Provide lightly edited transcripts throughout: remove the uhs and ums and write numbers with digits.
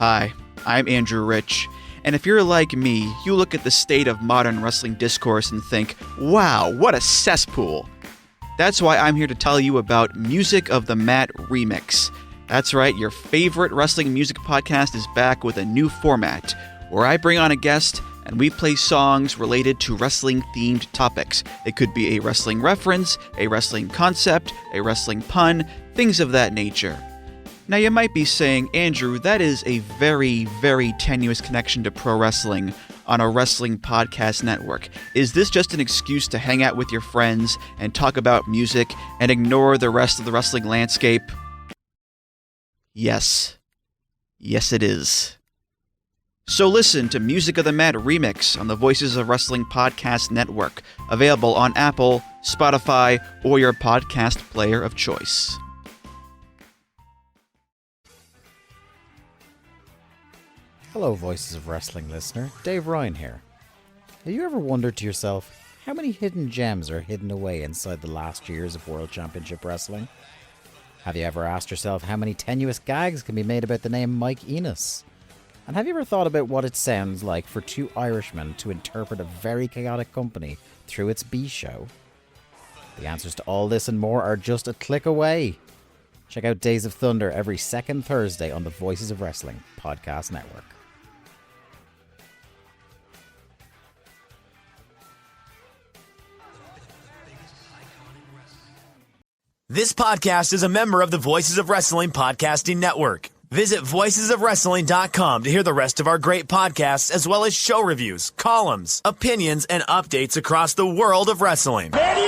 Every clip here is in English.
Hi, I'm Andrew Rich, and if you're like me, you look at the state of modern wrestling discourse and think, wow, what a cesspool. That's why I'm here to tell you about Music of the Mat Remix. That's right, your favorite wrestling music podcast is back with a new format, where I bring on a guest and we play songs related to wrestling-themed topics. It could be a wrestling reference, a wrestling concept, a wrestling pun, things of that nature. Now you might be saying, Andrew, that is a very, very tenuous connection to pro wrestling on a wrestling podcast network. Is this just an excuse to hang out with your friends and talk about music and ignore the rest of the wrestling landscape? Yes. Yes, it is. So listen to Music of the Mat Remix on the Voices of Wrestling Podcast Network, available on Apple, Spotify, or your podcast player of choice. Hello, Voices of Wrestling listener. Dave Ryan here. Have you ever wondered to yourself how many hidden gems are hidden away inside the last years of World Championship Wrestling? Have you ever asked yourself how many tenuous gags can be made about the name Mike Enos? And have you ever thought about what it sounds like for two Irishmen to interpret a very chaotic company through its B-show? The answers to all this and more are just a click away. Check out Days of Thunder every second Thursday on the Voices of Wrestling Podcast Network. This podcast is a member of the Voices of Wrestling Podcasting Network. Visit voicesofwrestling.com to hear the rest of our great podcasts, as well as show reviews, columns, opinions, and updates across the world of wrestling. Thank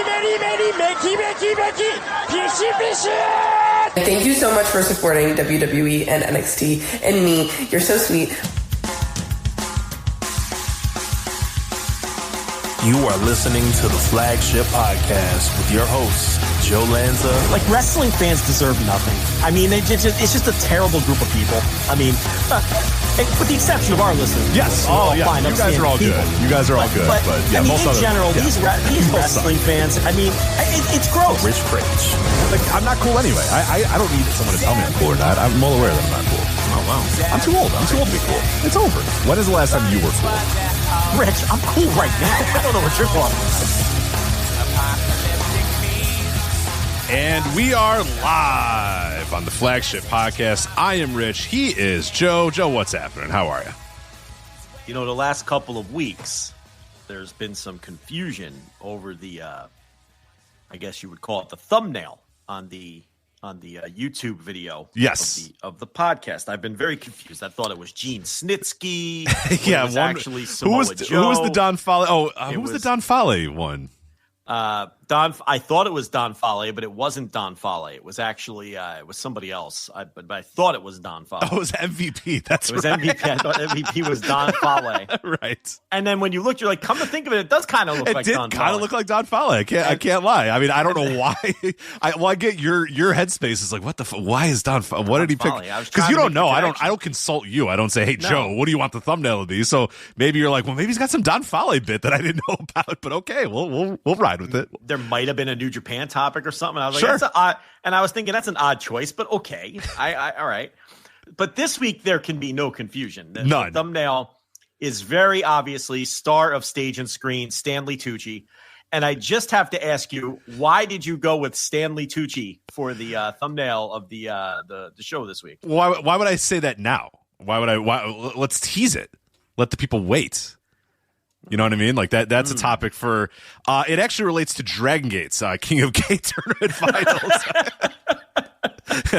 you so much for supporting WWE and NXT and me. You're so sweet. You are listening to the Flagship Podcast with your hosts, Joe Lanza. Like, wrestling fans deserve nothing. I mean, it's just a terrible group of people. I mean, with the exception of our listeners. Yes. Oh, yeah. You guys are all good. You guys are all good. But yeah, I mean, most in general, these wrestling fans, I mean, it's gross. Rich Critch. Like, I'm not cool anyway. I don't need someone to tell me I'm cool or not. I'm well aware that I'm not cool. Oh, wow. I'm too old. I'm too old to be cool. It's over. When is the last time you were cool? Rich, I'm cool right now. I don't know what you're talking about. And we are live on the Flagship Podcast. I am Rich. He is Joe. Joe, what's happening? How are you? You know, the last couple of weeks, there's been some confusion over the, I guess you would call it the thumbnail on the YouTube video. Yes. of the podcast. I've been very confused. I thought it was Gene Snitsky. Yeah, it was actually who was the Don Fale? Oh, who was the Don Fale one? I thought it was Don Fale, but it wasn't Don Fale. It was actually it was somebody else. But I thought it was Don Fale. Oh, it was MVP. That's it was right. MVP. I thought MVP was Don Fale. Right. And then when you looked, you're like, come to think of it, it does kind of look like Don Fale. It did kind of look like Don Fale. I can't lie. I mean, I don't know why. I get your headspace is like, what the why is Don Fale? What did he pick? Because you don't know. I don't consult you. I don't say, hey, Joe, what do you want the thumbnail to be? So maybe you're like, well, maybe he's got some Don Fale bit that I didn't know about. But okay, we'll ride with it. There might have been a New Japan topic or something. I was like, sure. That's an odd, and I was thinking that's an odd choice, but okay. All right. But this week there can be no confusion. None. The thumbnail is very obviously star of stage and screen, Stanley Tucci. And I just have to ask you, why did you go with Stanley Tucci for the thumbnail of the show this week? Why would I say that now? Why let's tease it. Let the people wait. You know what I mean? Like that's a topic for it actually relates to Dragongate's King of Gate tournament finals.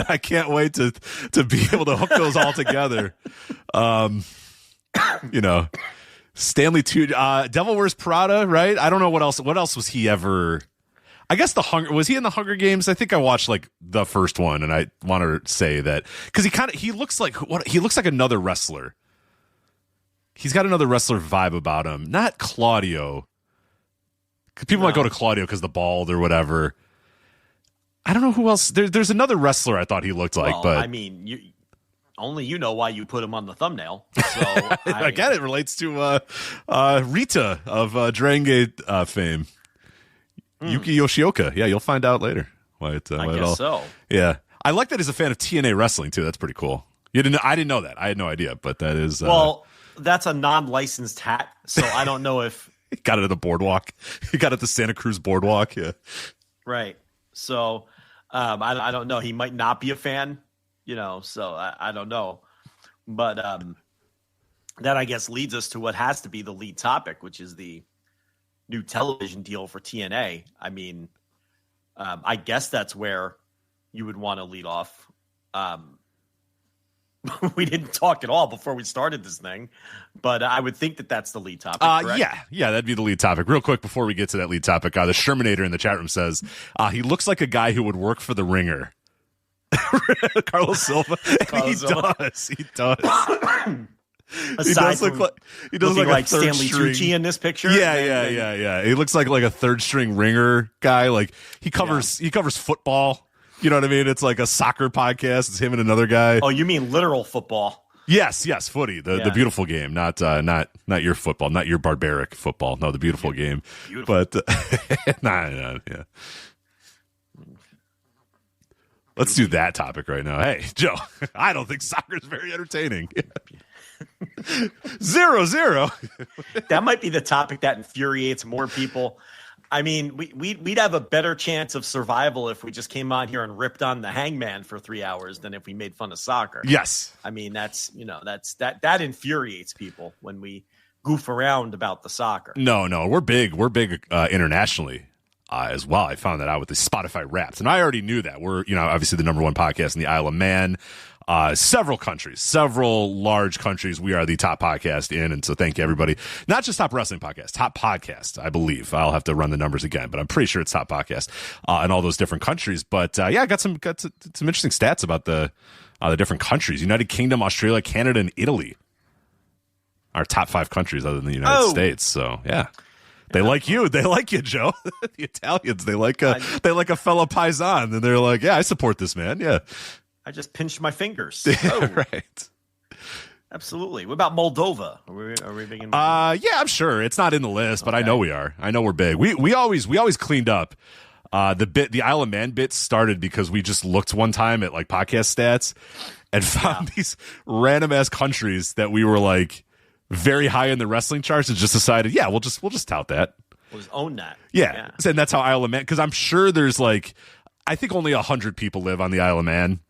I can't wait to be able to hook those all together. You know, Stanley Devil Wears Prada, right? I don't know what else was he ever. I guess was he in the Hunger Games? I think I watched like the first one, and I want to say that because he looks like another wrestler. He's got another wrestler vibe about him. Not Claudio. People might go to Claudio because the bald or whatever. I don't know who else. There's another wrestler I thought he looked like. But I mean, only you know why you put him on the thumbnail. So again, it relates to Rita of Dragongate fame. Yuki Yoshioka. Yeah, you'll find out later. Why it, I guess so. Yeah. I like that he's a fan of TNA wrestling, too. That's pretty cool. You didn't? I didn't know that. I had no idea, but that is well, that's a non-licensed hat, so I don't know if he got it at the boardwalk. He got it at the Santa Cruz boardwalk. Yeah, right. So I don't know. He might not be a fan, So I don't know, but that I guess leads us to what has to be the lead topic, which is the new television deal for TNA. I mean, I guess that's where you would want to lead off. We didn't talk at all before we started this thing, but I would think that that's the lead topic. Correct? Yeah, that'd be the lead topic. Real quick before we get to that lead topic, the Shermanator in the chat room says he looks like a guy who would work for the Ringer. Carlos Silva. He does. He does look like Stanley Tucci in this picture. Yeah. He looks like a third string Ringer guy. Like he covers football. You know what I mean? It's like a soccer podcast. It's him and another guy. Oh, you mean literal football? Yes, footy, the beautiful game, not your football, not your barbaric football. No, the beautiful game. Beautiful. But yeah. Let's do that topic right now. Hey, Joe, I don't think soccer is very entertaining. 0-0. That might be the topic that infuriates more people. I mean, we'd have a better chance of survival if we just came on here and ripped on the Hangman for 3 hours than if we made fun of soccer. Yes. I mean, that infuriates people when we goof around about the soccer. No, we're big internationally as well. I found that out with the Spotify Wrapped, and I already knew that. We're, obviously the number one podcast in the Isle of Man. Several large countries, we are the top podcast in, and so thank you everybody. Not just top wrestling podcast, top podcast, I believe. I'll have to run the numbers again, but I'm pretty sure it's top podcast in all those different countries. But I got some interesting stats about the different countries. United Kingdom, Australia, Canada, and Italy are top 5 countries other than the United States. So yeah. They like you. They like you, Joe. The Italians, they like a fellow paisan, and they're like, yeah, I support this man. Yeah. I just pinched my fingers. Oh. Right. Absolutely. What about Moldova? Are we big in Moldova? Yeah, I'm sure. It's not in the list, but I know we are. I know we're big. We always cleaned up. The Isle of Man bit started because we just looked one time at like podcast stats and found these random ass countries that we were like very high in the wrestling charts and just decided, we'll just tout that. We'll just own that. Yeah. And that's how Isle of Man, because I'm sure there's I think only 100 people live on the Isle of Man.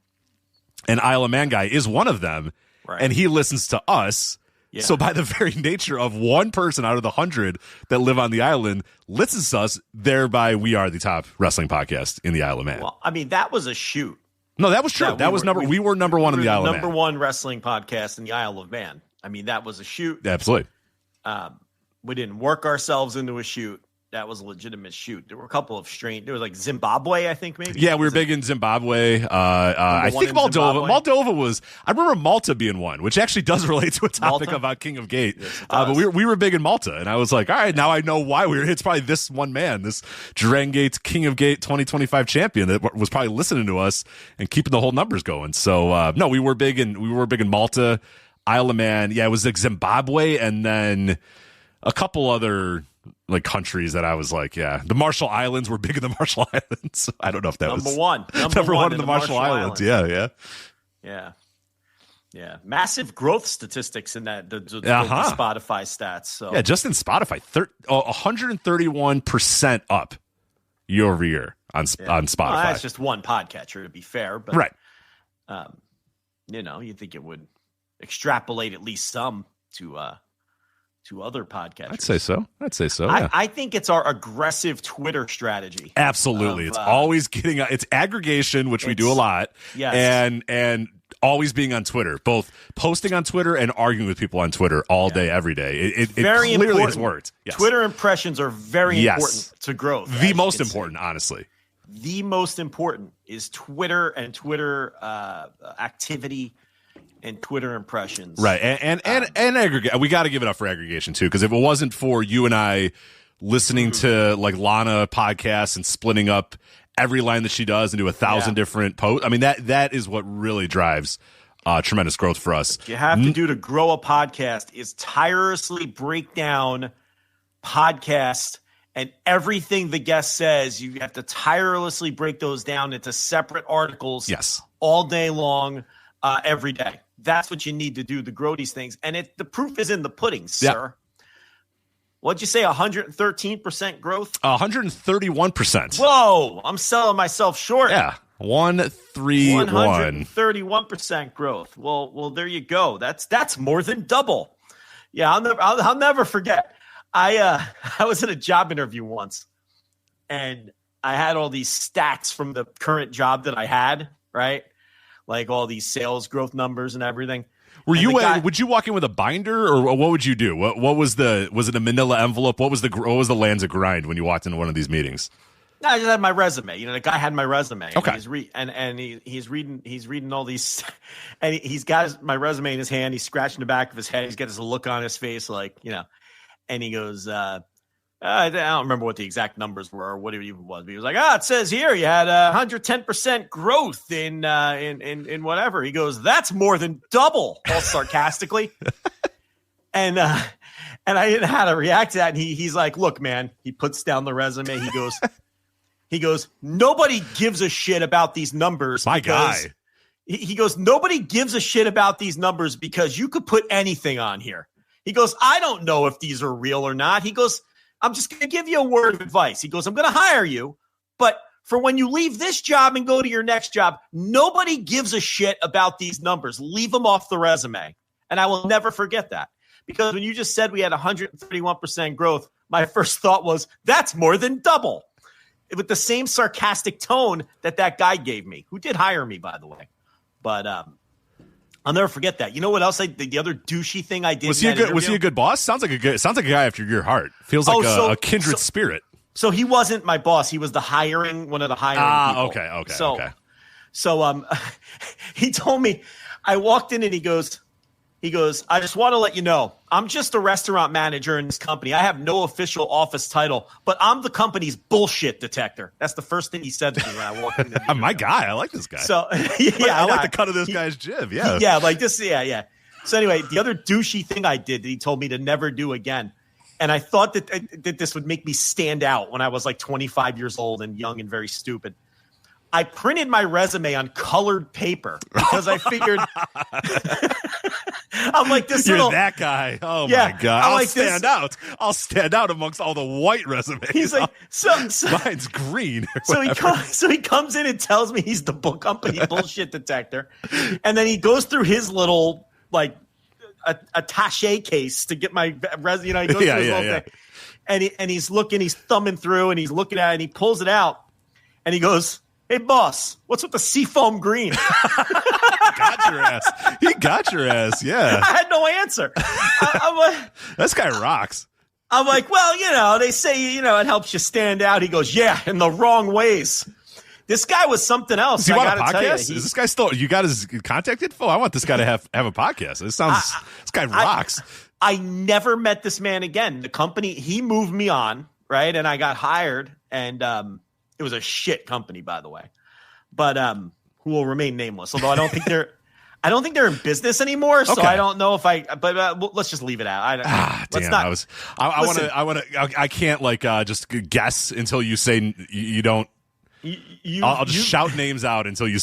And Isle of Man guy is one of them, and he listens to us. Yeah. So by the very nature of one person out of the 100 that live on the island listens to us, thereby we are the top wrestling podcast in the Isle of Man. Well, I mean, that was a shoot. No, that was true. We were number one in the Isle of Man. Number one wrestling podcast in the Isle of Man. I mean, that was a shoot. Absolutely. We didn't work ourselves into a shoot. That was a legitimate shoot. There were a couple of there was like Zimbabwe, I think maybe. Yeah, we were big in Zimbabwe. I think Moldova. Moldova was. I remember Malta being one, which actually does relate to a topic about King of Gate. Yes, but we were big in Malta, and I was like, all right, now I know why we were. It's probably this one man, this Dragongate King of Gate 2025 champion that was probably listening to us and keeping the whole numbers going. So no, we were big in Malta, Isle of Man. Yeah, it was like Zimbabwe, and then a couple other countries that I was like, the Marshall Islands were big in the Marshall Islands. I don't know if that was number one in the Marshall Islands. Yeah. Massive growth statistics in that the Spotify stats. So just in Spotify, 131% up year over year on Spotify. Well, that's just one podcatcher, to be fair, but right. You think it would extrapolate at least some to other podcasters. I'd say so. Yeah. I think it's our aggressive Twitter strategy. Absolutely. It's always it's aggregation, which we do a lot. Yes. And always being on Twitter, both posting on Twitter and arguing with people on Twitter all day, every day. It very clearly has worked. Yes. Twitter impressions are very important to growth. The most important, honestly. The most important is Twitter and Twitter activity and Twitter impressions. Right. And aggregate. We got to give it up for aggregation too, because if it wasn't for you and I listening to Lana podcasts and splitting up every line that she does into 1,000 different posts, I mean, that is what really drives tremendous growth for us. What you have to do to grow a podcast is tirelessly break down podcast and everything the guest says. You have to tirelessly break those down into separate articles all day long. every day. That's what you need to do to grow these things. And the proof is in the pudding, sir. What'd you say, 113% growth? 131%. Whoa, I'm selling myself short. Yeah, 131. 131% growth. Well, there you go. That's more than double. Yeah, I'll never forget. I was in a job interview once, and I had all these stats from the current job that I had, right? Like all these sales growth numbers and everything. Would you walk in with a binder, or what would you do? What was it a manila envelope? What was the Lanza grind when you walked into one of these meetings? No, I just had my resume. You know, the guy had my resume. Okay. He's reading all these, and he's got my resume in his hand. He's scratching the back of his head. He's got this look on his face, like, you know, and he goes, I don't remember what the exact numbers were or what it even was. But he was like, it says here you had 110% growth in whatever. He goes, that's more than double, all sarcastically. and I didn't know how to react to that. And he's like, look, man, he puts down the resume. He goes, nobody gives a shit about these numbers. My guy. He goes, nobody gives a shit about these numbers because you could put anything on here. He goes, I don't know if these are real or not. He goes, I'm just going to give you a word of advice. He goes, I'm going to hire you, but for when you leave this job and go to your next job, nobody gives a shit about these numbers. Leave them off the resume. And I will never forget that, because when you just said we had 131% growth, my first thought was, that's more than double, with the same sarcastic tone that guy gave me, who did hire me, by the way. But I'll never forget that. You know what else? The other douchey thing I did. Was he a good boss? Sounds like a guy after your heart. Feels like a kindred spirit. So he wasn't my boss. He was one of the hiring people. Okay. So he told me, I walked in and he goes, I just want to let you know, I'm just a restaurant manager in this company. I have no official office title, but I'm the company's bullshit detector. That's the first thing he said to me when I walked in. My guy. I like this guy. So I like the cut of this guy's jib. Yeah. Yeah. Like this. Yeah. So anyway, the other douchey thing I did that he told me to never do again. And I thought that this would make me stand out when I was like 25 years old and young and very stupid. I printed my resume on colored paper because I figured I'm like this. You're that guy. Oh my God! I'll stand out amongst all the white resumes. He's like, mine's green. So he comes in and tells me he's the company bullshit detector, and then he goes through his little like attache case to get my resume. You know, he goes through his little thing, and he's looking, he's thumbing through, and he's looking at it, and he pulls it out, and he goes, "Hey, boss, what's with the seafoam green?" He got your ass. Yeah. I had no answer. I'm like, this guy rocks. I'm like, well, you know, they say, you know, it helps you stand out. He goes, yeah, in the wrong ways. This guy was something else. Does he want a podcast? Is this guy still? You got his contact info? I want this guy to have a podcast. This guy rocks. I never met this man again. The company, he moved me on, right, and I got hired, and it was a shit company, by the way, but who will remain nameless. Although I don't think they're in business anymore. So okay. I don't know if but let's just leave it out. I can't just guess until you say you don't. I'll just shout names out until you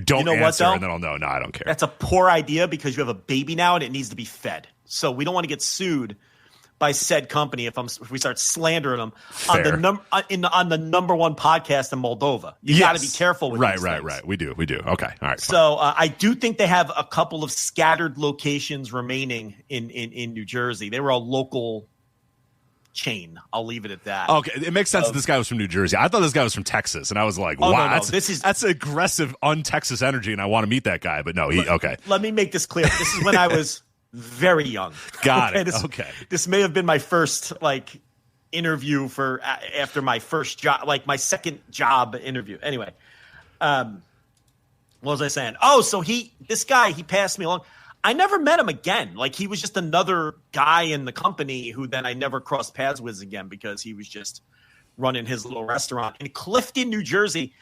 don't answer, and then I'll know. No, I don't care. That's a poor idea because you have a baby now and it needs to be fed. So we don't want to get sued by said company if we start slandering them on the number one podcast in Moldova. You got to be careful with these things. Right. We do. Okay. All right. So I do think they have a couple of scattered locations remaining in New Jersey. They were a local chain. I'll leave it at that. Okay, it makes sense that this guy was from New Jersey. I thought this guy was from Texas, and I was like, wow, that's aggressive, un-Texas energy, and I want to meet that guy. But no, okay. Let me make this clear. This is when I was very young. Got it. Okay. This may have been my first interview for after my first job, like my second job interview. Anyway, what was I saying? Oh, so this guy passed me along. I never met him again. Like, he was just another guy in the company who then I never crossed paths with again because he was just running his little restaurant in Clifton, New Jersey,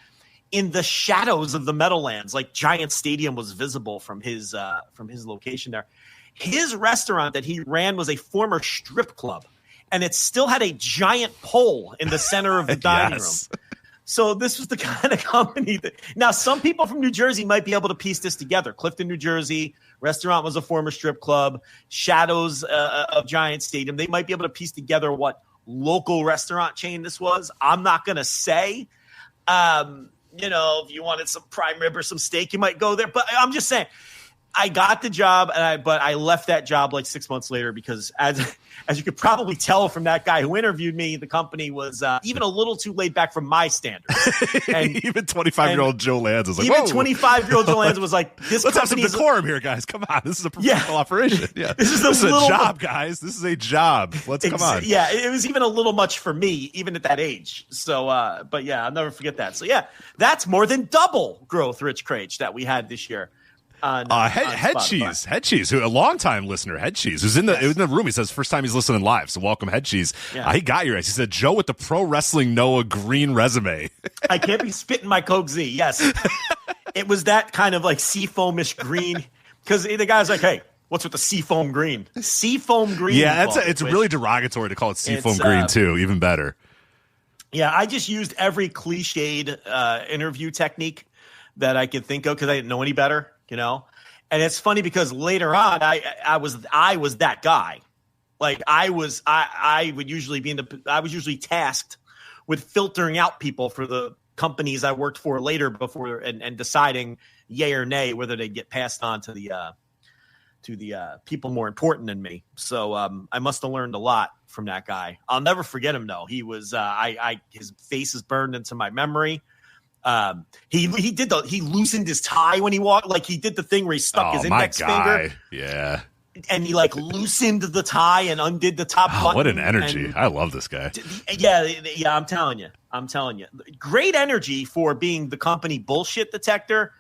in the shadows of the Meadowlands. Like, Giant Stadium was visible from his location there. His restaurant that he ran was a former strip club, and it still had a giant pole in the center of the dining room. So this was the kind of company that now some people from New Jersey might be able to piece this together. Clifton, New Jersey, restaurant was a former strip club, shadows of Giant Stadium. They might be able to piece together what local restaurant chain this was. I'm not going to say, if you wanted some prime rib or some steak, you might go there. But I'm just saying, I got the job, but I left that job like 6 months later because as you could probably tell from that guy who interviewed me, the company was even a little too laid back from my standards. And even 25-year-old Joe Lanza was like, even 25-year-old Joe Lanza was like, this let's have some company decorum here, guys. Come on. This is a professional operation. Yeah. This is a job, guys. This is a job. Come on. Yeah, it was even a little much for me, even at that age. So, but yeah, I'll never forget that. So yeah, that's more than double growth, Rich Craich, that we had this year. Head Cheese, who a longtime listener, Head Cheese, who's in the room. He says first time he's listening live, so welcome, Head Cheese. Yeah. He got your ass. He said Joe with the Pro Wrestling Noah green resume. I can't be spitting my Coke Z. Yes, it was that kind of like seafoamish green because the guy's like, hey. What's with the seafoam green? Seafoam green. Yeah, it's really derogatory to call it seafoam green too. Even better. Yeah, I just used every cliched interview technique that I could think of because I didn't know any better. And it's funny because later on, I was that guy. Like I was usually tasked with filtering out people for the companies I worked for later before and deciding yay or nay whether they get passed on to the people more important than me. So I must have learned a lot from that guy. I'll never forget him though. He was his face is burned into my memory. He loosened his tie when he walked. Like he did the thing where he stuck his index finger. Yeah. And he like loosened the tie and undid the top button. What an energy. I love this guy. Yeah. I'm telling you. Great energy for being the company bullshit detector.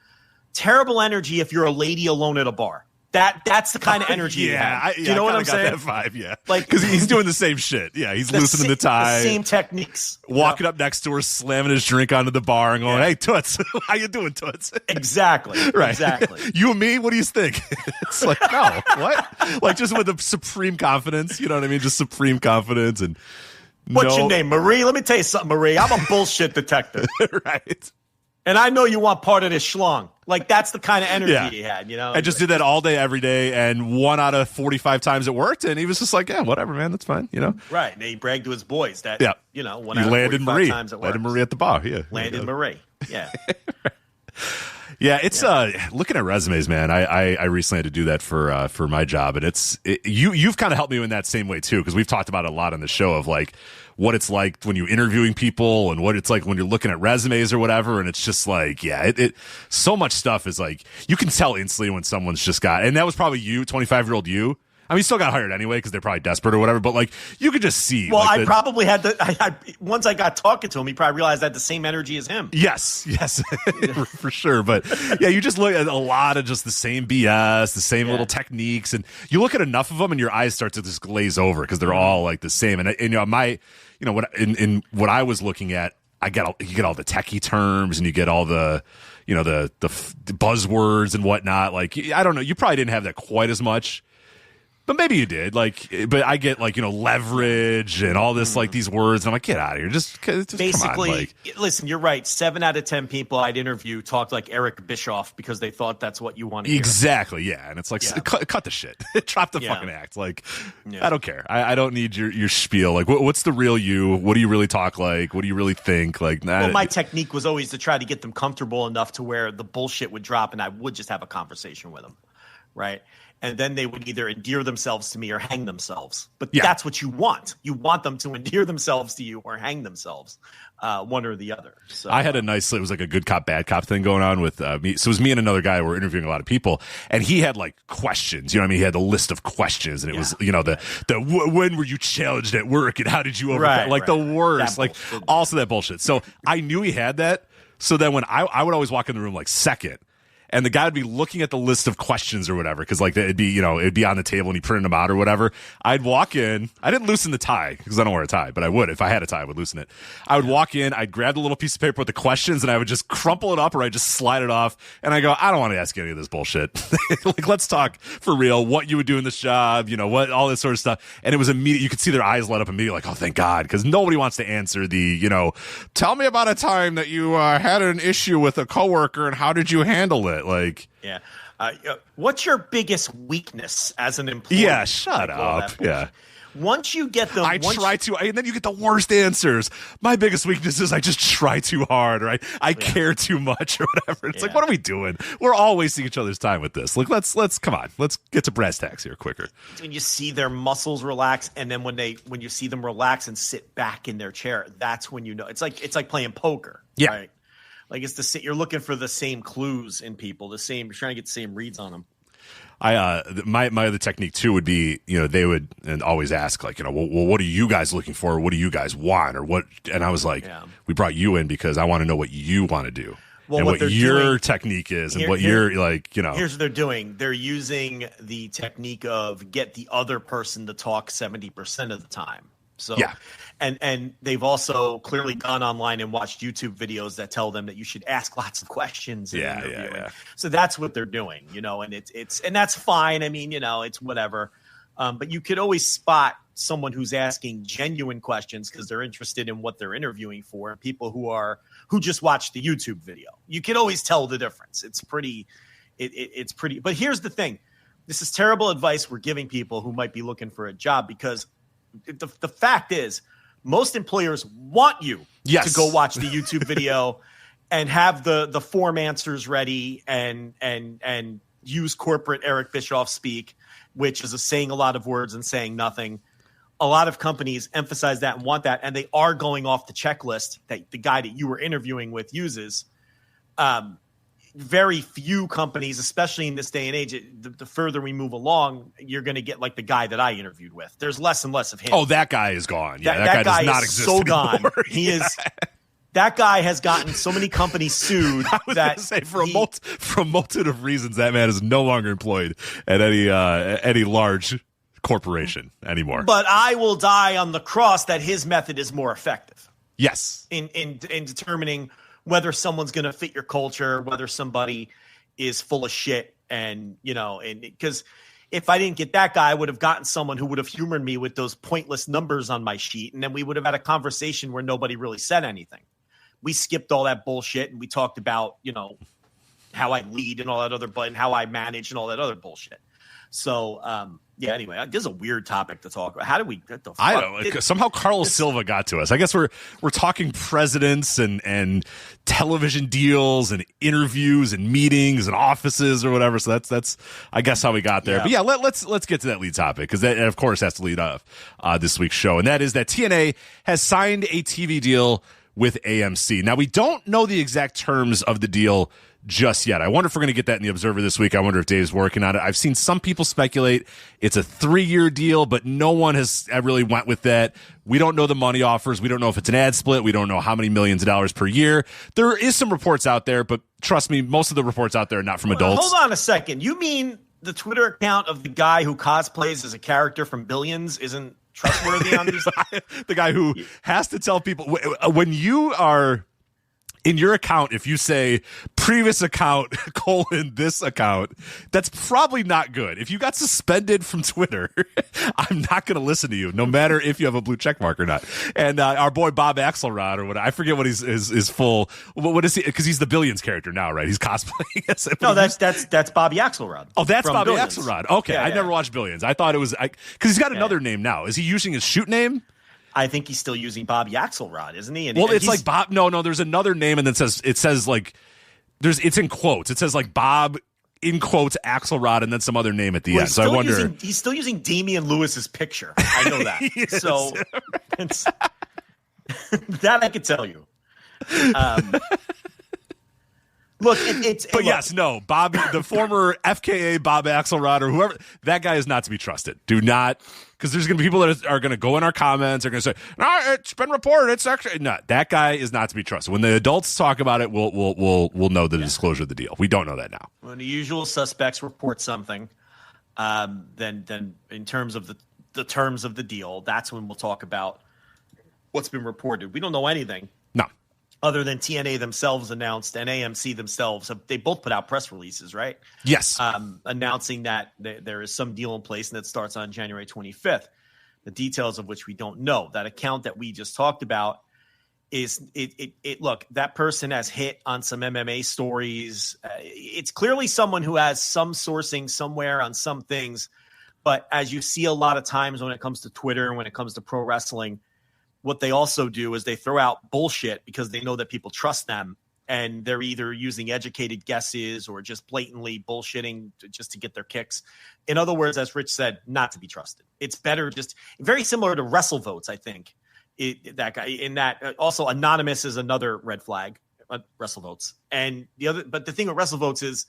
Terrible energy if you're a lady alone at a bar. That's the kind of energy. You know what I'm saying? That vibe, yeah. Like because he's doing the same shit. Yeah, he's loosening the tie, the same techniques. Walking up next to her, slamming his drink onto the bar, and going, "Hey, Toots, how you doing, Toots?" Exactly. Right. Exactly. You and me. What do you think? It's like no, what? Like just with the supreme confidence. You know what I mean? Just supreme confidence and. What's your name, Marie? Let me tell you something, Marie. I'm a bullshit detector. Right. And I know you want part of this schlong. Like, that's the kind of energy he had, I just did that all day, every day, and 1 out of 45 times it worked, and he was just like, yeah, whatever, man, that's fine, Right, and he bragged to his boys that, 1 out of 45 times it worked. Landed Marie at the bar, yeah. Landed Marie, yeah. Yeah, it's looking at resumes, man. I recently had to do that for my job, and you've kind of helped me in that same way too, because we've talked about it a lot on the show of like what it's like when you're interviewing people and what it's like when you're looking at resumes or whatever, and it's just like so much stuff is like you can tell instantly when someone's just got, and that was probably you, 25-year-old you. I mean, you still got hired anyway because they're probably desperate or whatever, but like you could just see. Well, I probably had once I got talking to him, he probably realized I had the same energy as him. Yes, for sure. But yeah, you just look at a lot of just the same BS, the same little techniques, and you look at enough of them, and your eyes start to just glaze over because they're all like the same. And what I was looking at, you get all the techie terms, and you get all the the buzzwords and whatnot. Like I don't know, you probably didn't have that quite as much. But maybe you did, but I get leverage and all this, these words, and I'm like, get out of here. Just basically, come on, listen, you're right. 7 out of 10 people I'd interview talked like Eric Bischoff because they thought that's what you wanted to hear. Exactly, yeah. And it's like, cut the shit. Drop the fucking act. Like, I don't care. I don't need your spiel. Like, what's the real you? What do you really talk like? What do you really think? Like, well, my technique was always to try to get them comfortable enough to where the bullshit would drop and I would just have a conversation with them, right? And then they would either endear themselves to me or hang themselves. But that's what you want. You want them to endear themselves to you or hang themselves, one or the other. So I had it was like a good cop, bad cop thing going on with me. So it was me and another guy who were interviewing a lot of people, and he had like questions. You know what I mean? He had a list of questions, and it was, when were you challenged at work, and how did you overcome? The worst, also that bullshit. So I knew he had that. So then when I would always walk in the room like second. and the guy would be looking at the list of questions or whatever, because like it'd be on the table and he printed them out or whatever. I'd walk in. I didn't loosen the tie because I don't wear a tie, but I would if I had a tie. I would loosen it. I would walk in. I'd grab the little piece of paper with the questions, and I would just crumple it up, or I'd just slide it off. And I go, I don't want to ask any of this bullshit. Like, let's talk for real. What you would do in this job, what all this sort of stuff. And it was immediate. You could see their eyes light up immediately, like, oh, thank God, because nobody wants to answer the, tell me about a time that you had an issue with a coworker and how did you handle it? Like, yeah. What's your biggest weakness as an employee? Yeah, shut up. Yeah. Once you get them, and then you get the worst answers. My biggest weakness is I just try too hard, or I care too much, or whatever. It's like, what are we doing? We're all wasting each other's time with this. Like, let's come on, let's get to brass tacks here quicker. When you see their muscles relax, and then when you see them relax and sit back in their chair, that's when you know it's like playing poker. Yeah. Right? Like you're looking for the same clues in people, you're trying to get the same reads on them. My other technique too would be, they would and always ask like, well, what are you guys looking for? What do you guys want? Or what? And I was like, we brought you in because I want to know what you want to do. Well, and what your technique is, and what you're like, Here's what they're doing. They're using the technique of get the other person to talk 70% of the time. So, yeah. And they've also clearly gone online and watched YouTube videos that tell them that you should ask lots of questions. Yeah. So that's what they're doing, and it's and that's fine. I mean, it's whatever. But you could always spot someone who's asking genuine questions because they're interested in what they're interviewing for, and people who just watch the YouTube video. You can always tell the difference. It's pretty. But here's the thing: this is terrible advice we're giving people who might be looking for a job, because the fact is, most employers want you to go watch the YouTube video and have the form answers ready and use corporate Eric Bischoff speak, which is saying a lot of words and saying nothing. A lot of companies emphasize that and want that, and they are going off the checklist that the guy that you were interviewing with uses. Very few companies, especially in this day and age, the further we move along, you're going to get like the guy that I interviewed with. There's less and less of him. Oh, that guy is gone. Yeah, that guy does not exist so anymore. Gone. He is. That guy has gotten so many companies sued. I was going to say, for a multitude of reasons, that man is no longer employed at any large corporation anymore. But I will die on the cross that his method is more effective. Yes. In determining whether someone's going to fit your culture, whether somebody is full of shit, and because if I didn't get that guy, I would have gotten someone who would have humored me with those pointless numbers on my sheet, and then we would have had a conversation where nobody really said anything. We skipped all that bullshit, and we talked about, how I lead and all that other, and how I manage and all that other bullshit. So, anyway, this is a weird topic to talk about. How do we get the fuck? I don't know. Somehow Carlos Silva got to us. I guess we're talking presidents and television deals and interviews and meetings and offices or whatever. So that's I guess how we got there. Yeah. But let's get to that lead topic, because that of course has to lead off this week's show, and that is that TNA has signed a TV deal with AMC. Now, we don't know the exact terms of the deal just yet. I wonder if we're going to get that in the Observer this week. I wonder if Dave's working on it. I've seen some people speculate it's a 3-year deal, but no one has really went with that. We don't know the money offers. We don't know if it's an ad split. We don't know how many millions of dollars per year. There is some reports out there, but trust me, most of the reports out there are not from adults. Hold on a second. You mean the Twitter account of the guy who cosplays as a character from Billions isn't trustworthy on these? The guy who has to tell people when you are in your account, if you say previous account : this account, that's probably not good. If you got suspended from Twitter, I'm not going to listen to you, no matter if you have a blue check mark or not. And our boy Bob Axelrod, or what, I forget what his full, what is he? Because he's the Billions character now, right? He's cosplaying. No, that's Bobby Axelrod. Oh, that's Bobby Billions. Axelrod. Okay, I never watched Billions. I thought it was because he's got another name now. Is he using his shoot name? I think he's still using Bobby Axelrod, isn't he? Well, it's like Bob. No, there's another name, and then it says like it's in quotes. It says like Bob in quotes Axelrod, and then some other name at the end. So I wonder. He's still using Damian Lewis's picture. I know that. So that I could tell you. Look, but yes, no, Bobby, the former FKA Bob Axelrod or whoever, that guy is not to be trusted. Do not, because there's going to be people that are going to go in our comments, are going to say, no, it's been reported. It's actually not. That guy is not to be trusted. When the adults talk about it, we'll know the disclosure of the deal. We don't know that now. When the usual suspects report something, then in terms of the terms of the deal, that's when we'll talk about what's been reported. We don't know anything. No. Other than TNA themselves announced and AMC themselves, they both put out press releases, right? Yes. Announcing that there is some deal in place and that starts on January 25th, the details of which we don't know. That account that we just talked about is look, that person has hit on some MMA stories. It's clearly someone who has some sourcing somewhere on some things. But as you see a lot of times when it comes to Twitter and when it comes to pro wrestling, what they also do is they throw out bullshit because they know that people trust them, and they're either using educated guesses or just blatantly bullshitting just to get their kicks. In other words, as Rich said, not to be trusted. It's better just very similar to WrestleVotes, I think. That guy in that also anonymous is another red flag, WrestleVotes. And but the thing with WrestleVotes is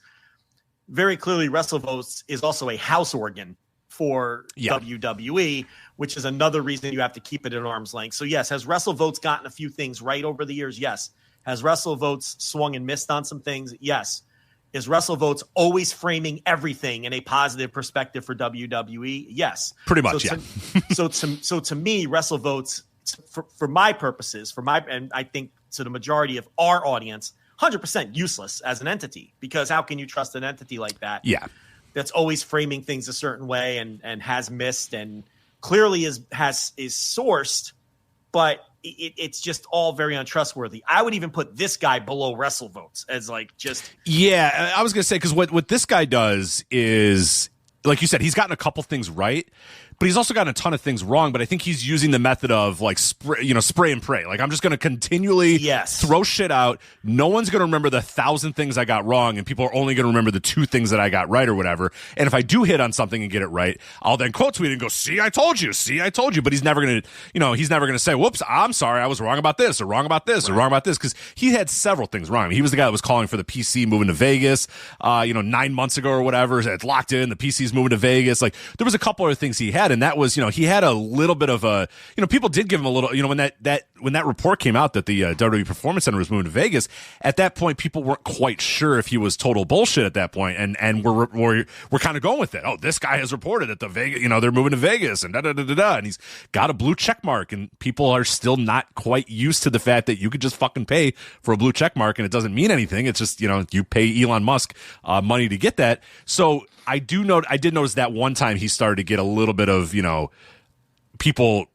very clearly WrestleVotes is also a house organ for WWE, which is another reason you have to keep it at arm's length. So yes, has WrestleVotes gotten a few things right over the years? Yes. Has WrestleVotes swung and missed on some things? Yes. Is WrestleVotes always framing everything in a positive perspective for WWE? Yes. Pretty much, so to me, WrestleVotes, for my purposes, and I think to the majority of our audience, 100% useless as an entity, because how can you trust an entity like that? Yeah. That's always framing things a certain way and has missed and clearly is sourced, but it's just all very untrustworthy. I would even put this guy below WrestleVotes as like just. Yeah, I was going to say, because what this guy does is, like you said, he's gotten a couple things right, but he's also gotten a ton of things wrong. But I think he's using the method of like spray and pray. Like, I'm just going to continually throw shit out. No one's going to remember the 1,000 things I got wrong, and people are only going to remember the 2 things that I got right or whatever. And if I do hit on something and get it right, I'll then quote tweet and go, "See, I told you. See, I told you." But he's never going to, he's never going to say, "Whoops, I'm sorry, I was wrong about this or wrong about this or wrong about this," because he had several things wrong. I mean, he was the guy that was calling for the PC moving to Vegas, 9 months ago or whatever. It's locked in. The PC's moving to Vegas. Like, there was a couple other things he had, and that was, he had a little bit of a, people did give him a little, when that report came out that the WWE Performance Center was moving to Vegas, at that point, people weren't quite sure if he was total bullshit at that point, and we're kind of going with it. Oh, this guy has reported that the Vegas, they're moving to Vegas, and and he's got a blue check mark, and people are still not quite used to the fact that you could just fucking pay for a blue check mark, and it doesn't mean anything. It's just, you pay Elon Musk money to get that. So I did notice that one time he started to get a little bit of, people,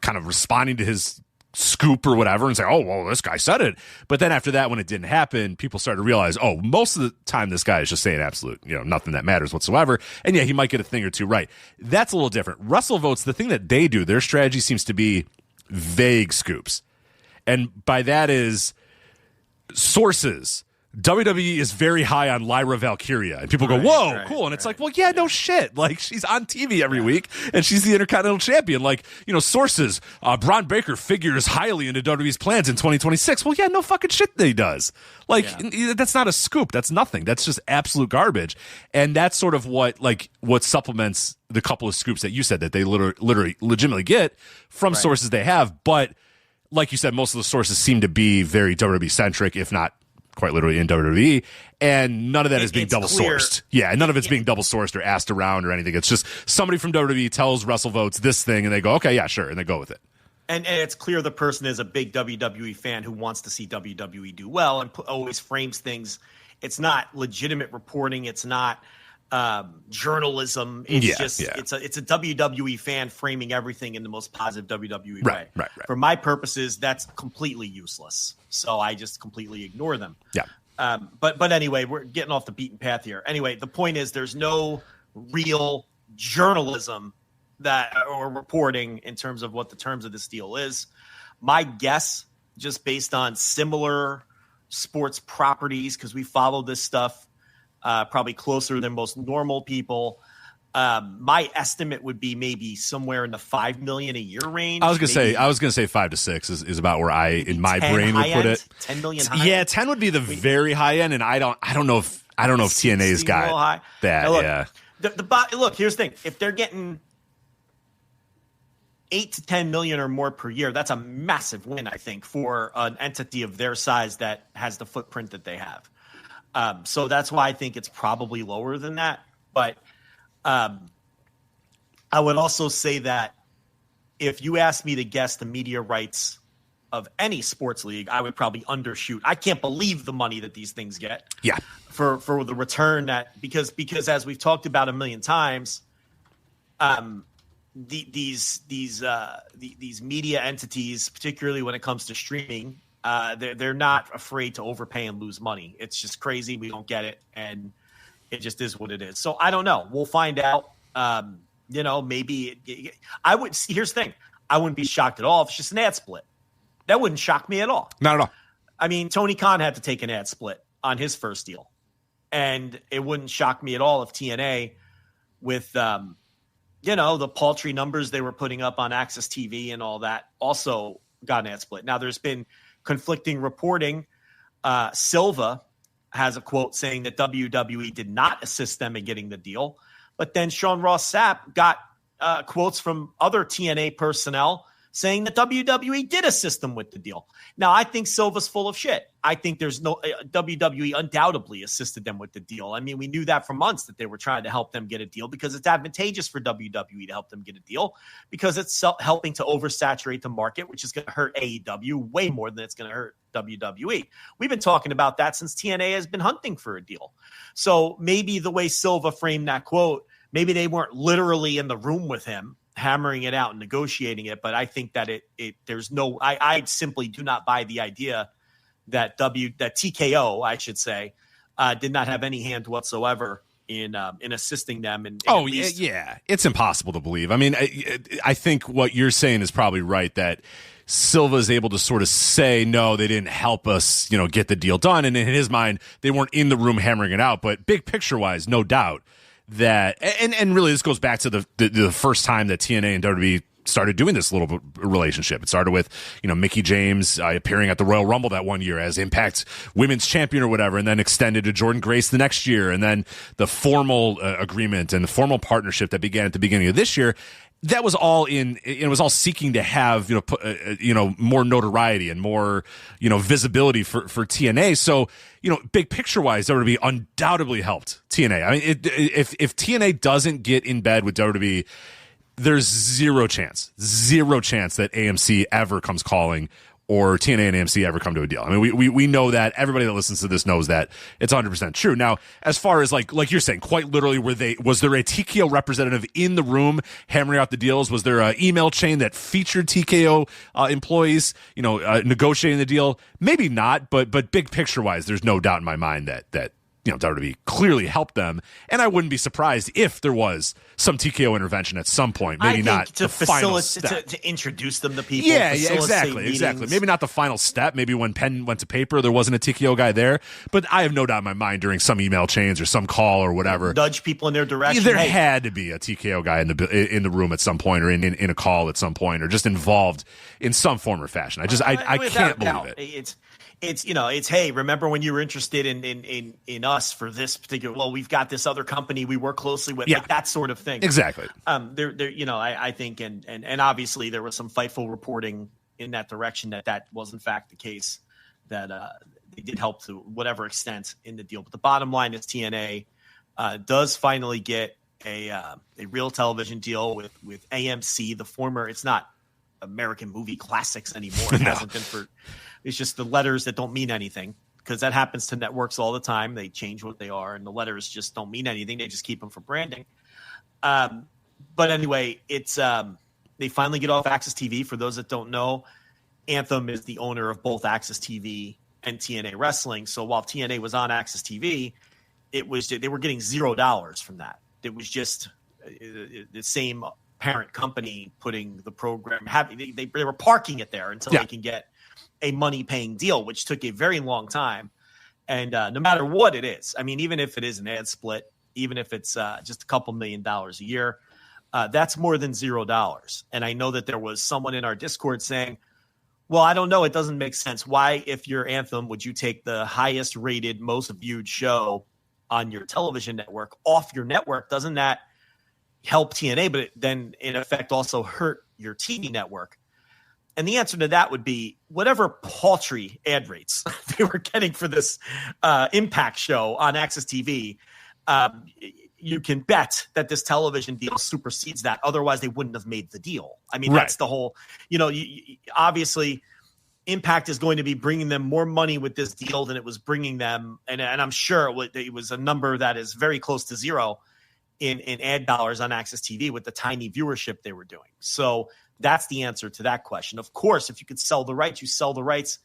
kind of responding to his scoop or whatever and say, "Oh, well, this guy said it." But then after that, when it didn't happen, people started to realize, oh, most of the time this guy is just saying absolute, nothing that matters whatsoever. And yeah, he might get a thing or two right. That's a little different. WrestleVotes, the thing that they do, their strategy seems to be vague scoops. And by that is sources. WWE is very high on Lyra Valkyria, and people go, "Whoa, cool!" And it's like, well, yeah, no shit. Like, she's on TV every week, and she's the Intercontinental Champion. Like, sources. Braun Breaker figures highly into WWE's plans in 2026. Well, yeah, no fucking shit that he does. Like, that's not a scoop. That's nothing. That's just absolute garbage. And that's sort of what supplements the couple of scoops that you said that they literally legitimately get from sources they have. But like you said, most of the sources seem to be very WWE centric, if not quite literally in WWE, and none of that is being double sourced. Yeah, none of it's being double sourced or asked around or anything. It's just somebody from WWE tells WrestleVotes this thing, and they go, "Okay, yeah, sure," and they go with it. And it's clear the person is a big WWE fan who wants to see WWE do well and always frames things. It's not legitimate reporting. It's not journalism. It's it's a WWE fan framing everything in the most positive WWE way. Right. For my purposes, that's completely useless. So I just completely ignore them. Yeah. But anyway, we're getting off the beaten path here. Anyway, the point is there's no real journalism or reporting in terms of what the terms of this deal is. My guess, just based on similar sports properties, because we follow this stuff probably closer than most normal people, My estimate would be maybe somewhere in the $5 million a year range. I was gonna say 5 to 6 is about where I in my brain would put it. 10 million high Yeah, end? 10 would be the very high end, and I don't know if TNA's got that. Now, look, yeah. Look, here's the thing: if they're getting 8 to 10 million or more per year, that's a massive win, I think, for an entity of their size that has the footprint that they have. So that's why I think it's probably lower than that. But I would also say that if you asked me to guess the media rights of any sports league, I would probably undershoot. I can't believe the money that these things get. Yeah. For the return that because as we've talked about a million times, these media entities, particularly when it comes to streaming, they're not afraid to overpay and lose money. It's just crazy. We don't get it, and it just is what it is. So I don't know. We'll find out. Maybe I would. Here's the thing: I wouldn't be shocked at all if it's just an ad split. That wouldn't shock me at all. Not at all. I mean, Tony Khan had to take an ad split on his first deal, and it wouldn't shock me at all if TNA, with the paltry numbers they were putting up on Access TV and all that, also got an ad split. Now, there's been conflicting reporting. Silva has a quote saying that WWE did not assist them in getting the deal. But then Sean Ross Sapp got quotes from other TNA personnel saying that WWE did assist them with the deal. Now, I think Silva's full of shit. I think there's no WWE undoubtedly assisted them with the deal. I mean, we knew that for months that they were trying to help them get a deal because it's advantageous for WWE to help them get a deal because it's helping to oversaturate the market, which is going to hurt AEW way more than it's going to hurt WWE. We've been talking about that since TNA has been hunting for a deal. So maybe the way Silva framed that quote, maybe they weren't literally in the room with him hammering it out and negotiating it, but I think that I simply do not buy the idea that TKO, I should say, did not have any hand whatsoever in assisting them. Yeah, it's impossible to believe. I mean, I think what you're saying is probably right, that Silva is able to sort of say, no, they didn't help us, get the deal done. And in his mind, they weren't in the room hammering it out. But big picture wise, no doubt that, and really this goes back to the first time that TNA and WWE started doing this little relationship. It started with, Mickie James appearing at the Royal Rumble that one year as Impact Women's Champion or whatever, and then extended to Jordynne Grace the next year, and then the formal agreement and the formal partnership that began at the beginning of this year. That was all it was all seeking to have, more notoriety and more, visibility for TNA. So, big picture wise, WWE undoubtedly helped TNA. I mean, if TNA doesn't get in bed with WWE, there's zero chance that AMC ever comes calling or TNA and AMC ever come to a deal. I mean, we know that. Everybody that listens to this knows that it's 100% true. Now, as far as like you're saying, quite literally, was there a TKO representative in the room hammering out the deals? Was there an email chain that featured TKO employees, negotiating the deal? Maybe not, but big picture wise, there's no doubt in my mind that WWE clearly helped them, and I wouldn't be surprised if there was some TKO intervention at some point. Maybe not the final step. To introduce them to people. Yeah, exactly. Maybe not the final step. Maybe when pen went to paper, there wasn't a TKO guy there. But I have no doubt in my mind during some email chains or some call or whatever, nudge people in their direction. There had to be a TKO guy in the room at some point, or in a call at some point, or just involved in some form or fashion. I can't believe it. It's hey, remember when you were interested in us for this particular? Well, we've got this other company we work closely with, like that sort of thing. Exactly. I think, and obviously there was some Fightful reporting in that direction that was in fact the case, that they did help to whatever extent in the deal. But the bottom line is TNA does finally get a real television deal with AMC, the former. It's not American Movie Classics anymore. It hasn't been for. It's just the letters that don't mean anything, because that happens to networks all the time. They change what they are, and the letters just don't mean anything. They just keep them for branding. But anyway, it's they finally get off Access TV. For those that don't know, Anthem is the owner of both Access TV and TNA Wrestling. So while TNA was on Access TV, they were getting $0 from that. It was just the same parent company putting the program. They were parking it there until they can get a money-paying deal, which took a very long time. And no matter what it is, I mean, even if it is an ad split, even if it's just a couple $1 million a year. That's more than $0. And I know that there was someone in our Discord saying, well, I don't know. It doesn't make sense. Why, if you're Anthem, would you take the highest rated, most viewed show on your television network off your network? Doesn't that help TNA, but then in effect also hurt your TV network? And the answer to that would be whatever paltry ad rates they were getting for this Impact show on Access TV. You can bet that this television deal supersedes that. Otherwise, they wouldn't have made the deal. I mean, that's the whole, obviously Impact is going to be bringing them more money with this deal than it was bringing them. And I'm sure it was a number that is very close to zero in ad dollars on Access TV with the tiny viewership they were doing. So that's the answer to that question. Of course, if you could sell the rights, you sell the rights.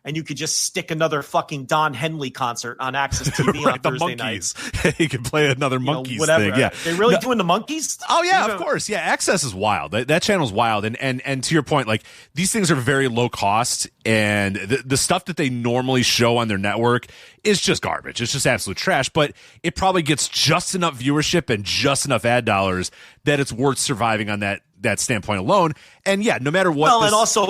And you could just stick another fucking Don Henley concert on Access TV on Thursday nights. You could play another Monkeys whatever. thing. Yeah, they really doing the Monkeys? Oh yeah, of course. Yeah, Access is wild. That channel's wild. And to your point, like these things are very low cost, and the stuff that they normally show on their network is just garbage. It's just absolute trash. But it probably gets just enough viewership and just enough ad dollars that it's worth surviving on that standpoint alone. And yeah, no matter what. Well,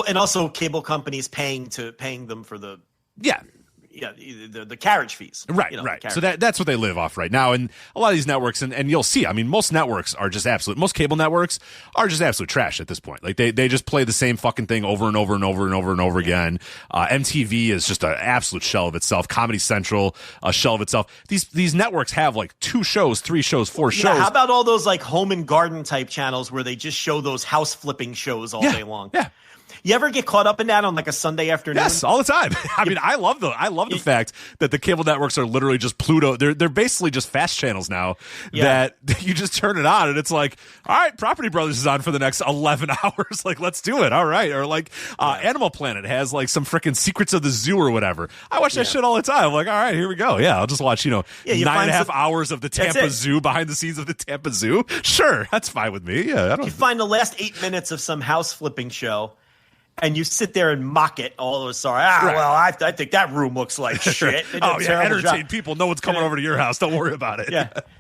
and also cable companies paying them for the the carriage fees. Right. So that's what they live off right now. And a lot of these networks, and you'll see, I mean, most networks are just most cable networks are just absolute trash at this point. Like they just play the same fucking thing over and over and over and over and over again. MTV is just an absolute shell of itself. Comedy Central, a shell of itself. These networks have like 2 shows, 3 shows, 4 shows. How about all those like home and garden type channels where they just show those house flipping shows all day long? Yeah. You ever get caught up in that on like a Sunday afternoon? Yes, all the time. I mean, I love the fact that the cable networks are literally just Pluto. They're basically just fast channels now that you just turn it on and it's like, all right, Property Brothers is on for the next 11 hours. Like, let's do it. All right. Or like Animal Planet has like some freaking Secrets of the Zoo or whatever. I watch that shit all the time. I'm like, all right, here we go. Yeah, I'll just watch, 9.5 hours of the Tampa Zoo, behind the scenes of the Tampa Zoo. Sure, that's fine with me. Yeah, you find the last 8 minutes of some house flipping show. And you sit there and mock it. Well, I think that room looks like shit. Entertain people. No one's coming over to your house. Don't worry about it.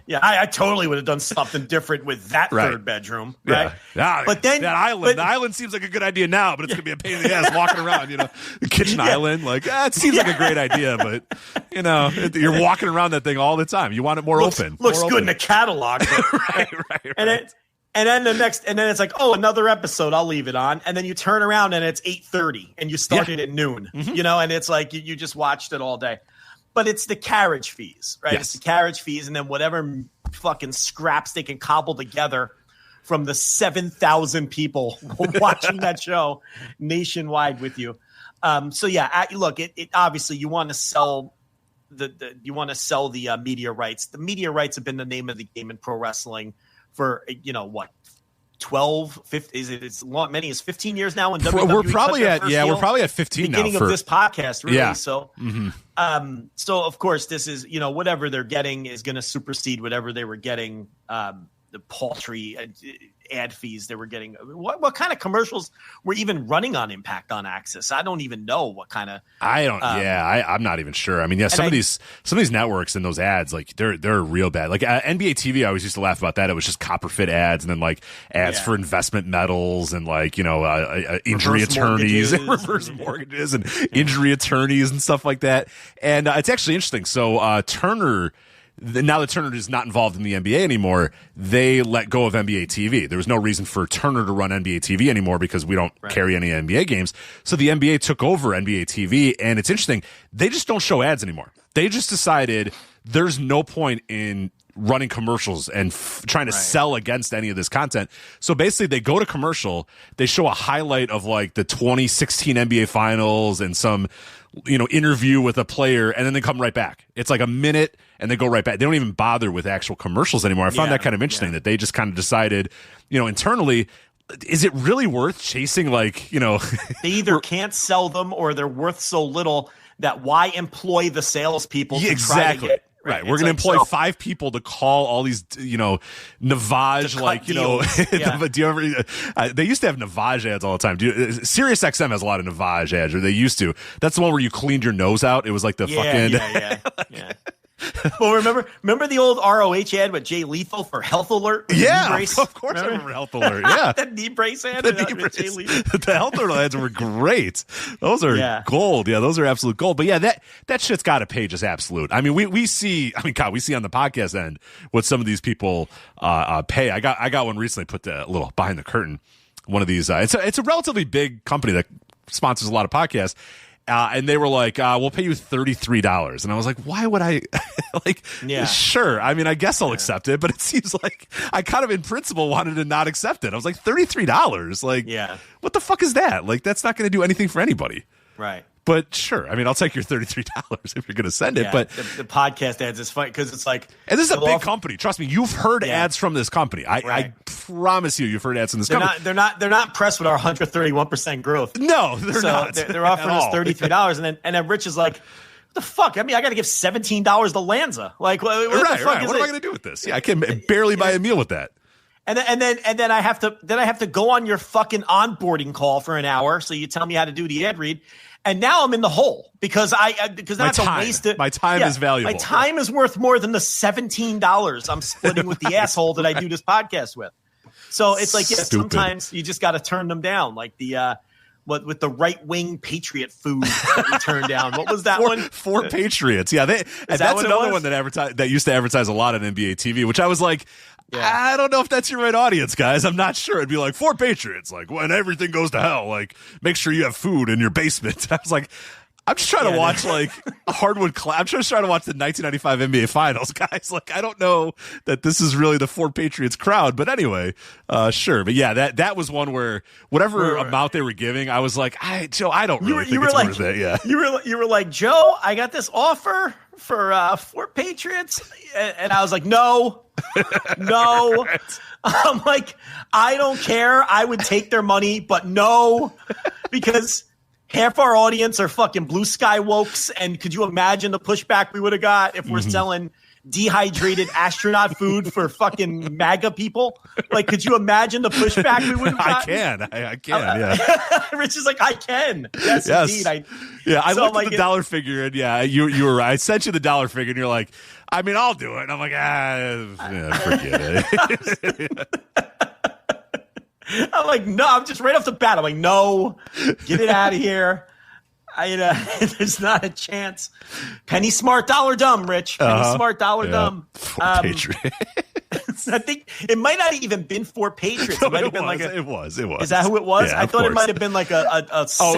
Yeah. I totally would have done something different with that third bedroom, right? Yeah. But then the island seems like a good idea now, but it's gonna be a pain in the ass walking around. The kitchen island, like it seems like a great idea, but you're walking around that thing all the time. You want it more open. Looks good in the catalog, right. And then it's like, oh, another episode, I'll leave it on. And then you turn around and it's 8:30 and you started at noon, and it's like you just watched it all day. But it's the carriage fees, right? Yes. It's the carriage fees and then whatever fucking scraps they can cobble together from the 7,000 people watching that show nationwide with you. Look, it obviously you want to sell the media rights. The media rights have been the name of the game in pro wrestling for 12, 15, is it as long, many as 15 years now? We're probably at 15 now. Beginning of this podcast, really. Yeah. So, so of course, this is whatever they're getting is going to supersede whatever they were getting. The paltry ad fees they were getting. What kind of commercials were even running on Impact on Access? I don't even know what kind of. I'm not even sure. I mean, some of these networks and those ads, like they're real bad. Like NBA TV, I always used to laugh about that. It was just copper fit ads, and then like ads for investment metals, and like injury attorneys, and reverse mortgages, and injury attorneys and stuff like that. And it's actually interesting. So Turner. Now that Turner is not involved in the NBA anymore, they let go of NBA TV. There was no reason for Turner to run NBA TV anymore because we don't carry any NBA games. So the NBA took over NBA TV, and it's interesting. They just don't show ads anymore. They just decided there's no point in running commercials and trying to sell against any of this content. So basically they go to commercial, they show a highlight of like the 2016 NBA finals and some interview with a player, and then they come right back. It's like a minute and they go right back. They don't even bother with actual commercials anymore. I found that kind of interesting that they just kind of decided, internally, is it really worth chasing they either can't sell them or they're worth so little that why employ the salespeople to try to get. Right. We're going to employ 5 people to call all these, Navage, do you ever, they used to have Navage ads all the time. Sirius XM has a lot of Navage ads, or they used to. That's the one where you cleaned your nose out. It was like the fucking. Well, remember the old ROH ad with Jay Lethal for Health Alert? Yeah, knee brace? of course I remember Health Alert. Yeah, that knee brace ad. The Health Alert ads were great. Those are gold. Yeah, those are absolute gold. But yeah, that shit's got to pay just absolute. I mean, we see. I mean, God, we see on the podcast end what some of these people pay. I got one recently. Put a little behind the curtain. One of these. It's a relatively big company that sponsors a lot of podcasts. And they were like, we'll pay you $33. And I was like, why would I sure. I mean, I guess I'll accept it, but it seems like I kind of in principle wanted to not accept it. I was like, $33. Like, what the fuck is that? Like, that's not going to do anything for anybody. Right. But sure, I mean, I'll take your $33 if you're going to send it. But the podcast ads is funny because it's like, and this is a big company. Trust me, you've heard ads from this company. I promise you've heard ads from this company. They're not impressed with our 131% growth. No, they're not. They're offering us $33, and then Rich is like, the fuck? I mean, I got to give $17 to Lanza. Like, what the fuck is what am I going to do with this? Yeah, I can barely buy a meal with that. And then I have to go on your fucking onboarding call for an hour. So you tell me how to do the ad read. And now I'm in the hole because that's a waste. My time is valuable. My time is worth more than the $17 I'm splitting with the asshole that I do this podcast with. So it's like, sometimes you just got to turn them down. Like the with the right wing Patriot food that we turned down. What was that one? Four Patriots. Yeah, that's another one that used to advertise a lot on NBA TV, which I was like, I don't know if that's your right audience, guys. I'm not sure. It'd be like 4 Patriots, like when everything goes to hell, like make sure you have food in your basement. I was like, I'm just trying to watch like hardwood. I'm just trying to watch the 1995 NBA Finals, guys. Like I don't know that this is really the 4 Patriots crowd, but anyway, sure. But yeah, that was one where whatever amount they were giving, I was like, Joe, I don't really think it's worth it. Yeah, you were like, Joe, I got this offer for 4 Patriots, and I was like, no. Right. I'm like, I don't care. I would take their money, but no, because half our audience are fucking blue sky wokes. And could you imagine the pushback we would have got if we're selling dehydrated astronaut food for fucking MAGA people? Like, could you imagine the pushback we would have gotten? I can. Yeah. Rich is like, I can. Yes. Indeed. I looked at the dollar figure, and you were right. I sent you the dollar figure, and you're like, I mean, I'll do it. And I'm like, forget it. I'm like, no, I'm just right off the bat. I'm like, no, get it out of here. There's not a chance. Penny smart, dollar dumb, Rich. Penny smart, dollar dumb. I think it might not have even been 4 Patriots. It might have been it was. Is that who it was? Yeah, I thought it might have been like a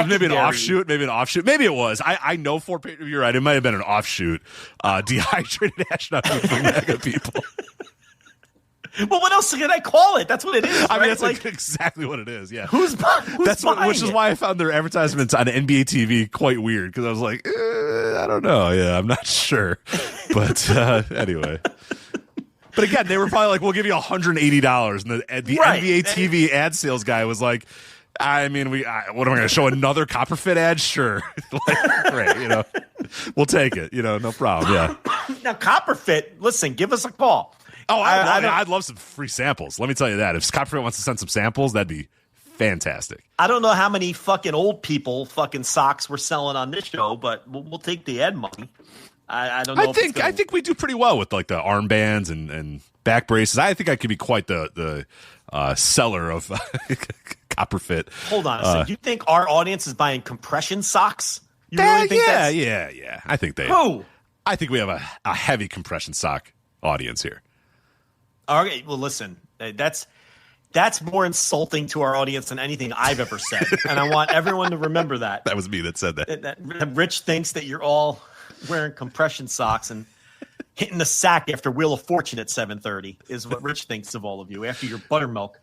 maybe an offshoot. Maybe it was. I know 4 Patriots. You're right. It might have been an offshoot. Dehydrated astronaut food for MAGA people. Well, what else can I call it? That's what it is. I mean, that's like exactly what it is. Yeah. Which is why I found their advertisements on NBA TV quite weird, because I was like, I don't know. Yeah, I'm not sure. But anyway. But again, they were probably like, we'll give you $180. And the NBA TV ad sales guy was like, I mean, what am I going to show? Another Copperfit ad? Sure. Great. We'll take it. No problem. Yeah. Now, Copperfit, listen, give us a call. Oh, I'd love some free samples. Let me tell you that. If Copperfit wants to send some samples, that'd be fantastic. I don't know how many fucking old people fucking socks we're selling on this show, but we'll take the ad money. I don't know. I think we do pretty well with like the armbands and back braces. I think I could be quite the seller of Copperfit. Hold on a second. You think our audience is buying compression socks? You really think yeah. I think they. Who? I think we have a heavy compression sock audience here. Okay, well, listen, that's more insulting to our audience than anything I've ever said, and I want everyone to remember that. That was me that said that. That Rich thinks that you're all wearing compression socks and hitting the sack after Wheel of Fortune at 7:30 is what Rich thinks of all of you after your buttermilk.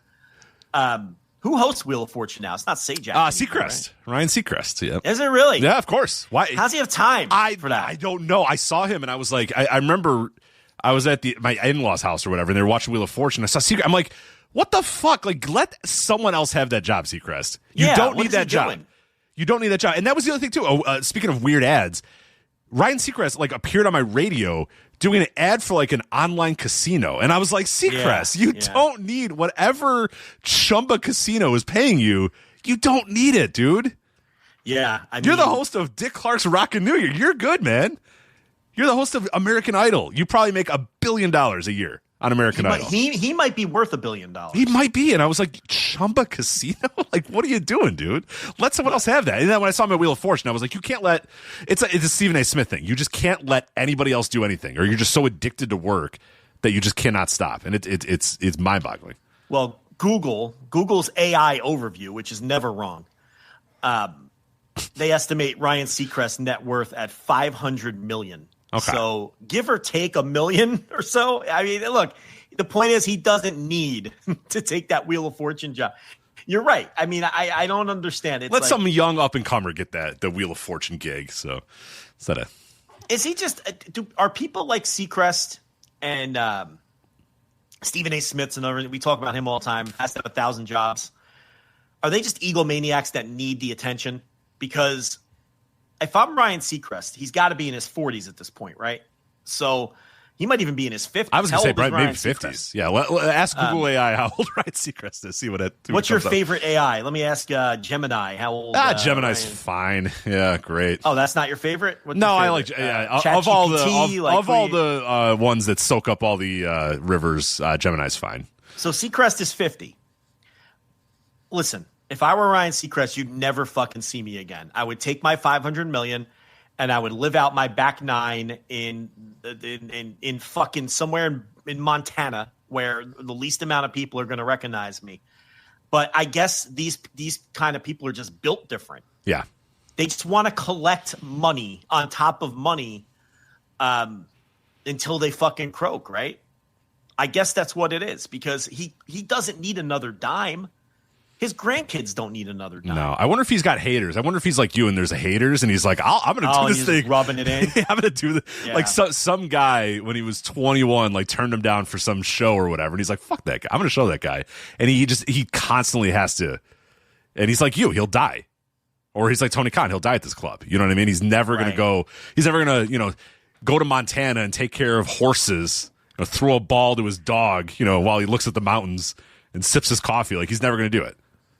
Who hosts Wheel of Fortune now? It's not Sajak. Seacrest. Right? Ryan Seacrest. Yeah. Is it really? Yeah, of course. Why? How's he have time for that? I don't know. I saw him and I was like, I remember I was at my in-laws' house or whatever, and they were watching Wheel of Fortune. I saw Seacrest. I'm like, what the fuck? Like, let someone else have that job, Seacrest. You don't need that job. You don't need that job. And that was the other thing, too. Speaking of weird ads, Ryan Seacrest, like, appeared on my radio doing an ad for, like, an online casino. And I was like, Seacrest, you don't need whatever Chumba Casino is paying you. You don't need it, dude. Yeah. You're the host of Dick Clark's Rockin' New Year. You're good, man. You're the host of American Idol. You probably make $1 billion a year on American Idol. He might be worth $1 billion. He might be. And I was like, Chumba Casino? Like, what are you doing, dude? Let someone else have that. And then when I saw him at Wheel of Fortune, I was like, you can't let it's a Stephen A. Smith thing. You just can't let anybody else do anything, or you're just so addicted to work that you just cannot stop. And it's mind-boggling. Well, Google's AI overview, which is never wrong. They estimate Ryan Seacrest's net worth at $500 million. Okay. So give or take $1 million or so. I mean, look, the point is he doesn't need to take that Wheel of Fortune job. You're right. I mean, I don't understand it. Let some young up-and-comer get the Wheel of Fortune gig. So instead of... Is he just are people like Seacrest and Stephen A. Smith's and everything, we talk about him all the time, has to have 1,000 jobs. Are they just egomaniacs that need the attention? Because if I'm Ryan Seacrest, he's got to be in his 40s at this point, right? So he might even be in his 50s. I was going to say maybe Ryan 50s. Seacrest? Yeah, ask Google AI how old Ryan Seacrest is. See what it. What's your favorite AI? Let me ask Gemini. How old? Gemini's Ryan? Fine. Yeah, great. Oh, that's not your favorite? What's no, your favorite? I like Chat of all the GPT, of all the ones that soak up all the rivers. Gemini's fine. So Seacrest is 50. Listen, if I were Ryan Seacrest, you'd never fucking see me again. I would take my $500 million and I would live out my back nine in fucking somewhere in Montana where the least amount of people are going to recognize me. But I guess these kind of people are just built different. Yeah. They just want to collect money on top of money until they fucking croak, right? I guess that's what it is, because he doesn't need another dime. His grandkids don't need another dime. No, I wonder if he's got haters. I wonder if he's like you and there's a haters and he's like, I'm going to do this thing. Rubbing it in. I'm going to do this. Yeah. Like some guy when he was 21, like turned him down for some show or whatever. And he's like, fuck that guy. I'm going to show that guy. And he constantly has to. And he's like he'll die. Or he's like Tony Khan. He'll die at this club. You know what I mean? He's never going to go. He's never going to, go to Montana and take care of horses, throw a ball to his dog, while he looks at the mountains and sips his coffee. Like, he's never going to do it.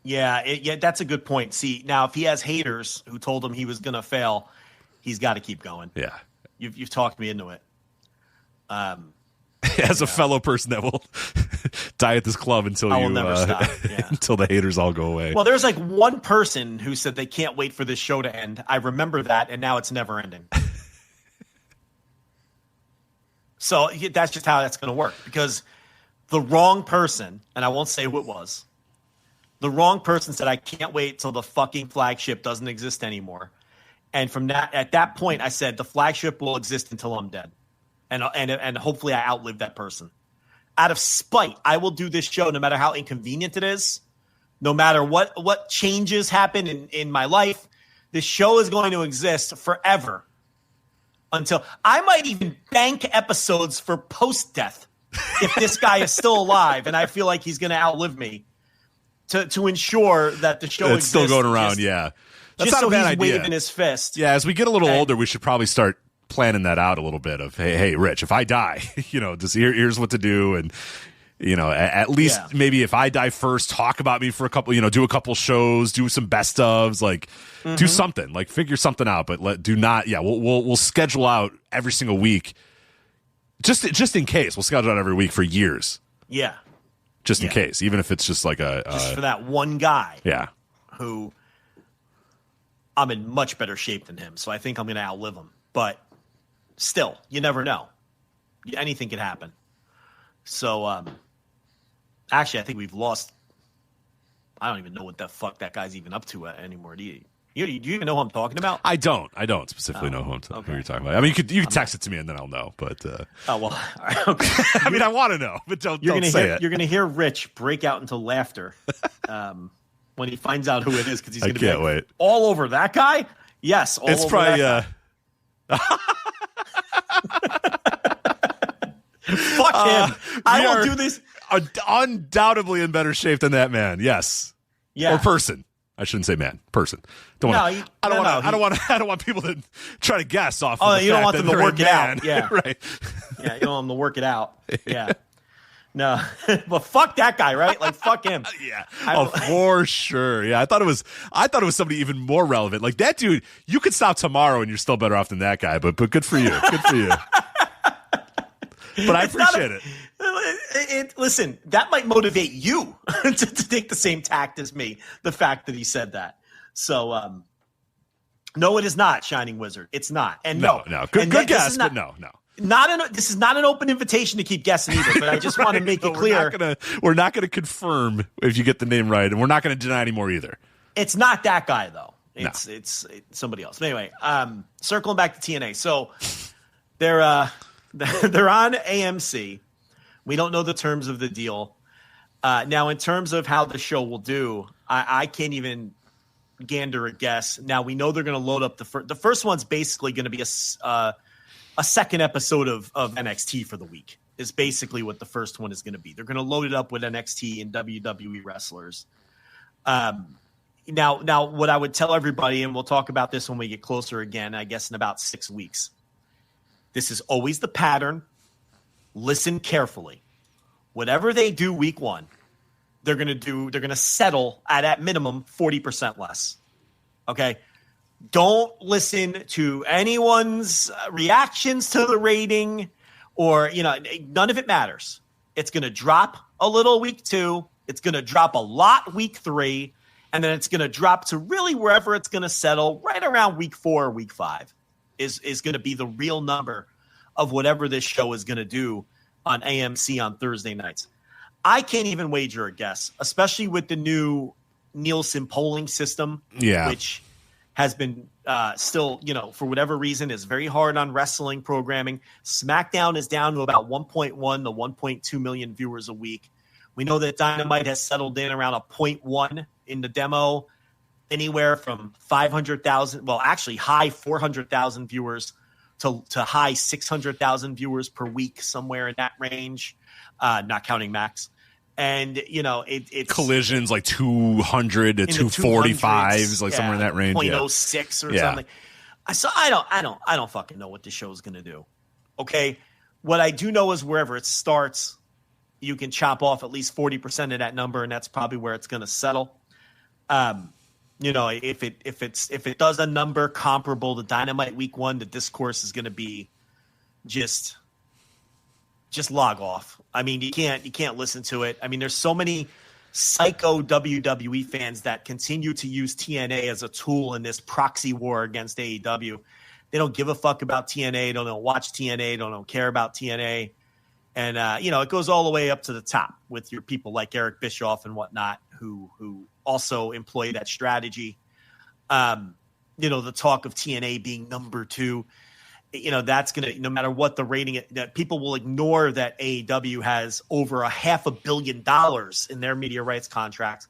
Yeah, that's a good point. See, now if he has haters who told him he was going to fail, he's got to keep going. Yeah. You've talked me into it. As a fellow person that will die at this club until I will never stop. Yeah. until the haters all go away. Well, there's like one person who said they can't wait for this show to end. I remember that, and now it's never ending. So that's just how that's going to work, because the wrong person, and I won't say who it was, the wrong person said, I can't wait till the fucking flagship doesn't exist anymore. And at that point, I said, the flagship will exist until I'm dead. And hopefully I outlive that person. Out of spite, I will do this show no matter how inconvenient it is, no matter what changes happen in my life. This show is going to exist forever. Until I might even bank episodes for post-death if this guy is still alive and I feel like he's going to outlive me to ensure that the show it's exists. Still going around, yeah. That's just not so a bad he's idea. waving his fist. Yeah, as we get a little older, we should probably start planning that out a little bit of, hey, Rich, if I die, just here's what to do. And, at least maybe if I die first, talk about me for a couple, do a couple shows, do some best ofs, like do something, like figure something out, but we'll schedule out every single week. Just in case, we'll schedule out every week for years. Yeah. Just in case, even if it's just like just for that one guy. Yeah. Who I'm in much better shape than him. So I think I'm going to outlive him, but still, you never know. Anything can happen. So, actually, I think we've lost. I don't even know what the fuck that guy's even up to anymore. Do you even know who I'm talking about? I don't specifically know who you're talking about. I mean, you could text it to me and then I'll know. But oh well, okay. I mean, I want to know, but don't say it. You're going to hear Rich break out into laughter when he finds out who it is, because he's going to be wait. All over that guy. Yes, all it's over probably. That guy. Fuck him. I will do this. Undoubtedly in better shape than that man. Yes. Yeah. Or person. I shouldn't say man. Person. I don't want people to try to guess off. Oh, of the you don't fact want that them to work it man. out. Yeah. Right. Yeah. You don't want them to work it out. Yeah. No, but fuck that guy, right? Like, fuck him. Yeah, for sure. Yeah, I thought it was somebody even more relevant. Like that dude, you could stop tomorrow and you're still better off than that guy. But good for you. Good for you. But I appreciate it. Listen, that might motivate you to take the same tact as me. The fact that he said that. So, no, it is not, Shining Wizard. It's not. And no. Good guess, but no. This is not an open invitation to keep guessing either, but I just want to make it clear. We're not gonna confirm if you get the name right, and we're not going to deny anymore either. It's not that guy, though. It's somebody else. But anyway, circling back to TNA. So they're on AMC. We don't know the terms of the deal. Now, in terms of how the show will do, I can't even gander a guess. Now, we know they're going to load up the first one's basically going to be a second episode of NXT for the week is basically what the first one is going to be. They're going to load it up with NXT and WWE wrestlers. Now, what I would tell everybody, and we'll talk about this when we get closer again, I guess in about 6 weeks. This is always the pattern. Listen carefully. Whatever they do week one, they're going to settle at minimum 40% less. Okay. Don't listen to anyone's reactions to the rating or, none of it matters. It's going to drop a little week 2. It's going to drop a lot week 3. And then it's going to drop to really wherever it's going to settle right around week 4 or week 5 is going to be the real number of whatever this show is going to do on AMC on Thursday nights. I can't even wager a guess, especially with the new Nielsen polling system, which has been still, for whatever reason, is very hard on wrestling programming. SmackDown is down to about 1.1 to 1.2 million viewers a week. We know that Dynamite has settled in around a 0.1 in the demo, anywhere from 500,000, well, actually high 400,000 viewers to high 600,000 viewers per week, somewhere in that range, not counting Max. And, it's Collisions like 200 to 245s, like somewhere in that range. 0.06 or something. So I don't fucking know what the show is going to do. Okay. What I do know is wherever it starts, you can chop off at least 40% of that number, and that's probably where it's going to settle. If it does a number comparable to Dynamite week 1, the discourse is going to be just log off. I mean, you can't listen to it. I mean, there's so many psycho WWE fans that continue to use TNA as a tool in this proxy war against AEW. They don't give a fuck about TNA. They don't watch TNA. They don't care about TNA. And, it goes all the way up to the top with your people like Eric Bischoff and whatnot, who also employ that strategy. The talk of TNA being number 2, that's going to, no matter what the rating, that people will ignore that AEW has over $500 million in their media rights contracts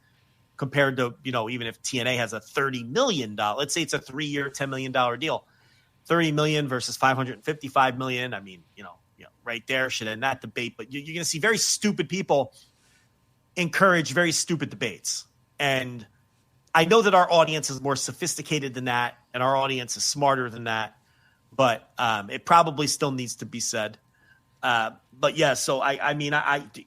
compared to, even if TNA has a $30 million, let's say it's a 3-year, $10 million deal, $30 million versus $555 million. I mean, right there should end that debate, but you're going to see very stupid people encourage very stupid debates. And I know that our audience is more sophisticated than that, and our audience is smarter than that, but it probably still needs to be said. But yeah, so I mean,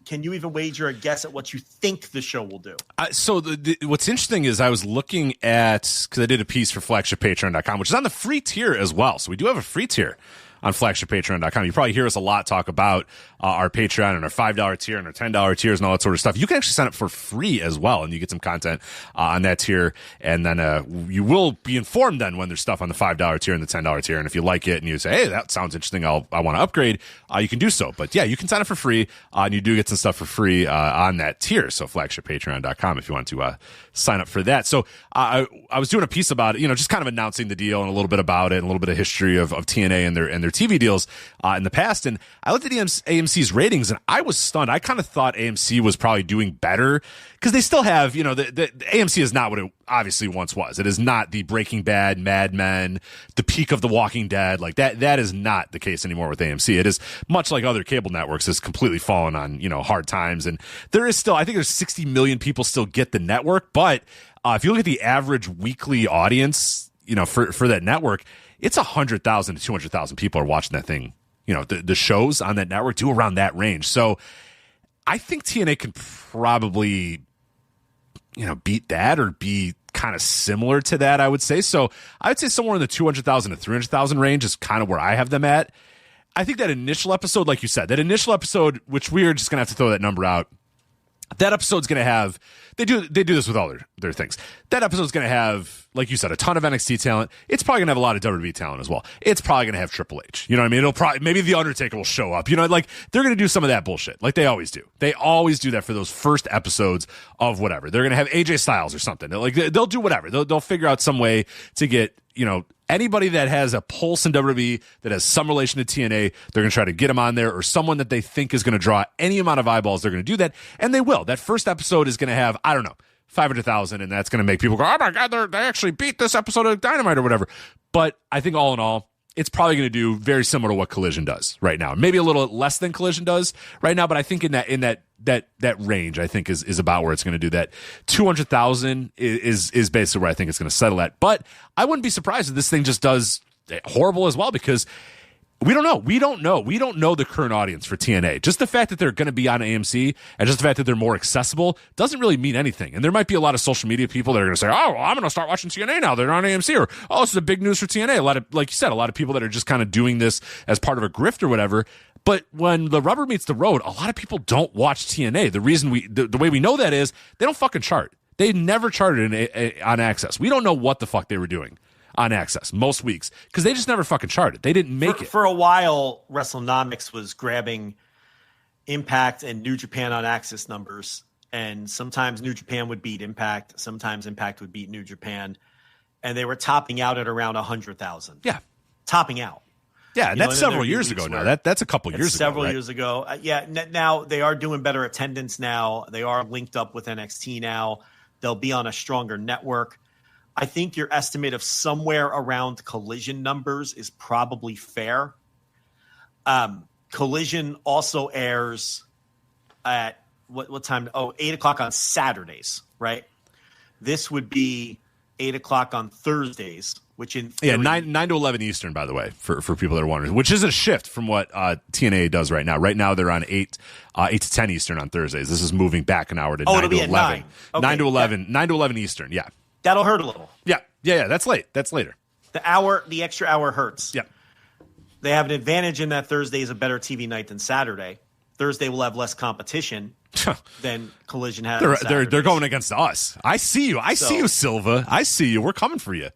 can you even wager a guess at what you think the show will do? So what's interesting is I was looking at, because I did a piece for FlagshipPatreon.com, which is on the free tier as well. So we do have a free tier on FlagshipPatreon.com. You probably hear us a lot talk about our Patreon and our $5 tier and our $10 tiers and all that sort of stuff. You can actually sign up for free as well, and you get some content on that tier. And then you will be informed then when there's stuff on the $5 tier and the $10 tier. And if you like it and you say, hey, that sounds interesting, I want to upgrade, you can do so. But yeah, you can sign up for free, and you do get some stuff for free on that tier. So FlagshipPatreon.com if you want to sign up for that. So I was doing a piece about it, just kind of announcing the deal and a little bit about it and a little bit of history of TNA and their TV deals in the past. And I looked at AMC's ratings and I was stunned. I kind of thought AMC was probably doing better because they still have, the AMC is not what it obviously once was. It is not the Breaking Bad, Mad Men, the peak of The Walking Dead. Like that is not the case anymore with AMC. It is much like other cable networks, has completely fallen on, hard times. And there is still, I think there's 60 million people still get the network. But if you look at the average weekly audience, for that network, it's 100,000 to 200,000 people are watching that thing. The shows on that network do around that range. So I think TNA can probably, beat that or be kind of similar to that, I would say. So I would say somewhere in the 200,000 to 300,000 range is kind of where I have them at. I think that initial episode, like you said, which we are just going to have to throw that number out. That episode's going to have, they do this with all their things. That episode's going to have, like you said, a ton of NXT talent. It's probably going to have a lot of WWE talent as well. It's probably going to have Triple H. You know what I mean? It'll probably, maybe The Undertaker will show up. They're going to do some of that bullshit like they always do. They always do that for those first episodes of whatever. They're going to have AJ Styles or something. They'll do whatever. They'll figure out some way to get, anybody that has a pulse in WWE, that has some relation to TNA, they're going to try to get them on there, or someone that they think is going to draw any amount of eyeballs, they're going to do that, and they will. That first episode is going to have, 500,000, and that's going to make people go, oh my God, they actually beat this episode of Dynamite or whatever. But I think all in all, it's probably going to do very similar to what Collision does right now. Maybe a little less than Collision does right now, but I think in that range, I think is about where it's going to do that. 200,000 is basically where I think it's going to settle at. But I wouldn't be surprised if this thing just does horrible as well, because we don't know. We don't know the current audience for TNA. Just the fact that they're going to be on AMC and just the fact that they're more accessible doesn't really mean anything. And there might be a lot of social media people that are going to say, oh, well, I'm going to start watching TNA now. They're on AMC. Or, oh, this is a big news for TNA. A lot of, like you said, a lot of people that are just kind of doing this as part of a grift or whatever. But when the rubber meets the road, a lot of people don't watch TNA. The reason the way we know that is they don't fucking chart. They never charted on Access. We don't know what the fuck they were doing on Access most weeks because they just never fucking charted. They didn't make it. For a while, WrestleNomics was grabbing Impact and New Japan on Access numbers, and sometimes New Japan would beat Impact, sometimes Impact would beat New Japan, and they were topping out at around 100,000. Yeah. Topping out. Yeah, and that's several years ago now. That's a couple years ago. Several years ago. Now they are doing better attendance now. They are linked up with NXT now. They'll be on a stronger network. I think your estimate of somewhere around Collision numbers is probably fair. Collision also airs at what time? 8 o'clock on Saturdays, right? This would be 8 o'clock on Thursdays, which in theory, 9 to 11 Eastern, by the way, for people that are wondering, which is a shift from what TNA does right now. Right now they're on 8 to 10 Eastern on Thursdays. This is moving back an hour to 9 to 11. 9. Okay. 9 to 11. 9 to 11 Eastern. Yeah. That'll hurt a little. Yeah. That's late. That's later. The extra hour hurts. Yeah. They have an advantage in that Thursday is a better TV night than Saturday. Thursday will have less competition than Collision has. They're going against us. I see you. I see you, Silva. I see you. We're coming for you.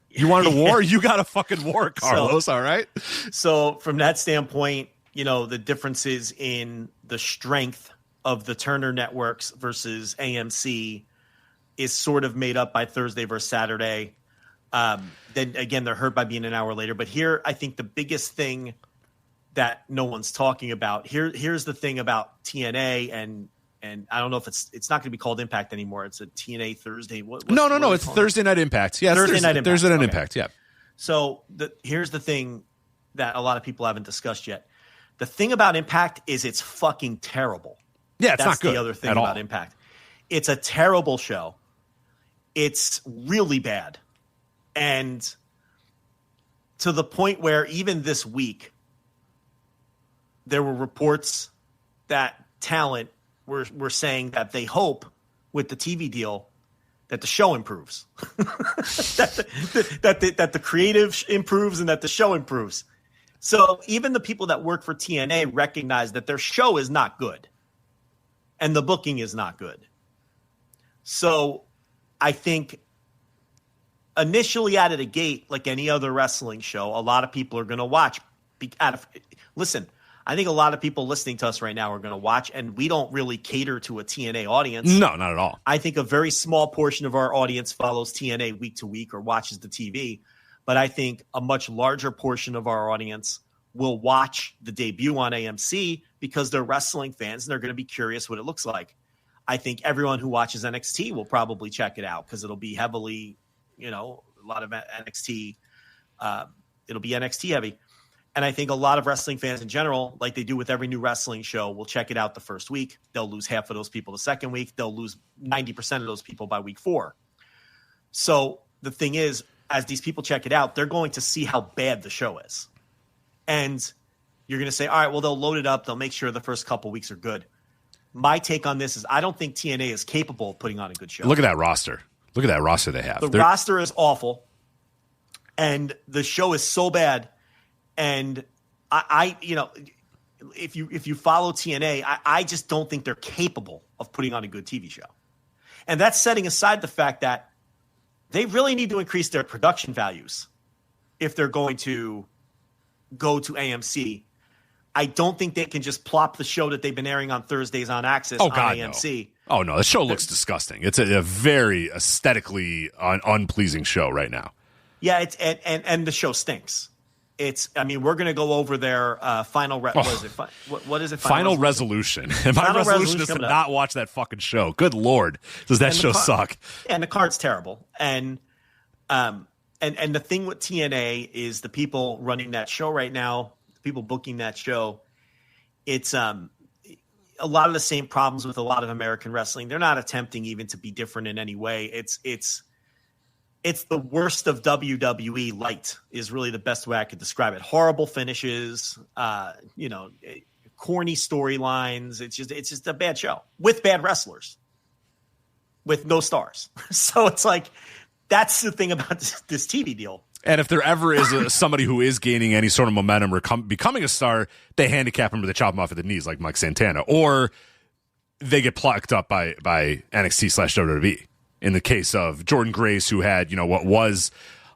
You wanted a war? You got a fucking war, Carlos. All right. So from that standpoint, the differences in the strength of the Turner networks versus AMC is sort of made up by Thursday versus Saturday. Then again, they're hurt by being an hour later. But here, I think the biggest thing that no one's talking about here's the thing about TNA and I don't know if it's not going to be called Impact anymore. It's a TNA Thursday. No. It's Thursday Night Impact. Yeah, Thursday Night Impact. Yeah. So here's the thing that a lot of people haven't discussed yet. The thing about Impact is it's fucking terrible. Yeah, it's not good. That's the other thing about Impact. It's a terrible show. It's really bad. And to the point where even this week, there were reports that talent were saying that they hope with the TV deal that the show improves, that the creative improves and that the show improves. So even the people that work for TNA recognize that their show is not good and the booking is not good. So I think initially out of the gate, like any other wrestling show, a lot of people are going to watch. Listen, I think a lot of people listening to us right now are going to watch, and we don't really cater to a TNA audience. No, not at all. I think a very small portion of our audience follows TNA week to week or watches the TV, but I think a much larger portion of our audience will watch the debut on AMC because they're wrestling fans and they're going to be curious what it looks like. I think everyone who watches NXT will probably check it out because it'll be heavily, a lot of NXT. It'll be NXT heavy. And I think a lot of wrestling fans in general, like they do with every new wrestling show, will check it out the first week. They'll lose half of those people the second week. They'll lose 90% of those people by week 4. So the thing is, as these people check it out, they're going to see how bad the show is. And you're going to say, all right, well, they'll load it up. They'll make sure the first couple weeks are good. my take on this is I don't think TNA is capable of putting on a good show. Look at that roster. Look at that roster they have. The roster is awful, and the show is so bad. And I if you follow TNA, I just don't think they're capable of putting on a good TV show. And that's setting aside the fact that they really need to increase their production values if they're going to go to AMC. I don't think they can just plop the show that they've been airing on Thursdays on Access on AMC. No. Oh, no. The show looks disgusting. It's a very aesthetically unpleasing show right now. Yeah, and the show stinks. We're going to go over their final. What is it? What is it? Final Resolution. And my resolution is to not watch that fucking show. Good Lord, does that show suck? Yeah, and the card's terrible. And the thing with TNA is the people running that show right now, the people booking that show. It's a lot of the same problems with a lot of American wrestling. They're not attempting even to be different in any way. It's the worst of WWE light is really the best way I could describe it. Horrible finishes, corny storylines. It's just a bad show with bad wrestlers, with no stars. So it's like, that's the thing about this TV deal. And if there ever is somebody who is gaining any sort of momentum or becoming a star, they handicap him or they chop him off at the knees like Mike Santana, or they get plucked up by NXT/WWE. In the case of Jordan Grace, who had, what was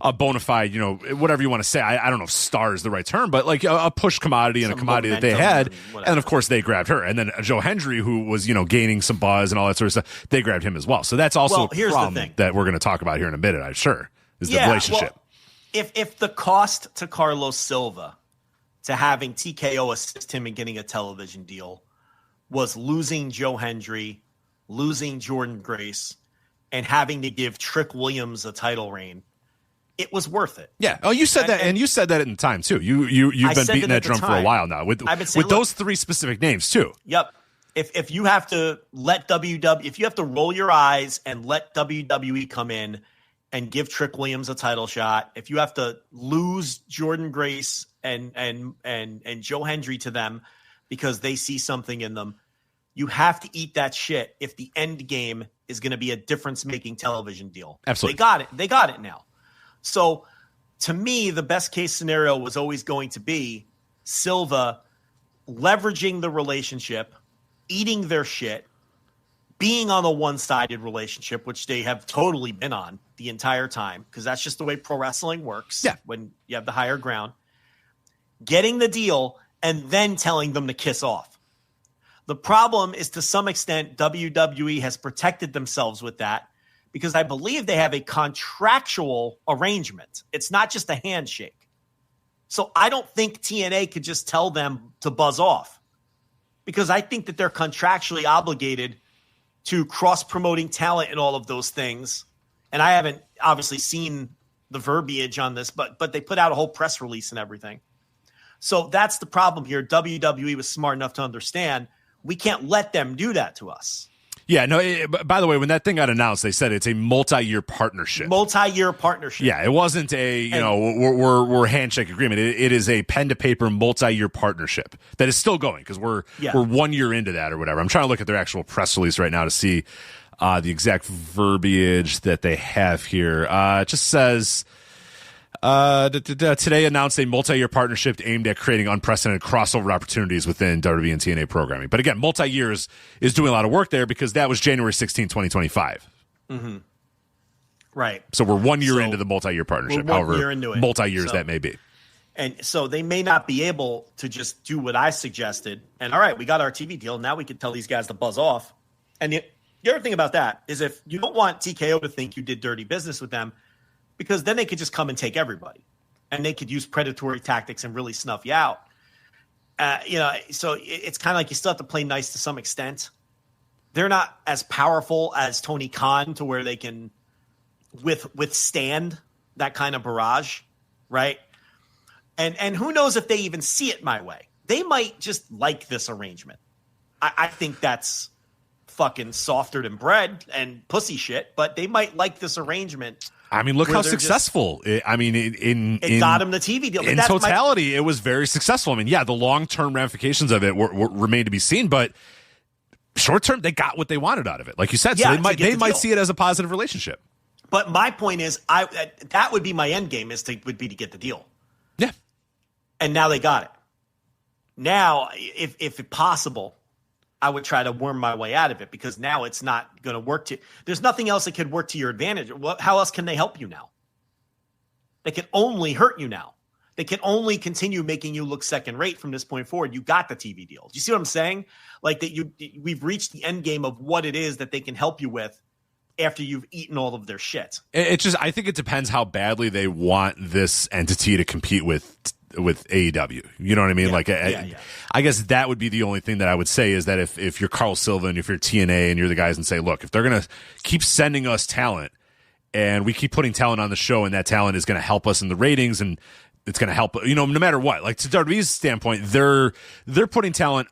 a bona fide, whatever you want to say. I don't know if star is the right term, but like a push commodity and a commodity that they had. And of course they grabbed her. And then Joe Hendry, who was, gaining some buzz and all that sort of stuff, they grabbed him as well. So that's also a problem that we're going to talk about here in a minute, I'm sure, is the relationship. Well, if the cost to Carlos Silva to having TKO assist him in getting a television deal was losing Joe Hendry, losing Jordan Grace, and having to give Trick Williams a title reign, it was worth it. Yeah. Oh, you said that, and you said that in the time too. You've been beating that drum for a while now with those three specific names too. Yep. If you have to let if you have to roll your eyes and let WWE come in and give Trick Williams a title shot, if you have to lose Jordan Grace and Joe Hendry to them because they see something in them, you have to eat that shit if the end game is going to be a difference-making television deal. Absolutely. They got it now. So to me, the best case scenario was always going to be Silva leveraging the relationship, eating their shit, being on a one-sided relationship, which they have totally been on the entire time, because that's just the way pro wrestling works. Yeah. When you have the higher ground, getting the deal and then telling them to kiss off. The problem is, to some extent, WWE has protected themselves with that because I believe they have a contractual arrangement. It's not just a handshake. So I don't think TNA could just tell them to buzz off, because I think that they're contractually obligated to cross-promoting talent and all of those things. And I haven't obviously seen the verbiage on this, but they put out a whole press release and everything. So that's the problem here. WWE was smart enough to understand we can't let them do that to us. Yeah, no, by the way, when that thing got announced, they said it's a multi-year partnership. Yeah, it wasn't we're handshake agreement. It is a pen-to-paper multi-year partnership that is still going, because we're 1 year into that or whatever. I'm trying to look at their actual press release right now to see the exact verbiage that they have here. It just says... today announced a multi-year partnership aimed at creating unprecedented crossover opportunities within WWE and TNA programming. But again, multi-years is doing a lot of work there, because that was January 16, 2025. Mm-hmm. Right. So we're 1 year into the multi-year partnership, however multi-years that may be. And so they may not be able to just do what I suggested. And all right, we got our TV deal. Now we can tell these guys to buzz off. And the other thing about that is, if you don't want TKO to think you did dirty business with them, because then they could just come and take everybody, and they could use predatory tactics and really snuff you out. So it's kind of like you still have to play nice to some extent. They're not as powerful as Tony Khan to where they can withstand that kind of barrage, right? And who knows if they even see it my way. They might just like this arrangement. I think that's fucking softer than bread and pussy shit, but they might like this arrangement. I mean, look how successful. It got him the TV deal. In totality, it was very successful. I mean, yeah, the long-term ramifications of it remain to be seen, but short term, they got what they wanted out of it. Like you said, Yeah, so they might deal. see it as a positive relationship. But my point is, that would be my end game would be to get the deal. Yeah. And now they got it. Now, if possible, I would try to worm my way out of it, because now it's not going to work there's nothing else that could work to your advantage. How else can they help you now? They can only hurt you now. They can only continue making you look second rate from this point forward. You got the TV deal. Do you see what I'm saying? Like that we've reached the end game of what it is that they can help you with after you've eaten all of their shit. I think it depends how badly they want this entity to compete with AEW. You know what I mean? I guess that would be the only thing that I would say, is that if you're Carl Silva and if you're TNA and you're the guys and say, look, if they're going to keep sending us talent and we keep putting talent on the show and that talent is going to help us in the ratings and it's going to help, no matter what, like to WWE's standpoint, they're putting talent.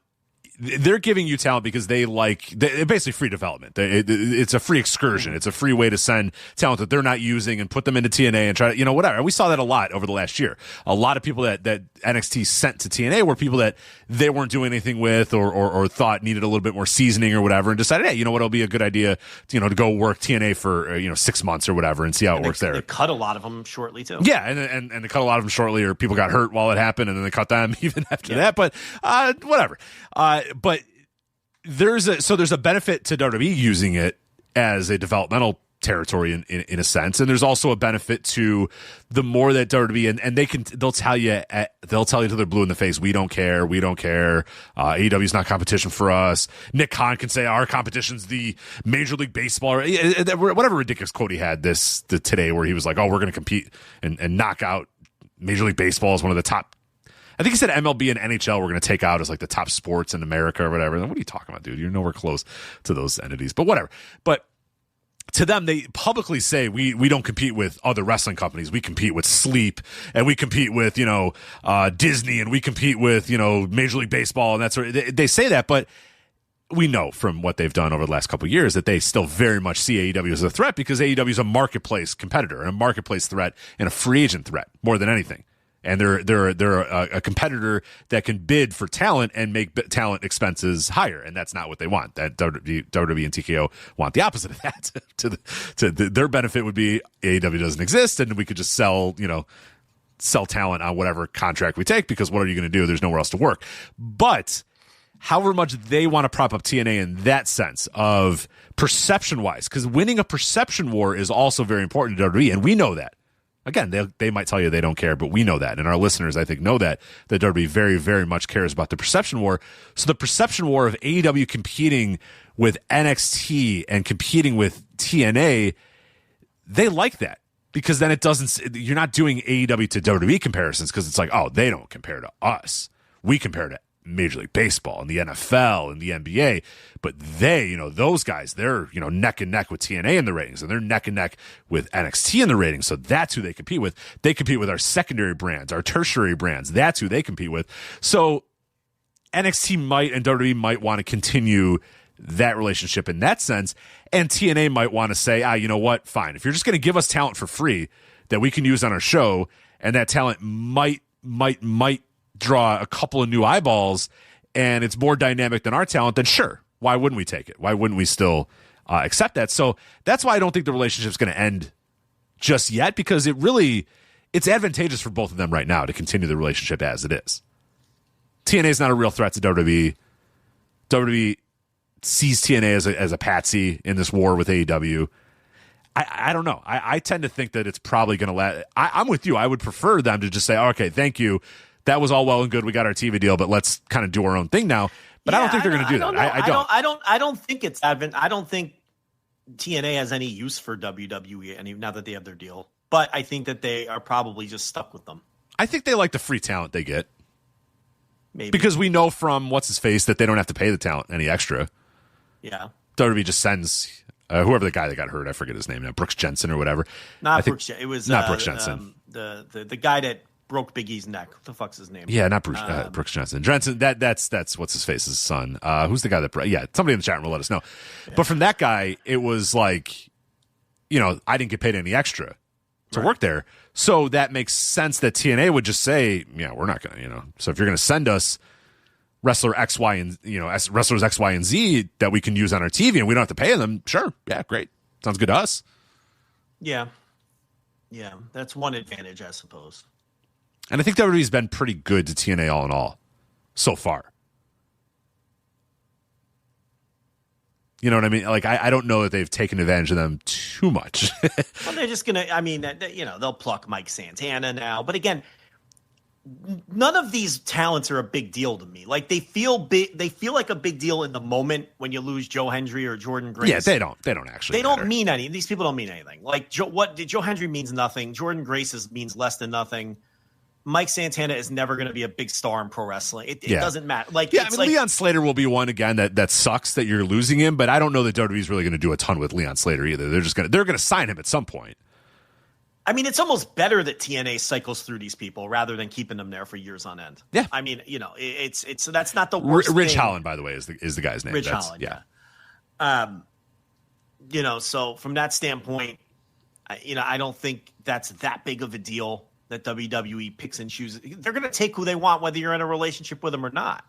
They're giving you talent because they basically free development. It's a free excursion. It's a free way to send talent that they're not using and put them into TNA and try to, whatever. We saw that a lot over the last year. A lot of people that NXT sent to TNA were people that they weren't doing anything with or thought needed a little bit more seasoning or whatever, and decided, hey, you know what, it'll be a good idea, to go work TNA for 6 months or whatever and see how it works there. They cut a lot of them shortly too. Yeah, and they cut a lot of them shortly, or people got hurt while it happened, and then they cut them even after that. But whatever. But there's a benefit to WWE using it as a developmental territory in a sense, and there's also a benefit to the more that WWE and they'll tell you till they're blue in the face, we don't care, AEW is not competition for us. Nick Khan can say our competition's the Major League Baseball, or whatever ridiculous quote he had today, where he was like, oh, we're going to compete and knock out Major League Baseball as one of the top. I think he said MLB and NHL we're going to take out as like the top sports in America or whatever. What are you talking about, dude? You're nowhere close to those entities, but whatever. But to them, they publicly say we don't compete with other wrestling companies. We compete with Sleep, and we compete with Disney, and we compete with Major League Baseball, and that's sort. They say that, but we know from what they've done over the last couple of years that they still very much see AEW as a threat, because AEW is a marketplace competitor and a marketplace threat and a free agent threat more than anything. And they're a competitor that can bid for talent and make talent expenses higher, and that's not what they want. That WWE and TKO want the opposite of that. Their benefit would be AEW doesn't exist, and we could just sell talent on whatever contract we take, because what are you going to do? There's nowhere else to work. But however much they want to prop up TNA in that sense of perception-wise, because winning a perception war is also very important to WWE, and we know that. Again, they might tell you they don't care, but we know that. And our listeners, I think, know that WWE very, very much cares about the perception war. So the perception war of AEW competing with NXT and competing with TNA, they like that, because then you're not doing AEW to WWE comparisons, because it's like, oh, they don't compare to us. We compare to Major League Baseball and the NFL and the NBA, but they, those guys, they're, neck and neck with TNA in the ratings, and they're neck and neck with NXT in the ratings. So that's who they compete with. They compete with our secondary brands, our tertiary brands. That's who they compete with. So NXT might and WWE might want to continue that relationship in that sense. And TNA might want to say, you know what? Fine. If you're just going to give us talent for free that we can use on our show, and that talent might draw a couple of new eyeballs, and it's more dynamic than our talent, then sure, why wouldn't we take it? Why wouldn't we still accept that? So that's why I don't think the relationship's going to end just yet, because it's advantageous for both of them right now to continue the relationship as it is. TNA is not a real threat to WWE. WWE sees TNA as a patsy in this war with AEW. I don't know. I tend to think that it's probably going to last. I'm with you. I would prefer them to just say, okay, thank you. That was all well and good. We got our TV deal, but let's kind of do our own thing now. But I don't think they're going to do that. I don't think it's advent. I don't think TNA has any use for WWE now that they have their deal. But I think that they are probably just stuck with them. I think they like the free talent they get. Maybe. Because we know from what's his face that they don't have to pay the talent any extra. Yeah. WWE just sends whoever the guy that got hurt, I forget his name now, Brooks Jensen or whatever. It was not Brooks Jensen. The guy that broke Big E's neck. What the fuck's his name? Yeah, not Brooks Jensen. Jensen, that's what's his face's son. Who's the guy that somebody in the chat room will let us know. Yeah. But from that guy, it was like, I didn't get paid any extra to work there. So that makes sense that TNA would just say, yeah, we're not going to, so if you're going to send us wrestler X, Y, and wrestlers X, Y, and Z that we can use on our TV, and we don't have to pay them. Sure, yeah, great, sounds good to us. Yeah, that's one advantage, I suppose. And I think WWE's been pretty good to TNA all in all so far. You know what I mean? Like, I don't know that they've taken advantage of them too much. Well, they're just going to, I mean, they'll pluck Mike Santana now. But again, none of these talents are a big deal to me. Like, they feel big. They feel like a big deal in the moment when you lose Joe Hendry or Jordan Grace. Yeah, they don't actually. They don't mean anything. These people don't mean anything. Like, Joe Hendry means nothing. Jordan Grace means less than nothing. Mike Santana is never going to be a big star in pro wrestling. It doesn't matter. Like, yeah, I mean, Leon Slater will be one again that sucks that you're losing him, but I don't know that WWE's really going to do a ton with Leon Slater either. They're going to sign him at some point. I mean, it's almost better that TNA cycles through these people rather than keeping them there for years on end. Yeah, I mean, it's so that's not the worst. Ridge thing. Holland, by the way, is the guy's name. Ridge Holland, yeah. So from that standpoint, I don't think that's that big of a deal that WWE picks and chooses. They're going to take who they want, whether you're in a relationship with them or not.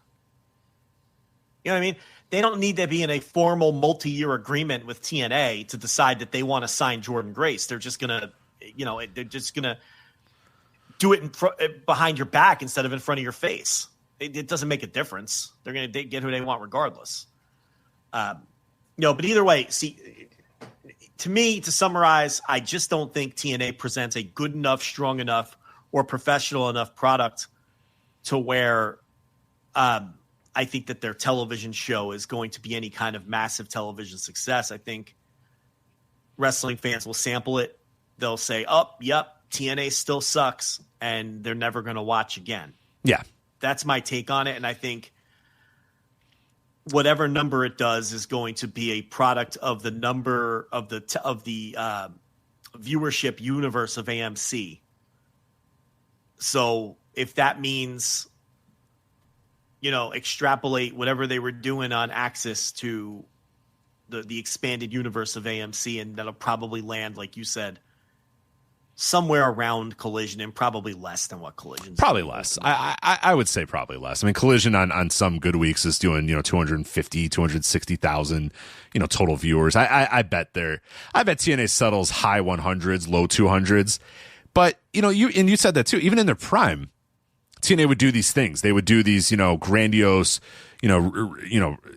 You know what I mean? They don't need to be in a formal multi-year agreement with TNA to decide that they want to sign Jordan Grace. They're just going to, they're just going to do it behind your back instead of in front of your face. It doesn't make a difference. They're going to get who they want regardless. But either way, see, to me, to summarize, I just don't think TNA presents a good enough, strong enough, or professional enough product to where I think that their television show is going to be any kind of massive television success. I think wrestling fans will sample it. They'll say, oh, yep, TNA still sucks, and they're never going to watch again. Yeah. That's my take on it, and I think whatever number it does is going to be a product of the number of the viewership universe of AMC. So if that means, extrapolate whatever they were doing on Axis to the expanded universe of AMC, and that'll probably land, like you said, somewhere around Collision, and probably less than what Collision's probably doing. less. I would say probably less. I mean, Collision on some good weeks is doing 260,000 total viewers. I bet TNA settles high 100s, low 200s. But you said that too. Even in their prime, TNA would do these things. They would do these grandiose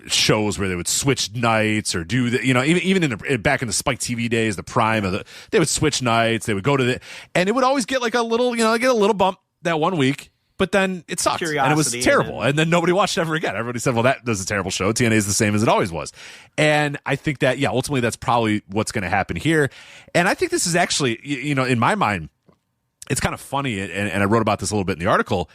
shows where they would switch nights or do the, even back in the Spike TV days, the prime they would switch nights. They would go to and it would always get like a little, get a little bump that one week, but then it sucked and it was terrible. And then nobody watched it ever again. Everybody said, well, that was a terrible show. TNA is the same as it always was. And I think that, ultimately that's probably what's going to happen here. And I think this is actually, in my mind, it's kind of funny. And I wrote about this a little bit in the article,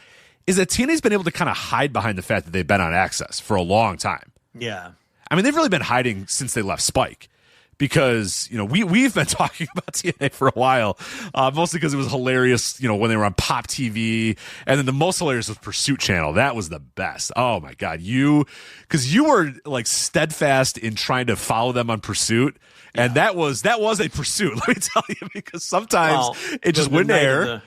is that TNA's been able to kind of hide behind the fact that they've been on Access for a long time. Yeah. I mean, they've really been hiding since they left Spike because, we've been talking about TNA for a while, mostly because it was hilarious, when they were on Pop TV. And then the most hilarious was Pursuit Channel. That was the best. Oh, my God. Because you were like steadfast in trying to follow them on Pursuit. And that was a pursuit, let me tell you, because sometimes it just wouldn't air.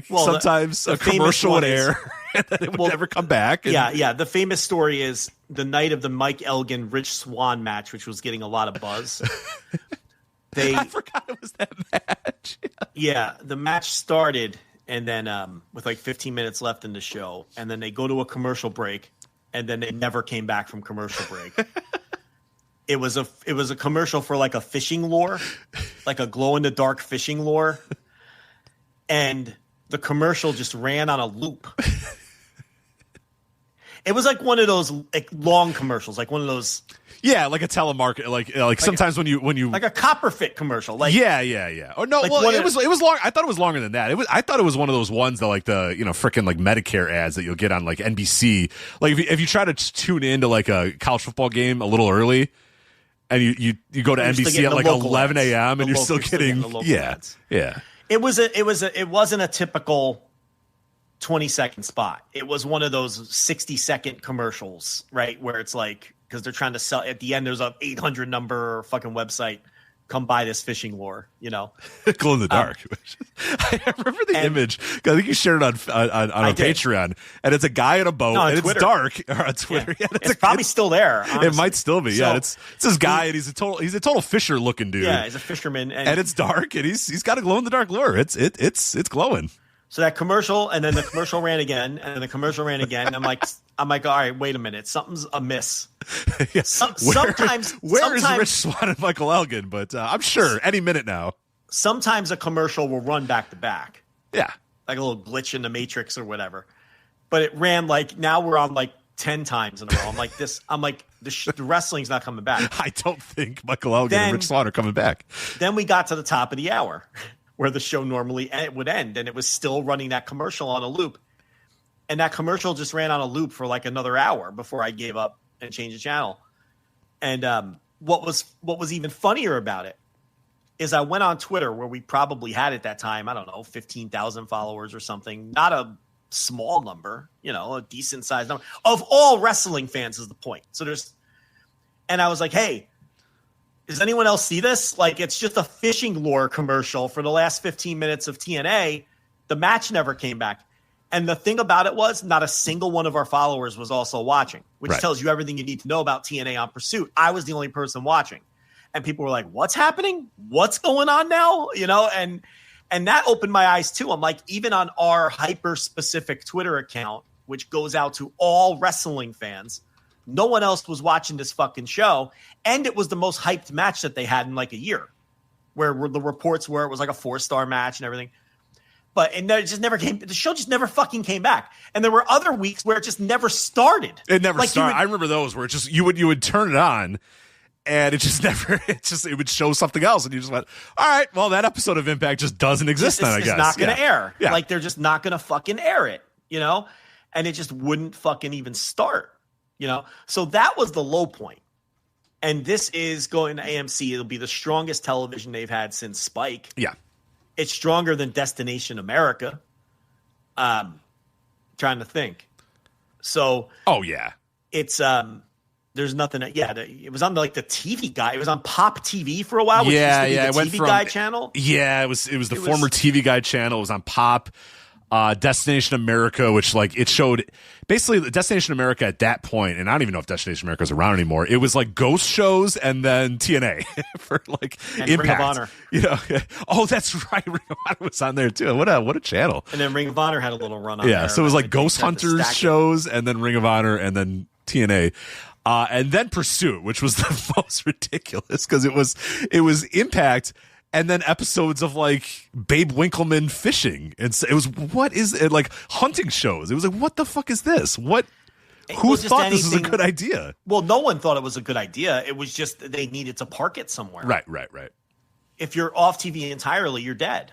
Sometimes a commercial would air and then it would never come back. And the famous story is the night of the Mike Elgin Rich Swann match, which was getting a lot of buzz. I forgot it was that match. Yeah, the match started and then with like 15 minutes left in the show, and then they go to a commercial break, and then they never came back from commercial break. It was a commercial for like a fishing lure, like a glow in the dark fishing lure. And the commercial just ran on a loop. It was like one of those long commercials, like one of those. Yeah, like a telemarket, like sometimes when you like a Copperfit commercial, like yeah. Or no, like it was long. I thought it was longer than that. I thought it was one of those ones that like the frickin' like Medicare ads that you'll get on like NBC. Like if you try to tune into like a college football game a little early, and you go to NBC at like 11 a.m. and you're still getting ads. Yeah. It wasn't a typical 20-second spot. It was one of those 60-second commercials, right? Where it's like, because they're trying to sell at the end, there's a 800 number fucking website come buy this fishing lure, you know. Glow in the dark. I remember the image. I think you shared it on Patreon, and it's a guy in a boat, and Twitter. It's dark. Or on Twitter, yeah. It's probably still there. Honestly. It might still be. So, yeah, it's this guy, and he's a total fisher looking dude. Yeah, he's a fisherman, and it's dark, and he's got a glow in the dark lure. It's glowing. So that commercial, and then the commercial ran again, and then the commercial ran again. And I'm like, all right, wait a minute, something's amiss. Yeah. Sometimes is Rich Swann and Michael Elgin? But I'm sure any minute now. Sometimes a commercial will run back to back. Yeah, like a little glitch in the Matrix or whatever. But it ran now we're on 10 times in a row. I'm like the wrestling's not coming back. I don't think Michael Elgin and Rich Swann are coming back. Then we got to the top of the hour, where the show normally would end, and it was still running that commercial on a loop. And that commercial just ran on a loop for another hour before I gave up and changed the channel. And what was even funnier about it is I went on Twitter, where we probably had at that time, I don't know, 15,000 followers or something. Not a small number, a decent sized number of all wrestling fans is the point. And I was like, hey, does anyone else see this? It's just a fishing lure commercial for the last 15 minutes of TNA. The match never came back. And the thing about it was not a single one of our followers was also watching, which tells you everything you need to know about TNA on Pursuit. I was the only person watching. And people were like, what's happening? What's going on now? And that opened my eyes too. I'm like, even on our hyper-specific Twitter account, which goes out to all wrestling fans, no one else was watching this fucking show. And it was the most hyped match that they had in a year, where the reports were it was a 4-star match and everything. And it just never came. The show just never fucking came back. And there were other weeks where it just never started. It never started. I remember those where it just you would turn it on, and it just never. It would show something else, and you just went, all right, well, that episode of Impact just doesn't exist then. I guess it's not going to air. Yeah. They're just not going to fucking air it. And it just wouldn't fucking even start. So that was the low point. And this is going to AMC. It'll be the strongest television they've had since Spike. Yeah. It's stronger than Destination America. Trying to think. So. Oh, yeah. It's, there's nothing. Yeah. It was on the TV Guide. It was on Pop TV for a while. Which used to be the TV Guide channel. Yeah. It was the former TV Guide channel. It was on Pop. Destination America, which it showed basically the Destination America at that point, and I don't even know if Destination America is around anymore. It was ghost shows and then TNA for and Impact. Ring of Honor. Oh, that's right. Ring of Honor was on there too. What a channel. And then Ring of Honor had a little run on there. Yeah, so it was Ghost Hunters shows and then Ring of Honor and then TNA. And then Pursuit, which was the most ridiculous because it was Impact. And then episodes of Babe Winkleman fishing. And so it was, what is it? Hunting shows. It was what the fuck is this? Who thought this was a good idea? Well, no one thought it was a good idea. It was just they needed to park it somewhere. Right. If you're off TV entirely, you're dead.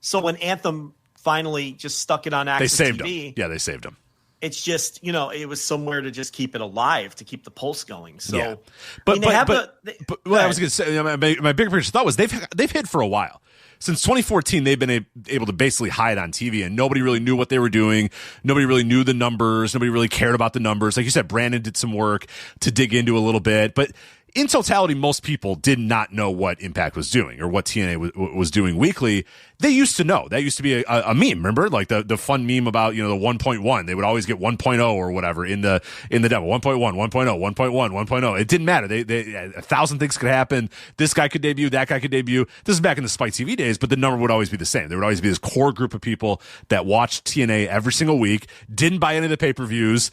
So when Anthem finally just stuck it on Access TV. TV. Yeah, they saved him. It's just, it was somewhere to just keep it alive, to keep the pulse going. So, yeah. But I was going to say, my bigger picture thought was they've hit for a while. Since 2014, they've been able to basically hide on TV, and nobody really knew what they were doing. Nobody really knew the numbers. Nobody really cared about the numbers. Like you said, Brandon did some work to dig into a little bit, but in totality, most people did not know what Impact was doing or what TNA was doing weekly. They used to know. That used to be a meme, remember? The fun meme about, the 1.1. They would always get 1.0 or whatever in the demo. 1.1, 1.0, 1.1, 1.0. It didn't matter. They 1,000 things could happen. This guy could debut, that guy could debut. This is back in the Spike TV days, but the number would always be the same. There would always be this core group of people that watched TNA every single week, didn't buy any of the pay-per-views.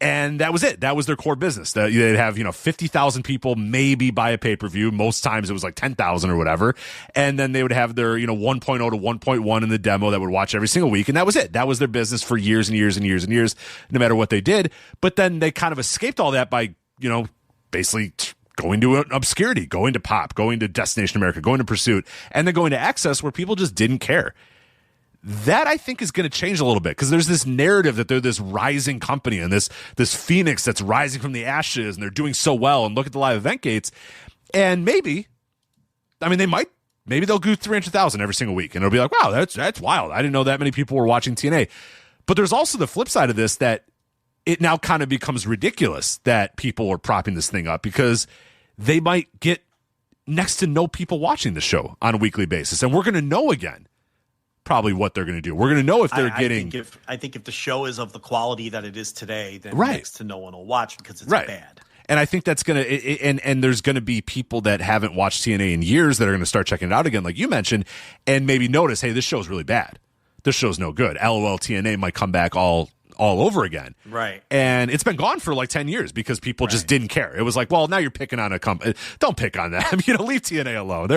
And that was it. That was their core business. They'd have, 50,000 people maybe buy a pay-per-view. Most times it was 10,000 or whatever. And then they would have their, 1.0 to 1.1 in the demo that would watch every single week. And that was it. That was their business for years and years and years and years, no matter what they did. But then they kind of escaped all that by, basically going to obscurity, going to Pop, going to Destination America, going to Pursuit, and then going to Access where people just didn't care. That I think is going to change a little bit because there's this narrative that they're this rising company and this phoenix that's rising from the ashes and they're doing so well, and look at the live event gates. And maybe they'll do 300,000 every single week and it'll be like, wow, that's wild. I didn't know that many people were watching TNA. But there's also the flip side of this, that it now kind of becomes ridiculous that people are propping this thing up because they might get next to no people watching the show on a weekly basis. And we're going to know again probably what they're going to do. We're going to know if they're getting... I think if the show is of the quality that it is today, then right. next to no one will watch because it's right. bad. And I think that's going to, and there's going to be people that haven't watched TNA in years that are going to start checking it out again, like you mentioned, and maybe notice, hey, this show's really bad. This show's no good. LOL TNA might come back all over again. Right. And it's been gone for like 10 years because people just didn't care. It was like, well, now you're picking on a company. Don't pick on them. Leave TNA alone.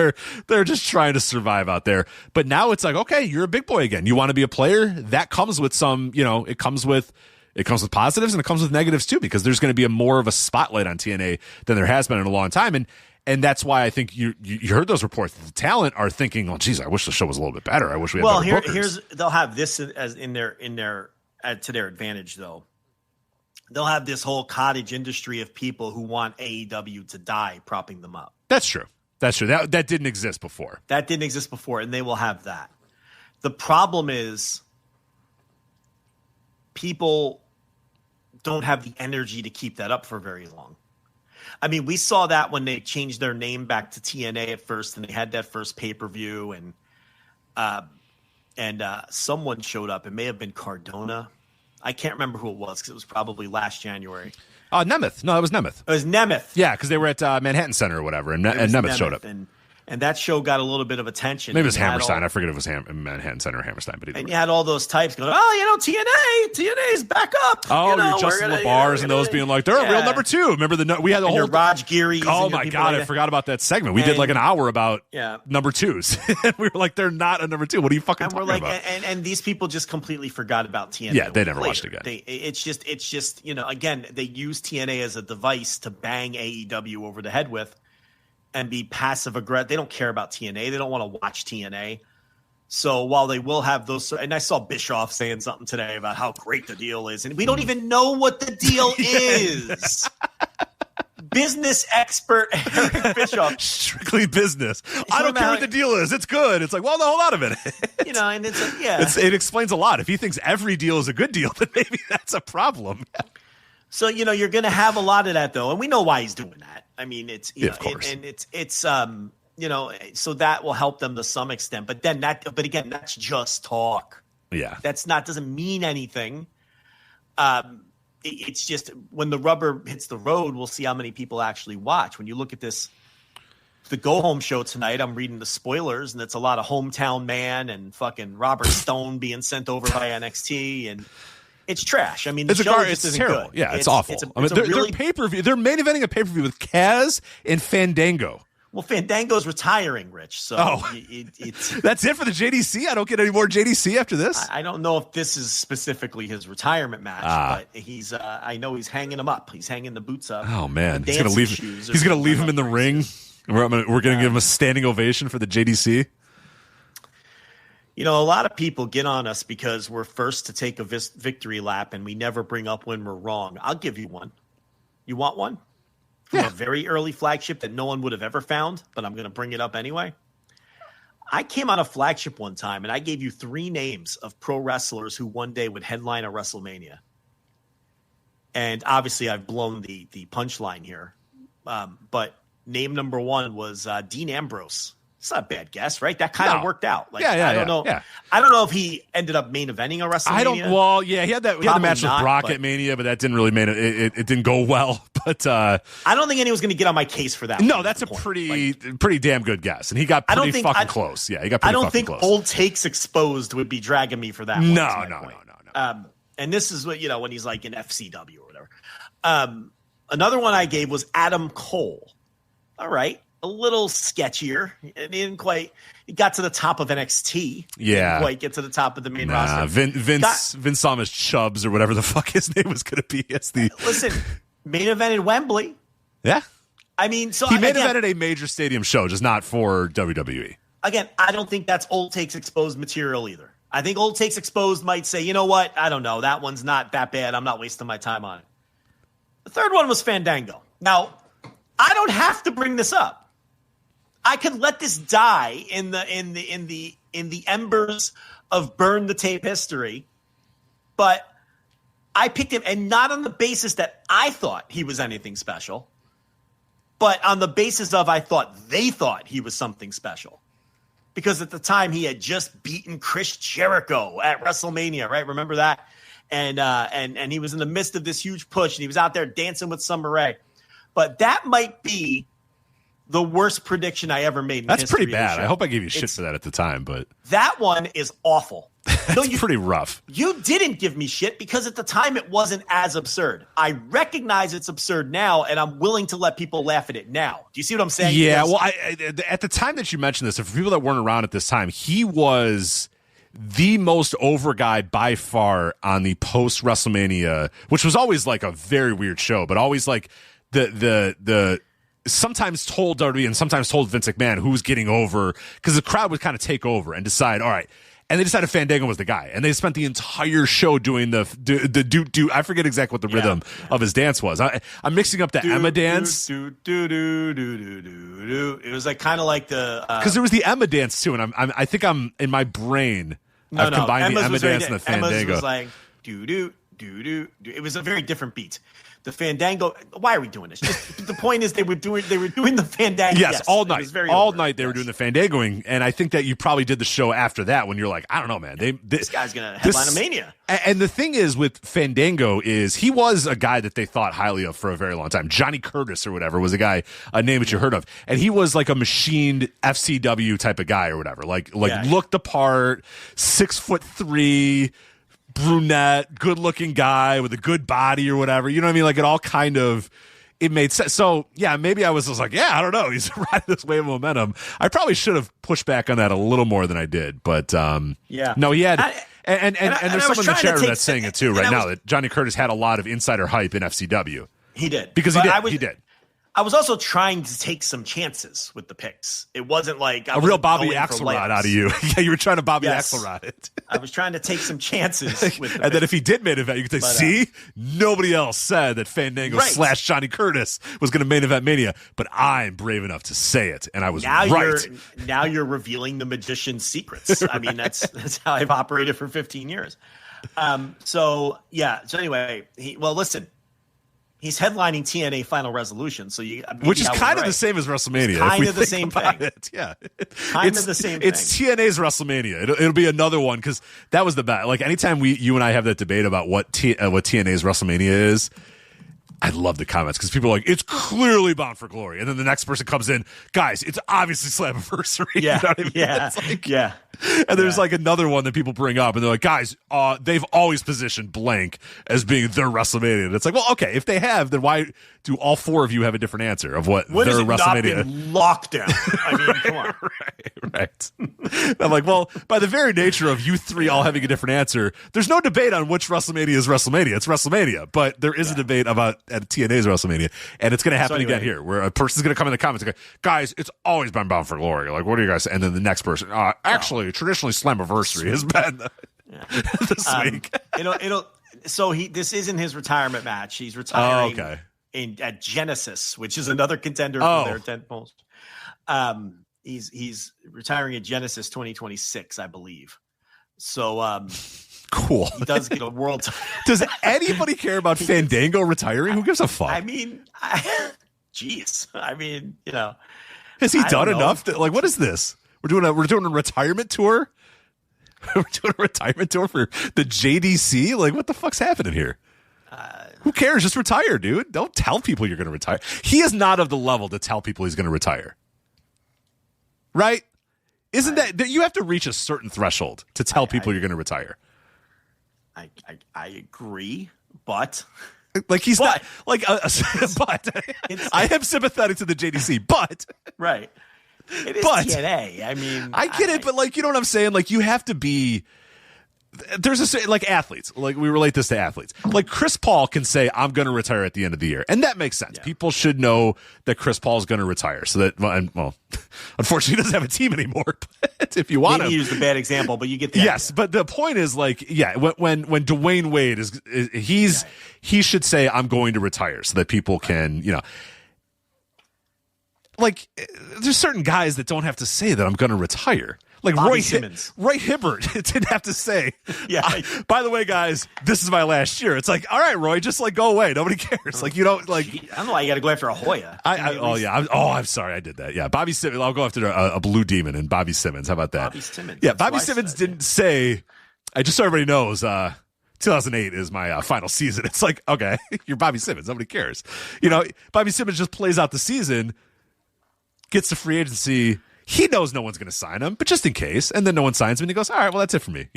They're just trying to survive out there. But now it's like, okay, you're a big boy again. You want to be a player? That comes with some, it comes with positives and it comes with negatives too, because there's going to be more of a spotlight on TNA than there has been in a long time. And that's why I think you heard those reports. The talent are thinking, oh, geez, I wish the show was a little bit better. I wish we had better bookers. They'll have this as in their to their advantage, though. They'll have this whole cottage industry of people who want AEW to die, propping them up. That's true. That didn't exist before. And they will have that. The problem is people don't have the energy to keep that up for very long. I mean, we saw that when they changed their name back to TNA at first, and they had that first pay-per-view, and someone showed up. It may have been Cardona. I can't remember who it was because it was probably last January. Nemeth. No, it was Nemeth. It was Nemeth. Yeah, because they were at Manhattan Center or whatever, and Nemeth showed up. And that show got a little bit of attention. Maybe it was Hammerstein. I forget if it was Manhattan Center or Hammerstein. But you had all those types going, TNA's back up. Oh, Justin LaBars and those being like, they're a real number two. Remember we had the whole Raj Giri. Oh my God, I forgot about that segment. We did like an hour about number twos. And we were like, they're not a number two. What are you fucking talking about? And these people just completely forgot about TNA. Yeah, they never watched it again. It's just again, they use TNA as a device to bang AEW over the head with. And be passive aggressive. They don't care about TNA. They don't want to watch TNA. So while they will have those, and I saw Bischoff saying something today about how great the deal is, and we don't even know what the deal is. Business expert Eric Bischoff, strictly business. I don't care what the deal is. It's good. It's like, well, no, hold on a minute. And it's it explains a lot. If he thinks every deal is a good deal, then maybe that's a problem. So you're going to have a lot of that though, and we know why he's doing that. I mean, it's of course. And it's so that will help them to some extent. But again, that's just talk. Yeah, doesn't mean anything. It's just when the rubber hits the road, we'll see how many people actually watch. When you look at the Go Home show tonight, I'm reading the spoilers, and it's a lot of Hometown Man and fucking Robert Stone being sent over by NXT and. It's trash. I mean, it's terrible. Good. Yeah, it's awful. They're pay-per-view. They're main eventing a pay-per-view with Kaz and Fandango. Well, Fandango's retaring, Rich. So it's that's it for the JDC. I don't get any more JDC after this. I don't know if this is specifically his retirement match, but he's. I know he's hanging him up. He's hanging the boots up. Oh man, he's gonna leave. He's gonna leave him in the ring. We're gonna give him a standing ovation for the JDC. A lot of people get on us because we're first to take a victory lap and we never bring up when we're wrong. I'll give you one. You want one? From a very early Flagship that no one would have ever found, but I'm going to bring it up anyway. I came on a Flagship one time and I gave you 3 names of pro wrestlers who one day would headline a WrestleMania. And obviously I've blown the punchline here. But name number 1 was Dean Ambrose. It's not a bad guess, right? That kind of worked out. I don't know. Yeah. I don't know if he ended up main eventing a WrestleMania. He had the match with Brock at Mania, but that didn't really it didn't go well. But I don't think anyone's going to get on my case for that. No, that's a pretty damn good guess, and he got pretty fucking close. Yeah, he got pretty fucking close. I don't think Old Takes Exposed would be dragging me for that. No. And this is what when he's like in FCW or whatever. Another one I gave was Adam Cole. All right. A little sketchier. It didn't quite. It got to the top of NXT. Yeah, didn't quite get to the top of the main roster. Vince saw him as Chubbs or whatever the fuck his name was going to be. Listen, main event in Wembley. Yeah, I mean, so he main evented a major stadium show, just not for WWE. Again, I don't think that's Old Takes Exposed material either. I think Old Takes Exposed might say, you know what? I don't know. That one's not that bad. I'm not wasting my time on it. The third one was Fandango. Now, I don't have to bring this up. I could let this die in the embers of burn the tape history, but I picked him, and not on the basis that I thought he was anything special. but on the basis of they thought he was something special. Because at the time he had just beaten Chris Jericho at WrestleMania, right? Remember that? And he was in the midst of this huge push, and he was out there dancing with Summer Rae. But that might be the worst prediction I ever made. That's pretty bad. I hope I gave you shit for that at the time, but that one is awful. That's pretty rough. You didn't give me shit because at the time it wasn't as absurd. I recognize it's absurd now, and I'm willing to let people laugh at it now. Do you see what I'm saying? Yeah. Well, at the time that you mentioned this, and for people that weren't around at this time, he was the most over guy by far on the post WrestleMania, which was always like a very weird show, but always like the sometimes told WWE and sometimes told Vince McMahon who's getting over, because the crowd would kind of take over and decide, all right. And they decided Fandango was the guy, and they spent the entire show doing the do. I forget exactly what the rhythm of his dance was. I'm mixing up the Emma dance. It was like kind of like the because there was the Emma dance too, and I think I'm in my brain. I've combined Emma's the Emma dance and the Fandango. Emma's was like do. It was a very different beat. The Fandango. Why are we doing this? Just, the point is they were doing the Fandango. Yes, all night. All night they were doing the Fandangoing, and I think that you probably did the show after that when you're like, I don't know, man. This guy's gonna headline a Mania. And the thing is with Fandango is he was a guy that they thought highly of for a very long time. Johnny Curtis or whatever was a name that you heard of, and he was like a machined FCW type of guy or whatever. Looked the part, 6'3". Brunette, good-looking guy with a good body or whatever. You know what I mean? Like, it all kind of, it made sense. So, yeah, maybe I was just like, yeah, I don't know. He's riding this wave of momentum. I probably should have pushed back on that a little more than I did. But, no, he had, and there's someone in the chat room that's saying it too right now, that Johnny Curtis had a lot of insider hype in FCW. He did. Because he did. I was also trying to take some chances with the picks. It wasn't like a real Bobby Axelrod out of you. Yeah, you were trying to Bobby Axelrod it. I was trying to take some chances with the and then if he did main event, you could say, nobody else said that Fandango / Johnny Curtis was going to main event Mania, but I'm brave enough to say it, and I was right. Now you're revealing the magician's secrets. I mean, that's how I've operated for 15 years. So anyway, listen. He's headlining TNA Final Resolution, which is kind of the same as WrestleMania. Kind of the same thing. Yeah, kind of the same thing. It's TNA's WrestleMania. It'll be another one because that was the best. Like anytime you and I have that debate about what TNA's WrestleMania is, I love the comments because people are like, it's clearly Bound for Glory. And then the next person comes in, guys, it's obviously Slammiversary. Yeah. You know what I mean? Yeah. Yeah. And there's like another one that people bring up and they're like, guys, they've always positioned blank as being their WrestleMania. And it's like, well, okay, if they have, then why do all four of you have a different answer of what their WrestleMania? Not been lockdown. I mean, come on. Right. I'm like, well, by the very nature of you three all having a different answer, there's no debate on which WrestleMania is WrestleMania. It's WrestleMania, but there is a debate about at TNA's WrestleMania, and it's going to happen again here, where a person's going to come in the comments and go, guys, it's always been Bound for Glory. Like, what do you guys say? And then the next person, actually, traditionally Slammiversary has been this week. This isn't his retirement match. He's retiring at Genesis, which is another contender for their 10th most. He's retiring at Genesis 2026, I believe. So cool. He does get a world title. Does anybody care about Fandango retiring? Who gives a fuck? I mean, geez. I mean, has he done enough? What is this? We're doing a retirement tour. We're doing a retirement tour for the JDC. Like, what the fuck's happening here? Who cares? Just retire, dude. Don't tell people you're going to retire. He is not of the level to tell people he's going to retire. Right? Isn't that you have to reach a certain threshold to tell people you're going to retire? I agree, but he's not like but I am sympathetic to the JDC, but right. It is TNA. I mean, I get it, but you know what I'm saying? Like, you have to be. There's athletes. Like, we relate this to athletes. Like, Chris Paul can say, I'm going to retire at the end of the year. And that makes sense. Yeah. People should know that Chris Paul is going to retire. So that, unfortunately, he doesn't have a team anymore. But if you want to. Maybe use the bad example, but you get the Yes, idea. But the point is, when Dwayne Wade he should say, I'm going to retire so that people can, there's certain guys that don't have to say that I'm going to retire. Like Bobby Simmons. Roy Hibbert didn't have to say, Yeah. by the way, guys, this is my last year. It's like, all right, Roy, just like go away. Nobody cares. Like, you don't like. I don't know why you got to go after a Hoya. I'm sorry, I did that. Yeah, Bobby Simmons. I'll go after a blue demon and Bobby Simmons. How about that? Bobby Simmons. Yeah, Bobby Simmons didn't say. Just so everybody knows, 2008 is my final season. It's like, okay, you're Bobby Simmons. Nobody cares. Bobby Simmons just plays out the season, gets to free agency. He knows no one's going to sign him, but just in case. And then no one signs him, and he goes, all right, well, that's it for me.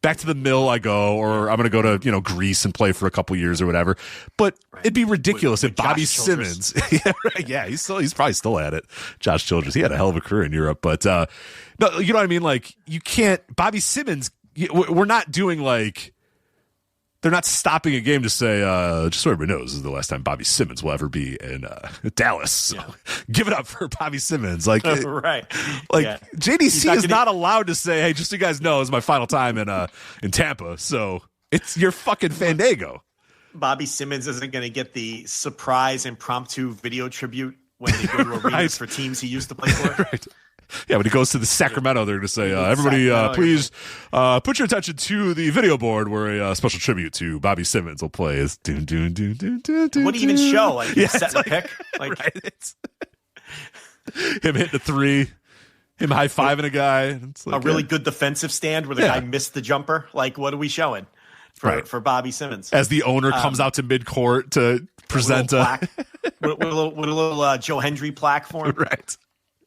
Back to the mill I go, or I'm going to go to, Greece and play for a couple years or whatever. But it'd be ridiculous if Bobby Simmons. yeah, he's probably still at it. Josh Childress, he had a hell of a career in Europe. But, no, you know what I mean? Like, you can't, Bobby Simmons, we're not doing like, they're not stopping a game to say, just so everybody knows, this is the last time Bobby Simmons will ever be in Dallas. So give it up for Bobby Simmons. Like, right. Like, JDC is not allowed to say, hey, just so you guys know, it's my final time in Tampa. So it's your fucking Fandango. Bobby Simmons isn't going to get the surprise impromptu video tribute when they go to arenas for teams he used to play for. Right. Yeah, when he goes to the Sacramento, they're going to say, everybody, please put your attention to the video board where a special tribute to Bobby Simmons will play. Is what do you even show? Like, you set the pick? Like, right, it's him hitting a three, him high-fiving a guy. It's like, a really good defensive stand where the guy missed the jumper. Like, what are we showing for Bobby Simmons? As the owner comes out to mid-court to present with a little Joe Hendry plaque for him. Right.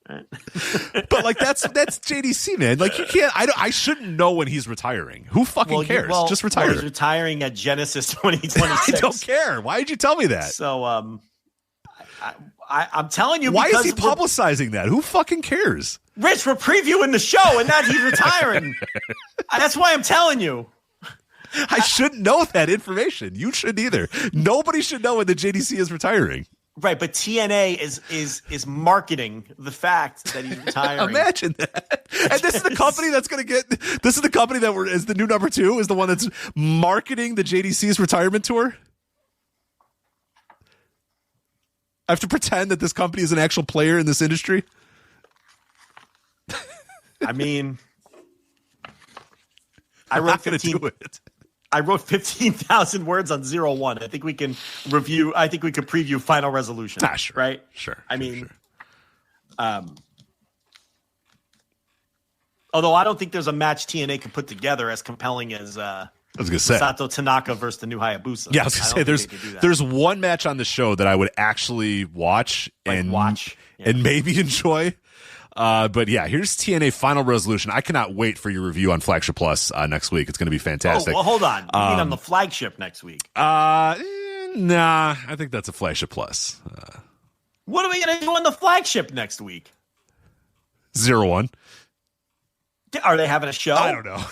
But like that's JDC, man. Like, you can't. I shouldn't know when he's retiring. Who fucking cares? Just retire. He's retiring at Genesis 2026. I don't care. Why did you tell me that? So I'm telling you. Why is he publicizing that? Who fucking cares? Rich, we're previewing the show, and not he's retiring. That's why I'm telling you. I shouldn't know that information. You shouldn't either. Nobody should know when the JDC is retiring. Right, but TNA is marketing the fact that he's retiring. Imagine that. And this is the company that's going to get. This is the company that is the new number 2, is the one that's marketing the JDC's retirement tour. I have to pretend that this company is an actual player in this industry. I mean, I wrote 15,000 words on 01. I think we can preview Final Resolution. Sure. Right? Sure. I mean, although I don't think there's a match TNA can put together as compelling as I was gonna say Sato Tanaka versus the new Hayabusa. Yeah, I was gonna say there's one match on the show that I would actually watch and maybe enjoy. But yeah, here's TNA Final Resolution. I cannot wait for your review on Flagship Plus next week. It's going to be fantastic. Oh, well, hold on. You mean on the Flagship next week? Nah, I think that's a Flagship Plus. What are we going to do on the Flagship next week? 01. Are they having a show? I don't know.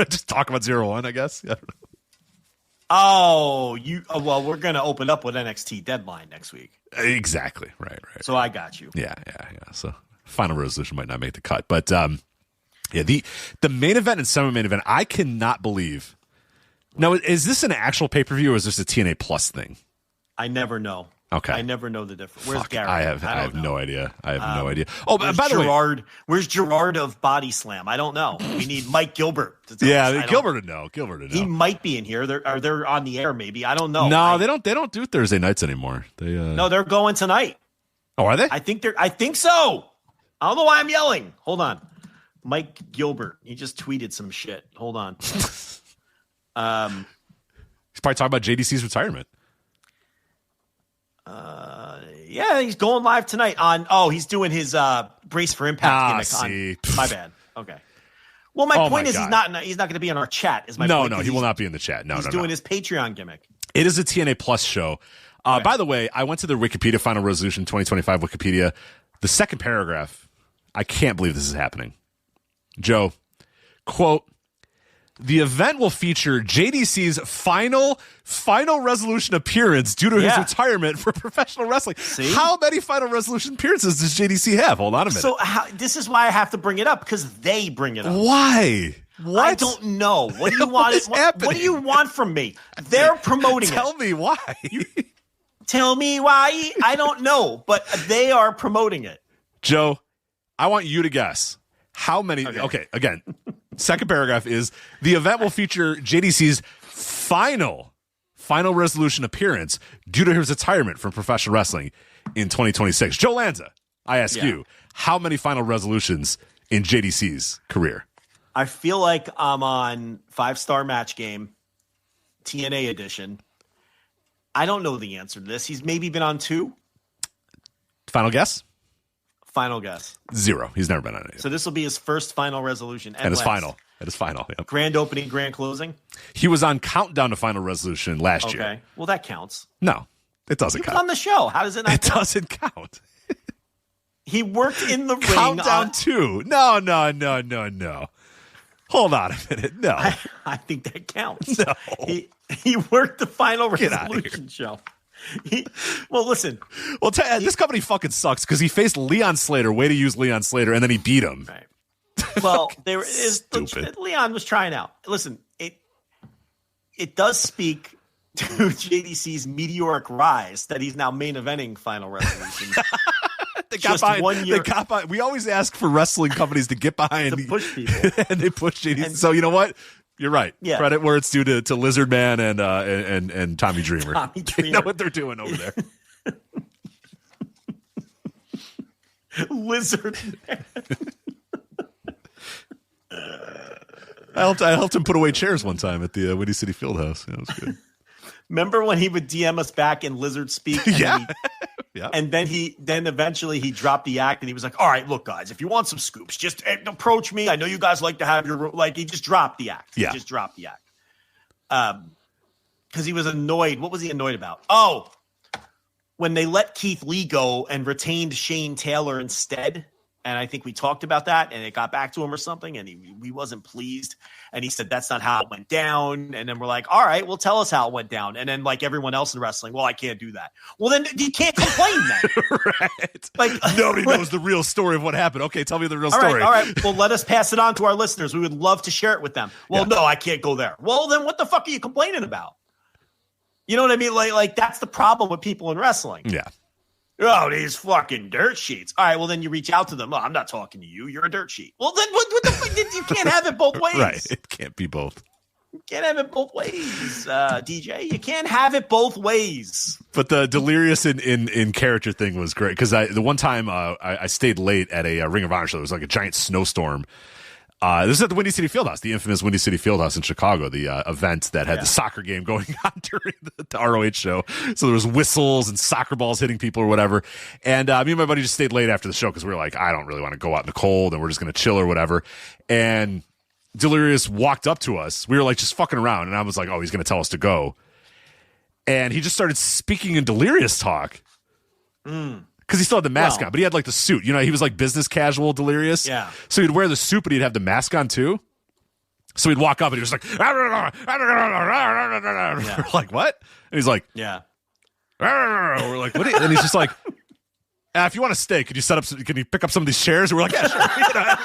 Just talk about 01, I guess. I don't know. Oh, well, we're going to open up with NXT Deadline next week. Exactly. Right. So I got you. Yeah. So Final Resolution might not make the cut, but the main event and semi-main event, I cannot believe. Now, is this an actual pay-per-view or is this a TNA Plus thing? I never know. Okay. I never know the difference. Where's Garrett? I have no idea. I have no idea. Oh, by the way, where's Gerard of Body Slam? I don't know. We need Mike Gilbert. Gilbert to know. He might be in here. They're on the air. Maybe I don't know. No, they don't do Thursday nights anymore. No, they're going tonight. Oh, are they? I think so. I don't know why I'm yelling. Hold on. Mike Gilbert. He just tweeted some shit. Hold on. He's probably talking about JDC's retirement. Yeah, he's going live tonight on. Oh, he's doing his Brace for Impact gimmick. My bad. Okay. Well, my point is he's not going to be in our chat. Is my point? No, he will not be in the chat. No, he's doing his Patreon gimmick. It is a TNA Plus show. By the way, I went to the Wikipedia Final Resolution 2025 Wikipedia. The second paragraph, I can't believe this is happening. Joe, quote, the event will feature JDC's final resolution appearance due to his retirement for professional wrestling. See? How many Final Resolution appearances does JDC have? Hold on a minute. So this is why I have to bring it up, because they bring it up. Why? What? I don't know. What do you want? What do you want from me? They're promoting it. Tell me why. Tell me why. I don't know, but they are promoting it. Joe, I want you to guess. how many? Okay, again, second paragraph is the event will feature JDC's final resolution appearance due to his retirement from professional wrestling in 2026. Joe Lanza, I ask you, how many final resolutions in JDC's career? I feel like I'm on 5-Star Match Game, TNA edition. I don't know the answer to this. He's maybe been on 2. Final guess? Final guess. 0. He's never been on any. So this will be his first final resolution. And his final. At his final. Yep. Grand opening, grand closing. He was on Countdown to Final Resolution last year. Okay. Well, that counts. No, it doesn't He was count. on the show. How does it not It count? doesn't count. He worked in the ring. Countdown 2. No. Hold on a minute. No. I think that counts. No. He worked the final Get out of resolution show. Well, listen. Well, this company fucking sucks because he faced Leon Slater. Way to use Leon Slater, and then he beat him. Right. Well, Stupid. Leon was trying out. Listen, it does speak to JDC's meteoric rise that he's now main eventing Final Resolution. They got behind. We always ask for wrestling companies to get behind to push people, and they push JDC. And so you know what? You're right. Yeah. Credit where it's due to Lizard Man and Tommy Dreamer. Tommy Dreamer. They know what they're doing over there. Lizard Man. I helped him put away chairs one time at the Windy City Fieldhouse. It was good. Remember when he would DM us back in Lizard speak? And Yeah. Yeah. And then eventually he dropped the act and he was like, all right, look, guys, if you want some scoops, just approach me. I know you guys like to have he just dropped the act. Yeah. He just dropped the act. Because he was annoyed. What was he annoyed about? Oh, when they let Keith Lee go and retained Shane Taylor instead. And I think we talked about that and it got back to him or something. And he wasn't pleased. And he said, that's not how it went down. And then we're like, all right, well, tell us how it went down. And then like everyone else in wrestling, well, I can't do that. Well, then you can't complain then. Right. Like Nobody knows the real story of what happened. Okay, tell me the real story. All right. Well, let us pass it on to our listeners. We would love to share it with them. Well, no, I can't go there. Well, then what the fuck are you complaining about? You know what I mean? Like that's the problem with people in wrestling. Yeah. Oh, these fucking dirt sheets. All right, well, then you reach out to them. Oh, I'm not talking to you. You're a dirt sheet. Well, then what the fuck? You can't have it both ways. Right. It can't be both. You can't have it both ways, DJ. You can't have it both ways. But the delirious in character thing was great because the one time I stayed late at a Ring of Honor show. There was like a giant snowstorm. This is at the Windy City Fieldhouse, the infamous Windy City Fieldhouse in Chicago, the event that had the soccer game going on during the ROH show. So there was whistles and soccer balls hitting people or whatever. And me and my buddy just stayed late after the show because we were like, I don't really want to go out in the cold and we're just going to chill or whatever. And Delirious walked up to us. We were like just fucking around. And I was like, oh, he's going to tell us to go. And he just started speaking in Delirious talk. Because he still had the mask on, but he had like the suit. You know, he was like business casual Delirious. Yeah. So he'd wear the suit, but he'd have the mask on too. So he'd walk up and he was like, we're like, what? And he's like, yeah. We're like, what? And he's just like, if you want to stay, can you pick up some of these chairs? And we're like, yeah, sure. You know,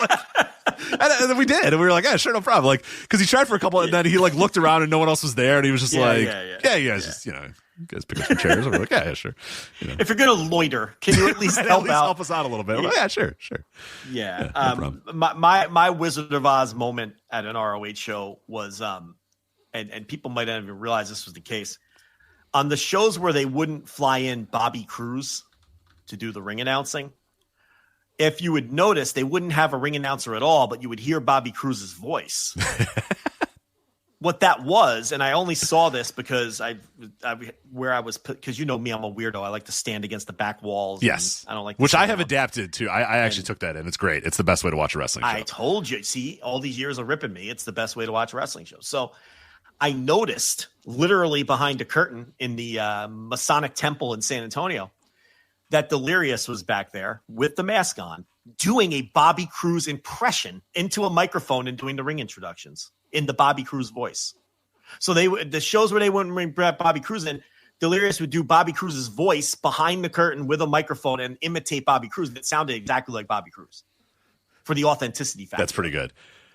and then we did. And we were like, yeah, sure, no problem. Like, because he tried for a couple, and then he like looked around and no one else was there. And he was just you guys just, you guys pick up some chairs. And we're like, yeah, sure. You know. If you're going to loiter, can you at least help us out a little bit? We're like, yeah, sure. Yeah. No my Wizard of Oz moment at an ROH show was, and people might not even realize this was the case, on the shows where they wouldn't fly in Bobby Cruz to do the ring announcing. If you would notice, they wouldn't have a ring announcer at all, but you would hear Bobby Cruz's voice. What that was, and I only saw this because because you know me, I'm a weirdo. I like to stand against the back walls. Yes, I don't like which I have adapted to. I actually took that in. It's great. It's the best way to watch a wrestling show. I told you. See, all these years of ripping me, it's the best way to watch a wrestling show. So I noticed literally behind a curtain in the Masonic Temple in San Antonio that Delirious was back there with the mask on doing a Bobby Cruz impression into a microphone and doing the ring introductions in the Bobby Cruz voice. So the shows where they wouldn't bring Bobby Cruz in, Delirious would do Bobby Cruz's voice behind the curtain with a microphone and imitate Bobby Cruz. It sounded exactly like Bobby Cruz for the authenticity factor. That's pretty good.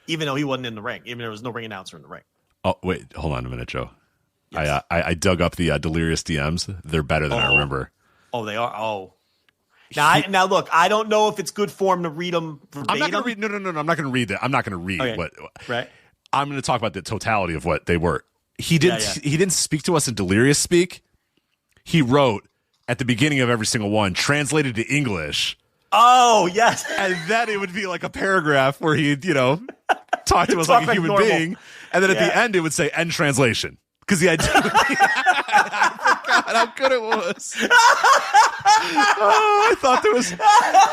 Even though he wasn't in the ring, even though there was no ring announcer in the ring. Oh, wait, hold on a minute, Joe. Yes. I dug up the Delirious DMs. They're better than I remember. Oh, they are. Oh, Now, look, I don't know if it's good form to read them verbatim. I'm not going to read. No. I'm not going to read that. I'm not going to read what. Right. I'm going to talk about the totality of what they were. He didn't. He didn't speak to us in delirious speak. He wrote at the beginning of every single one, translated to English. Oh yes, and then it would be like a paragraph where he'd talk to us like a human being, and then at the end it would say end translation because the idea. I forgot how good it was. I thought there was.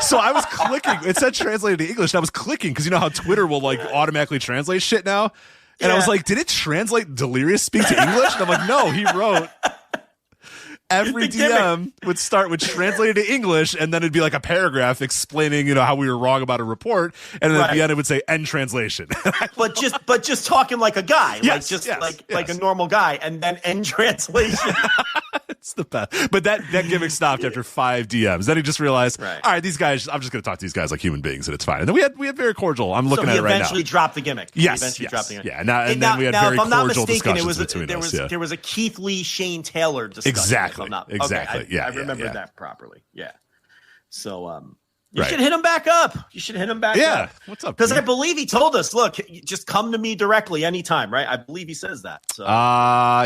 So I was clicking. It said translated to English. And I was clicking because you know how Twitter will like automatically translate shit now. And I was like, did it translate delirious speak to English? And I'm like, no, he wrote. Every DM would start with translated to English, and then it'd be like a paragraph explaining, how we were wrong about a report, and then at the end it would say end translation. but just talking like a guy, like a normal guy, and then end translation. It's the best. But that gimmick stopped after 5 DMs. Then he just realized, all right, these guys, I'm just going to talk to these guys like human beings, and it's fine. And then we had very cordial. I'm looking at it right now. He eventually dropped the gimmick. Yes. Yeah. And then we had very cordial discussions between us. There was a Keith Lee, Shane Taylor discussion. Exactly. Okay, I remember that properly. Yeah. So you should hit him back up. Yeah. What's up? Because I believe he told us, look, just come to me directly anytime, right? I believe he says that. So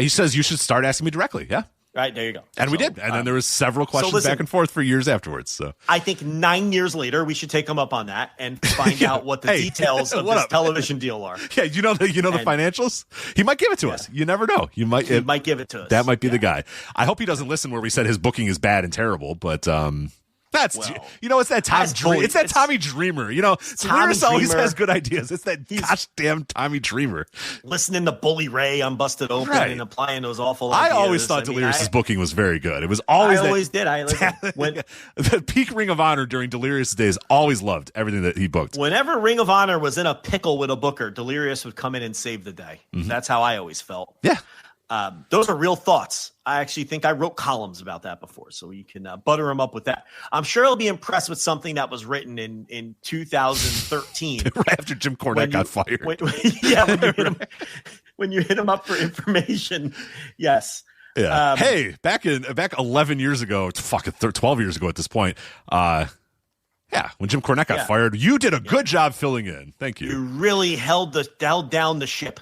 he says you should start asking me directly. Yeah. Right, there you go. And we did. And then there was several questions back and forth for years afterwards. So I think 9 years later, we should take him up on that and find out what the details of this television deal are. Yeah, you know the financials? He might give it to us. You never know. He might give it to us. That might be the guy. I hope he doesn't listen where we said his booking is bad and terrible, but it's that Tommy Dreamer. Delirious always has good ideas. It's that gosh damn Tommy Dreamer. Listening to Bully Ray on Busted Open and applying those awful ideas. I always thought Delirious's booking was very good. It was always did. The peak Ring of Honor during Delirious days, always loved everything that he booked. Whenever Ring of Honor was in a pickle with a booker, Delirious would come in and save the day. Mm-hmm. That's how I always felt. Yeah. Those are real thoughts. I actually think I wrote columns about that before, so you can butter him up with that. I'm sure he'll be impressed with something that was written in 2013. Right after Jim Cornette got fired. When you hit him up for information. Yes. Yeah. Hey, back 11 years ago, 12 years ago at this point, when Jim Cornette got fired, you did a good job filling in. Thank you. You really held down the ship.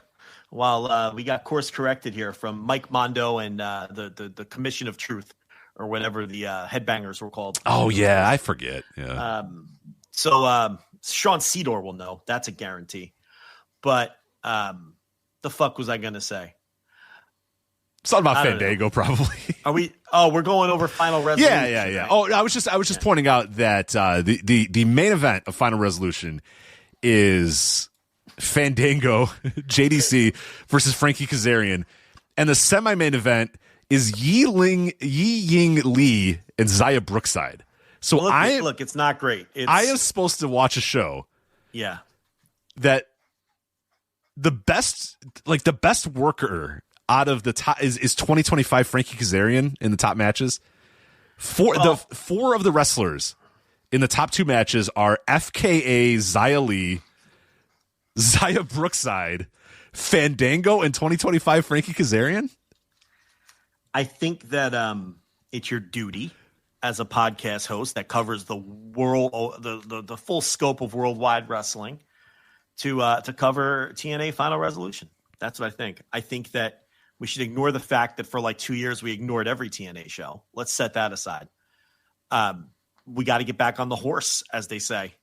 While we got course corrected here from Mike Mondo and the Commission of Truth, or whatever the headbangers were called. Oh yeah, I forget. Yeah. So Sean Sedor will know. That's a guarantee. But the fuck was I gonna say? Something about Fandango, probably. Are we? Oh, we're going over Final Resolution. Yeah. Right? Oh, I was just pointing out that the main event of Final Resolution is Fandango, JDC versus Frankie Kazarian, and the semi-main event is Yi Ying Lee and Zaya Brookside. So look, it's not great. I am supposed to watch a show. Yeah. That the best worker out of the top is 2025 Frankie Kazarian in the top matches. Four of the wrestlers in the top 2 matches are FKA Zia Lee, Zaya Brookside, Fandango, and 2025 Frankie Kazarian. I think that it's your duty as a podcast host that covers the world, the full scope of worldwide wrestling, to cover TNA Final Resolution. That's what I think. I think that we should ignore the fact that for like 2 years we ignored every TNA show. Let's set that aside. We got to get back on the horse, as they say,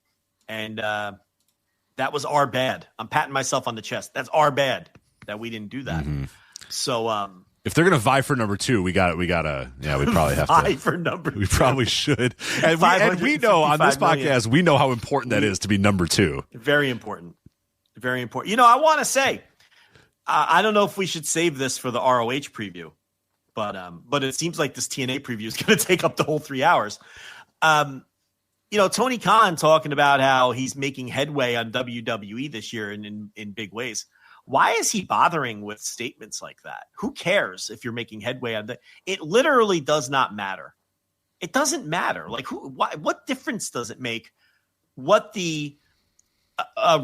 and that was our bad. I'm patting myself on the chest. That's our bad that we didn't do that. Mm-hmm. So if they're gonna vie for number 2, we gotta we probably have to vie for number 2. We probably should. And we know on this podcast, we know how important that is to be number 2. Very important. Very important. I want to say, I don't know if we should save this for the ROH preview, but it seems like this TNA preview is going to take up the whole 3 hours. Tony Khan talking about how he's making headway on WWE this year in big ways. Why is he bothering with statements like that? Who cares if you're making headway on that? It literally does not matter. It doesn't matter. Like, what difference does it make what the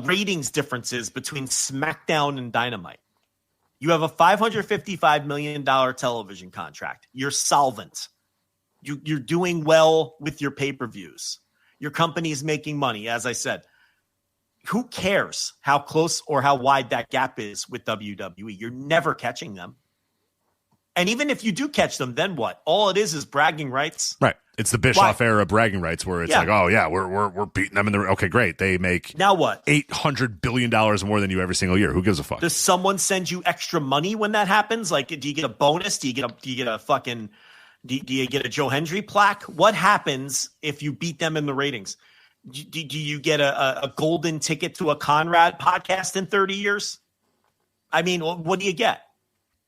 ratings difference is between SmackDown and Dynamite? You have a $555 million television contract. You're solvent. You're doing well with your pay-per-views. Your company is making money, as I said. Who cares how close or how wide that gap is with WWE? You're never catching them. And even if you do catch them, then what? All it is bragging rights. Right. It's the Bischoff era bragging rights where it's like, oh yeah, we're beating them in the okay, great. They make now what? $800 billion more than you every single year. Who gives a fuck? Does someone send you extra money when that happens? Like, do you get a bonus? Do you get a fucking do you get a Joe Hendry plaque? What happens if you beat them in the ratings? Do you get a golden ticket to a Conrad podcast in 30 years? I mean, what do you get?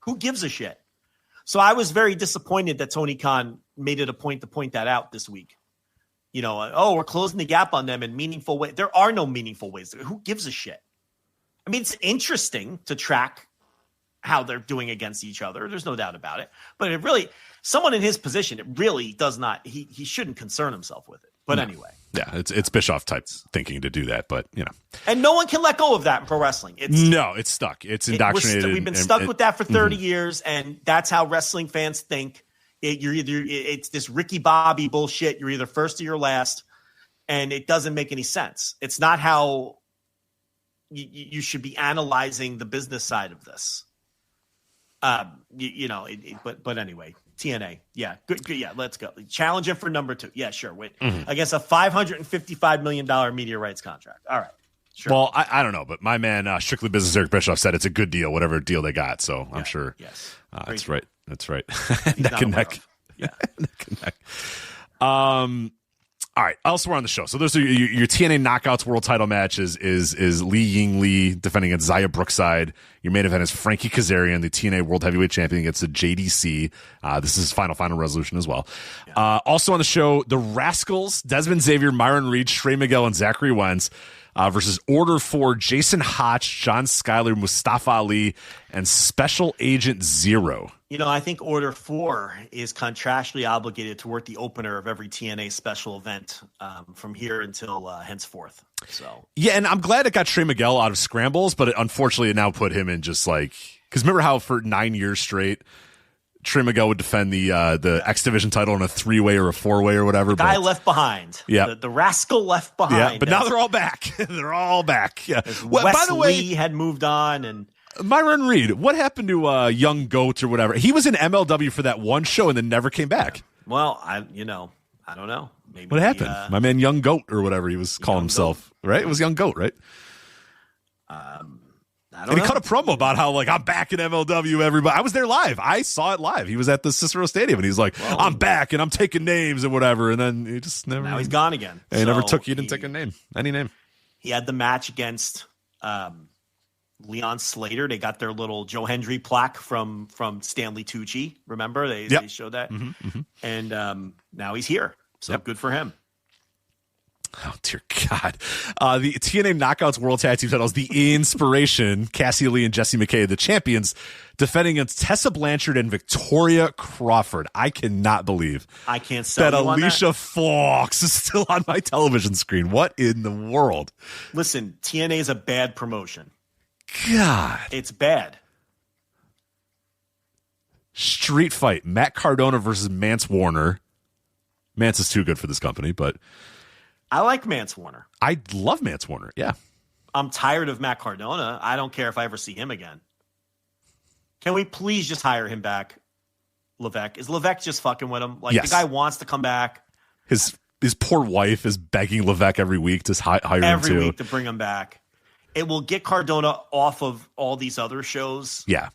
Who gives a shit? So I was very disappointed that Tony Khan made it a point to point that out this week. We're closing the gap on them in meaningful ways. There are no meaningful ways. Who gives a shit? I mean, it's interesting to track how they're doing against each other. There's no doubt about it. But it really, someone in his position, it really does not, he shouldn't concern himself with it. But anyway. Yeah, it's Bischoff type thinking to do that, but And no one can let go of that in pro wrestling. It's stuck. It's indoctrinated. We've been stuck with that for 30 years, and that's how wrestling fans think. It's this Ricky Bobby bullshit. You're either first or you're last, and it doesn't make any sense. It's not how you should be analyzing the business side of this. But anyway. TNA. Yeah. Good. Yeah. Let's go. Challenge him for number 2. Yeah, sure. Wait. Against a $555 million media rights contract. All right. Sure. Well, I don't know, but my man, Strictly Business Eric Bischoff said it's a good deal, whatever deal they got. So I'm sure. Yes. That's right. That's right. Neck and neck. Yeah. Neck and neck. All right. Elsewhere on the show. So those are your TNA Knockouts World Title match is Li Ying Li defending against Zaya Brookside. Your main event is Frankie Kazarian, the TNA World Heavyweight Champion, against the JDC. This is Final Resolution as well. Yeah. Also on the show, the Rascals, Desmond Xavier, Myron Reed, Trey Miguel, and Zachary Wentz versus Order 4, Jason Hotch, John Schuyler, Mustafa Ali, and Special Agent Zero. I think Order 4 is contractually obligated to work the opener of every TNA special event from here until henceforth. So yeah, and I'm glad it got Trey Miguel out of scrambles, but unfortunately it now put him in just like, because remember how for 9 years straight Trey Miguel would defend the X Division title in a 3-way or a 4-way or whatever. The guy left behind. Yeah, the rascal left behind. Yeah, but now they're all back. They're all back. Yeah. By the way, Lee had moved on, and Myron Reed, what happened to Young Goat or whatever? He was in MLW for that one show and then never came back. Well, I don't know. Maybe what happened? My man Young Goat or whatever he was calling himself, right? It was Young Goat, right? I don't know. He cut a promo about how, like, I'm back in MLW, everybody. I was there live. I saw it live. He was at the Cicero Stadium, and he's like, I'm back, and I'm taking names and whatever. And then he just never. Now he's gone again. He didn't take a name, any name. He had the match against Leon Slater. They got their little Joe Hendry plaque from Stanley Tucci. Remember? They showed that. Mm-hmm. And now he's here. So good for him. Oh, dear God. The TNA Knockouts World Tag Team titles, the Inspiration, Cassie Lee and Jessie McKay, the champions, defending against Tessa Blanchard and Victoria Crawford. I cannot believe I can't sell that you on Alicia Fox is still on my television screen. What in the world? Listen, TNA is a bad promotion. God. It's bad. Street fight, Matt Cardona versus Mance Warner. Mance is too good for this company, but I like Mance Warner. I love Mance Warner. Yeah. I'm tired of Matt Cardona. I don't care if I ever see him again. Can we please just hire him back, Levesque? Is Levesque just fucking with him? Like, yes. The guy wants to come back. His poor wife is begging Levesque every week to hire him every week to bring him back. It will get Cardona off of all these other shows. Yeah.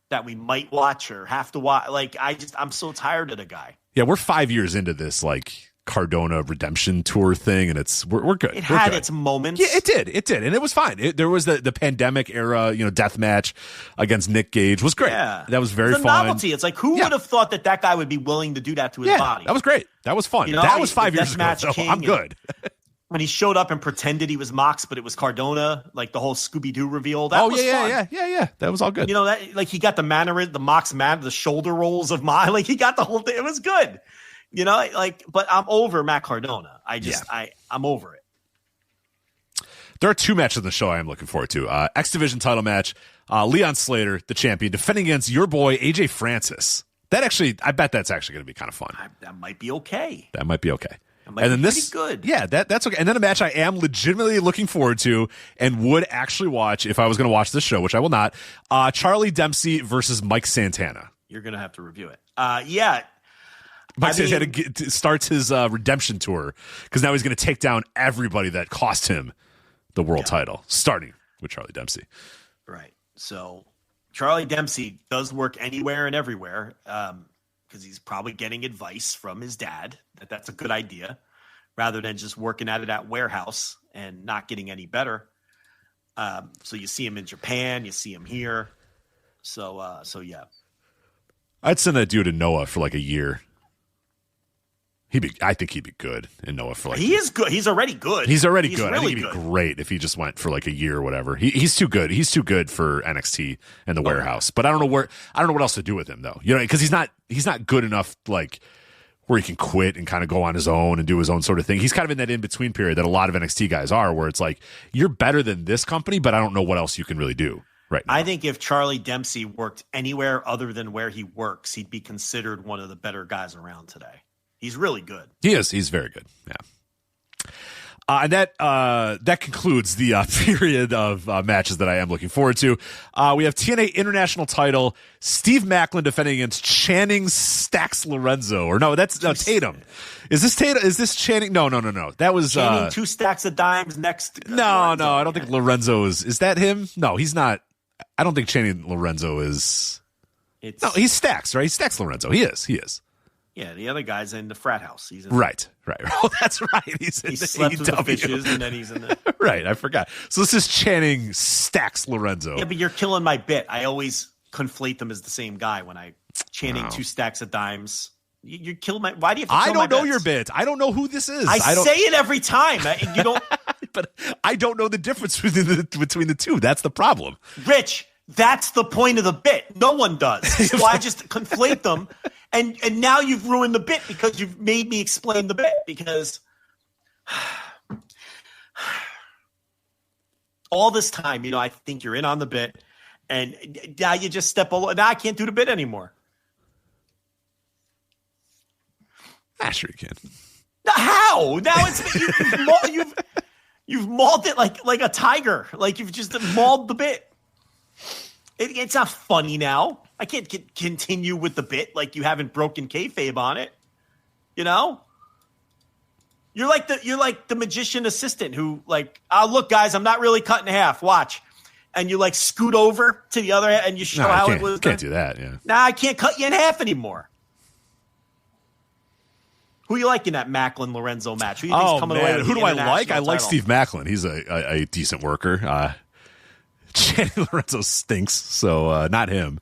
That we might watch or have to watch. Like, I'm so tired of the guy. Yeah, we're 5 years into this, like, Cardona redemption tour thing, and we're good. It had its moments. Yeah, it did, and it was fine. There was the pandemic era, death match against Nick Gage was great. Yeah, that was very fun. Novelty. It's like, who would have thought that guy would be willing to do that to his body? That was great. That was fun. That was 5 years ago. So I'm good. When he showed up and pretended he was Mox, but it was Cardona, like the whole Scooby-Doo reveal. That was fun. Yeah. That was all good. That, like, he got the mannerism, the Mox the shoulder rolls of Mox. Like, he got the whole thing. It was good. But I'm over Matt Cardona. I'm over it. There are two matches on the show I am looking forward to. X Division title match. Leon Slater, the champion, defending against your boy AJ Francis, I bet that's actually going to be kind of fun. That might be okay. That might be okay. And then this good. Yeah, that's okay. And then a match I am legitimately looking forward to and would actually watch if I was going to watch this show, which I will not. Charlie Dempsey versus Mike Santana. You're going to have to review it. Yeah. Mike Santana starts his redemption tour because now he's going to take down everybody that cost him the world title, starting with Charlie Dempsey. Right. So Charlie Dempsey does work anywhere and everywhere because he's probably getting advice from his dad that that's a good idea rather than just working at it at warehouse and not getting any better. So you see him in Japan, you see him here. So yeah. I'd send that dude to Noah for like a year. I think he'd be good in Noah for like. He is good. He's already good. He's already good. Really I think he'd be great if he just went for like a year or whatever. He's too good. He's too good for NXT and the warehouse. But I don't know what else to do with him though. You know, because he's not good enough like where he can quit and kind of go on his own and do his own sort of thing. He's kind of in that in between period that a lot of NXT guys are, where it's like you're better than this company, but I don't know what else you can really do right now. I think if Charlie Dempsey worked anywhere other than where he works, he'd be considered one of the better guys around today. He's really good. He is. He's very good. Yeah. And that concludes the period of matches that I am looking forward to. We have TNA International title, Steve Macklin defending against Channing Stacks Lorenzo. Or no, that's Tatum. Is this Tatum? Is this Channing? No. That was Channing 2 stacks of dimes next. No, I don't think Lorenzo is. Is that him? No, he's not. I don't think Channing Lorenzo is. No, he's Stacks, right? He's Stacks Lorenzo. He is. Yeah, the other guy's in the frat house. He's in right. Oh, that's right. He's in he the slept with the AEW. fishes, and then he's in the right. I forgot. So this is Channing Stacks Lorenzo. Yeah, but you're killing my bit. I always conflate them as the same guy when I Channing 2 stacks of dimes. You're killing my. Why do you have to kill I don't know bits? your bit. I don't know who this is. I say it every time. You don't. But I don't know the difference between the two. That's the problem. Rich, that's the point of the bit. No one does. So I just conflate them. And now you've ruined the bit because you've made me explain the bit because all this time, I think you're in on the bit and now you just step all. Now I can't do the bit anymore. Sure you can. How? Now you've mauled it like a tiger. Like you've just mauled the bit. It's not funny now. I can't continue with the bit like you haven't broken kayfabe on it. You're like the magician assistant who look guys, I'm not really cut in half. Watch, and you scoot over to the other and you show how it was. Can't do that. Yeah. Nah, I can't cut you in half anymore. Who you like in that Macklin Lorenzo match? Who you think's coming away with who the do I like? I like title? Steve Macklin. He's a decent worker. Channing Lorenzo stinks, so not him.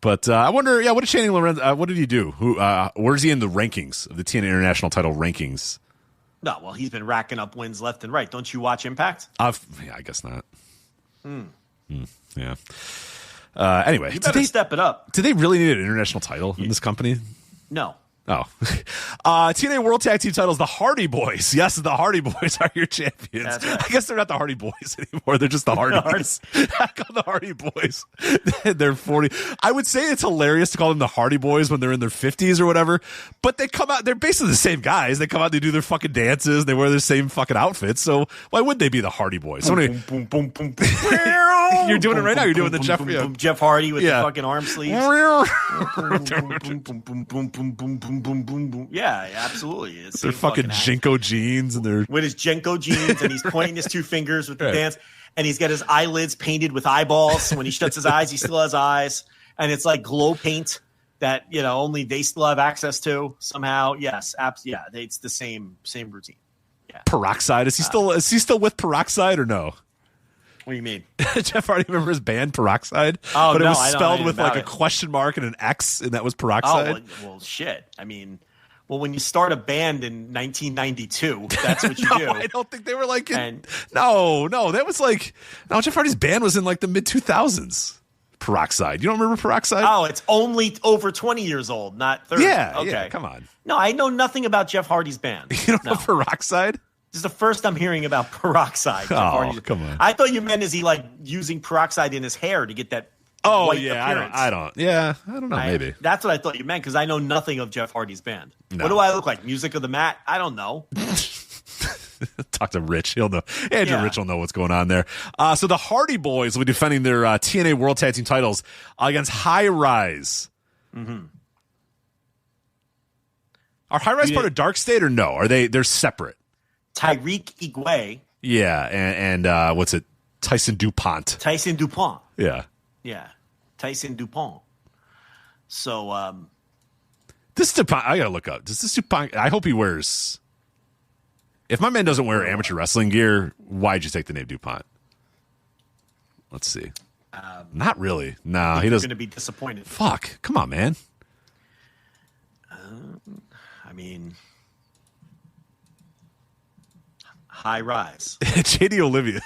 But I wonder, what did Channing Lorenzo? What did he do? Where's he in the rankings of the TNA International title rankings? No, well, he's been racking up wins left and right. Don't you watch Impact? Yeah, I guess not. Yeah. Anyway, you better step it up. Do they really need an international title in this company? No. Oh. TNA World Tag Team titles, the Hardy Boys. Yes, the Hardy Boys are your champions. Right. I guess they're not the Hardy Boys anymore. They're just the Hardys. I call them the Hardy Boys. They're 40. I would say it's hilarious to call them the Hardy Boys when they're in their 50s or whatever, but they come out, they're basically the same guys. They come out, they do their fucking dances, they wear their same fucking outfits, so why would they be the Hardy Boys? Boom, boom, boom, boom, boom. You're doing it right now. You're doing the Jeff Hardy with the fucking arm sleeves. Boom, boom, boom. Yeah, absolutely. It's their fucking Jenko jeans and their with his Jenko jeans, and he's pointing his 2 fingers with the dance, and he's got his eyelids painted with eyeballs. So when he shuts his eyes, he still has eyes, and it's like glow paint that only they still have access to somehow. Yes, it's the same routine. Yeah. Peroxide. Is he still with Peroxide or no? What do you mean? Jeff Hardy, remember his band Peroxide? Oh, but it no, was I spelled know with a question mark and an X, and that was Peroxide. Oh, well, shit. I mean, when you start a band in 1992, that's what you do. I don't think they were no, that was Jeff Hardy's band was in the mid 2000s. Peroxide. You don't remember Peroxide? Oh, it's only over 20 years old, not 30. Yeah, okay. Yeah, come on. No, I know nothing about Jeff Hardy's band. You don't know Peroxide? This is the first I'm hearing about peroxide. Oh, come on. I thought you meant is he using peroxide in his hair to get that white yeah, appearance. I don't know. Maybe That's what I thought you meant, because I know nothing of Jeff Hardy's band. No. What do I look like? Music of the Mat? I don't know. talk to Rich. He'll know. Andrew Rich will know what's going on there. So the Hardy Boys will be defending their TNA World Tag Team titles against High Rise. Mm-hmm. Are High Rise part of Dark State or no? They're separate? Tyreek Igwe. Yeah, and what's it? Tyson DuPont. Yeah. Yeah. Tyson DuPont. So this DuPont, I gotta look up. Does this DuPont? I hope he wears. If my man doesn't wear amateur wrestling gear, why'd you take the name DuPont? Let's see. Not really. No, he doesn't. Going to be disappointed. Fuck! Come on, man. I mean, High Rise. JD Olivia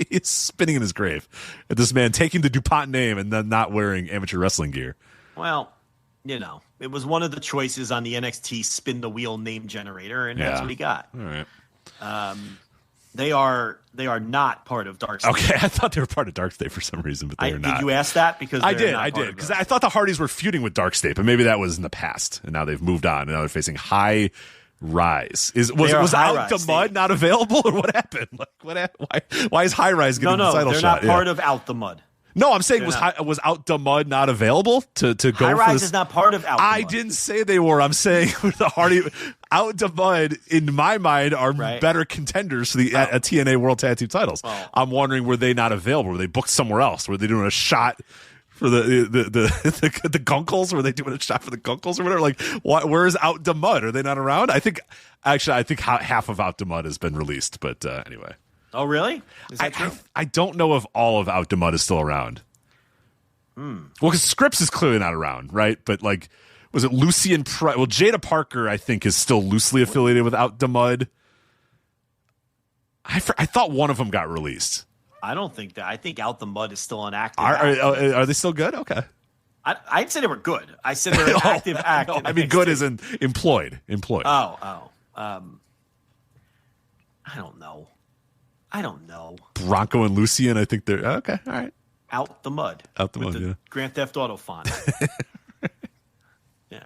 is spinning in his grave at this man taking the DuPont name and then not wearing amateur wrestling gear. Well, it was one of the choices on the NXT spin the wheel name generator, and that's what he got. All right. They are not part of Dark State. Okay, I thought they were part of Dark State for some reason, but they are not. Did you ask that? Because I did, because I thought the Hardys were feuding with Dark State, but maybe that was in the past, and now they've moved on, and now they're facing High Rise. Was Out the Mud not available, or what happened? Like, why is High Rise getting the title they're shot? not part of Out the Mud. No, I'm saying was Out the Mud not available to go High for Rise this? is not part of Out the Mud. I didn't say they were. I'm saying the Hardy Out the Mud, in my mind, are better contenders for the TNA World Tag Team titles. Oh. I'm wondering, were they not available? Were they booked somewhere else? Were they doing a shot for the Gunkles? Were they doing a shot for the Gunkles or whatever? Like, where is Out the Mud? Are they not around? I think half of Out the Mud has been released, but anyway. Oh, really? Is that true? I don't know if all of Out the Mud is still around. Well, because Scripps is clearly not around, right? But like, was it Lucian? Well, Jada Parker, I think, is still loosely affiliated with Out the Mud. I thought one of them got released. I don't think that. I think Out the Mud is still an active. Are they still good? Okay. I'd say they were good. I said they were an active act. No, I mean, good as in employed. Oh. I don't know. Bronco and Lucian, I think they're okay. All right. Out the Mud. Out the Mud, yeah. Grand Theft Auto font. Yeah.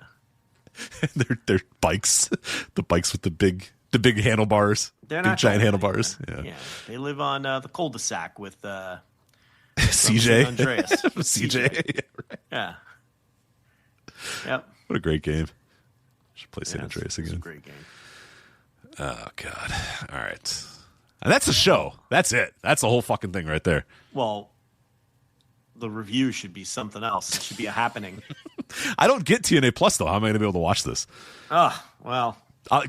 They're bikes. The bikes with the big handlebars. They're big not giant gold. handlebars. Yeah. They live on the cul-de-sac with CJ. Andreas. CJ. Yeah. Yep. What a great game. Should play San Andreas again. It's a great game. Oh God. All right. And that's the show. That's it. That's the whole fucking thing right there. Well, the review should be something else. It should be a happening. I don't get TNA Plus, though. How am I going to be able to watch this? Oh, well.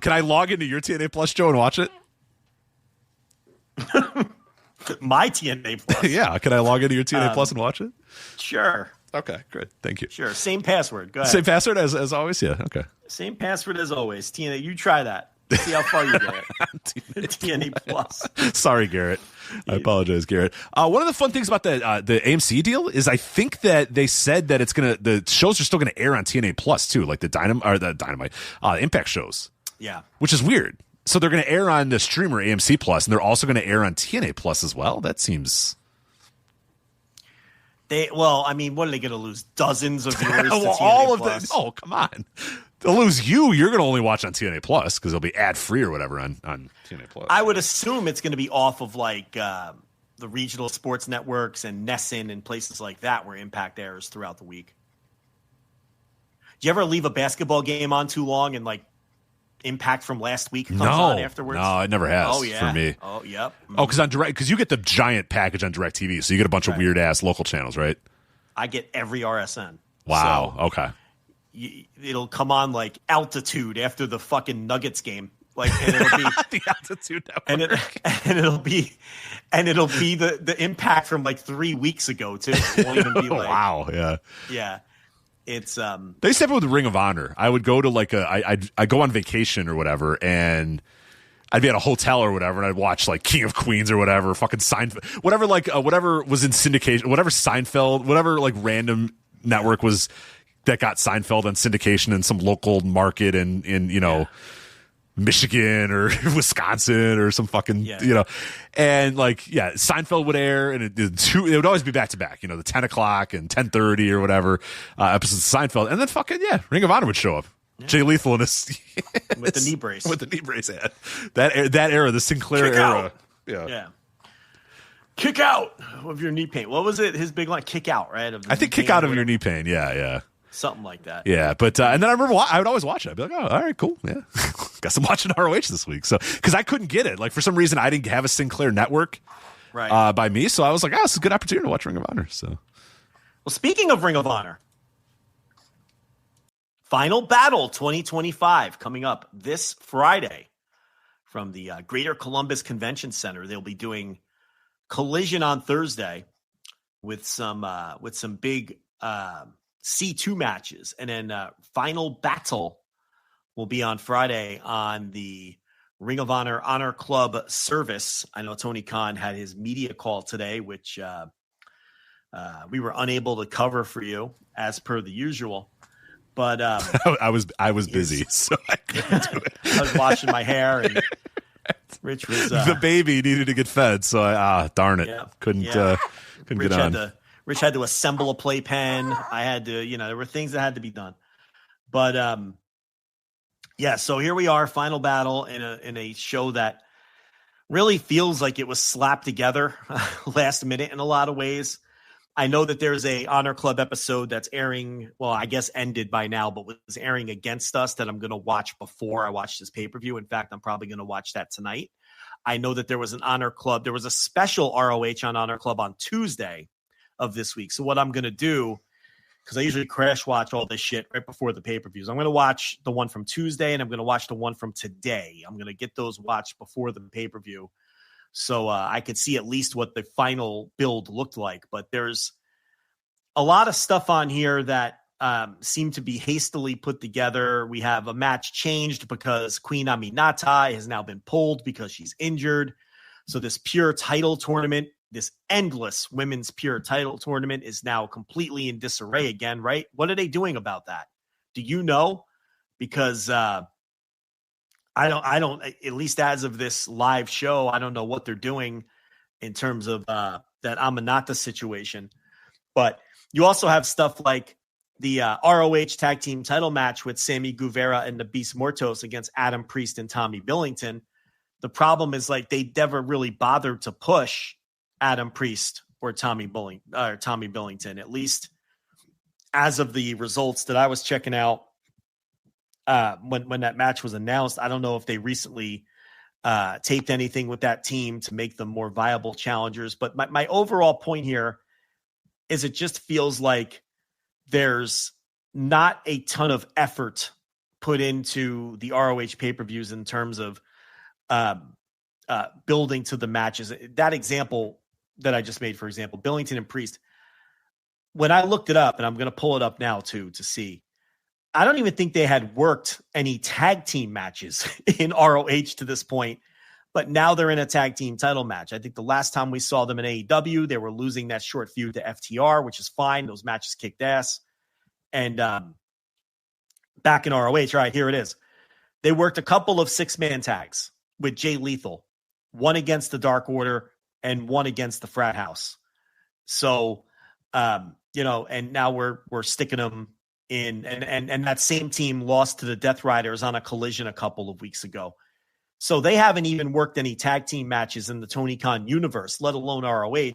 Can I log into your TNA Plus, Joe, and watch it? My TNA Plus? Yeah. Can I log into your TNA Plus and watch it? Sure. Okay, good. Thank you. Sure. Same password. Go ahead. Same password as always? Yeah, okay. Same password as always. TNA, you try that. See how far you get. TNA Plus. Sorry, Garrett. I apologize, Garrett. One of the fun things about the AMC deal is I think that they said that the shows are still gonna air on TNA Plus too, like the Impact shows. Yeah, which is weird. So they're gonna air on the streamer AMC Plus, and they're also gonna air on TNA Plus as well. That seems. What are they gonna lose? Dozens of viewers to TNA all of Plus? them. Oh, come on. They'll lose you. You're going to only watch on TNA Plus because it'll be ad free or whatever on TNA Plus. I would assume it's going to be off of like the regional sports networks and Nessun and places like that where Impact airs throughout the week. Do you ever leave a basketball game on too long and like Impact from last week comes on afterwards? No, it never has for me. Oh, yep. Mm-hmm. Oh, because you get the giant package on DirecTV, so you get a bunch of weird ass local channels, right? I get every RSN. Wow. So, okay. It'll come on like Altitude after the fucking Nuggets game, like, and it'll be the Altitude Network, and it'll be the Impact from like 3 weeks ago too. It won't even be like, wow, yeah. It's They used to have it with Ring of Honor. I would go to like I'd go on vacation or whatever, and I'd be at a hotel or whatever, and I'd watch like King of Queens or whatever, fucking Seinfeld, whatever whatever was in syndication, whatever Seinfeld, whatever like random network was that got Seinfeld on syndication in some local market, and Michigan or Wisconsin or some fucking, and Seinfeld would air, and it would always be back to back, the 10 o'clock and 10:30 or whatever episodes of Seinfeld. And then fucking, Ring of Honor would show up. Yeah. Jay Lethal and with the knee brace. With the knee brace, that era, the Sinclair Kick era. Out. Yeah. Kick out of your knee pain. What was it? His big line, kick out, right? I think kick out of your knee pain. Yeah. Something like that. Yeah, but and then I remember I would always watch it. I'd be like, oh, all right, cool. Yeah. Guess I'm watching ROH this week. So, because I couldn't get it. Like, for some reason, I didn't have a Sinclair network by me. So I was like, this is a good opportunity to watch Ring of Honor. So, well, speaking of Ring of Honor, Final Battle 2025 coming up this Friday from the Greater Columbus Convention Center. They'll be doing Collision on Thursday with some big C2 matches, and then Final Battle will be on Friday on the Ring of Honor Honor Club service. I know Tony Khan had his media call today, which we were unable to cover for you as per the usual. But I was busy, so I couldn't do it. I was washing my hair, and Rich was the baby needed to get fed, so darn it, couldn't Rich get on. Rich had to assemble a playpen. I had to, there were things that had to be done. But so here we are, Final Battle in a show that really feels like it was slapped together last minute in a lot of ways. I know that there's a Honor Club episode that's airing, well, I guess ended by now, but was airing against us that I'm going to watch before I watch this pay-per-view. In fact, I'm probably going to watch that tonight. I know that there was an Honor Club. There was a special ROH on Honor Club on Tuesday of this week. So what I'm going to do, because I usually crash watch all this shit right before the pay-per-views, I'm going to watch the one from Tuesday, and I'm going to watch the one from today. I'm going to get those watched before the pay-per-view, so I could see at least what the final build looked like. But there's a lot of stuff on here that seem to be hastily put together. We have a match changed because Queen Aminata has now been pulled because she's injured. So this pure title tournament, this endless women's pure title tournament, is now completely in disarray again, right? What are they doing about that? Do you know? Because I don't, at least as of this live show, I don't know what they're doing in terms of that Aminata situation. But you also have stuff like the ROH tag team title match with Sammy Guevara and the Beast Mortos against Adam Priest and Tommy Billington. The problem is, like, they never really bothered to push Adam Priest or Tommy Billington, at least as of the results that I was checking out when that match was announced. I don't know if they recently taped anything with that team to make them more viable challengers. But my overall point here is it just feels like there's not a ton of effort put into the ROH pay-per-views in terms of building to the matches. That example that I just made, for example, Billington and Priest, when I looked it up, and I'm going to pull it up now too to see, I don't even think they had worked any tag team matches in ROH to this point, but now they're in a tag team title match. I think the last time we saw them in AEW, they were losing that short feud to FTR, which is fine. Those matches kicked ass. And back in ROH, right, here it is. They worked a couple of 6-man tags with Jay Lethal, one against the Dark Order and one against the Frat House. So, and now we're sticking them in, and that same team lost to the Death Riders on a Collision a couple of weeks ago. So they haven't even worked any tag team matches in the Tony Khan universe, let alone ROH,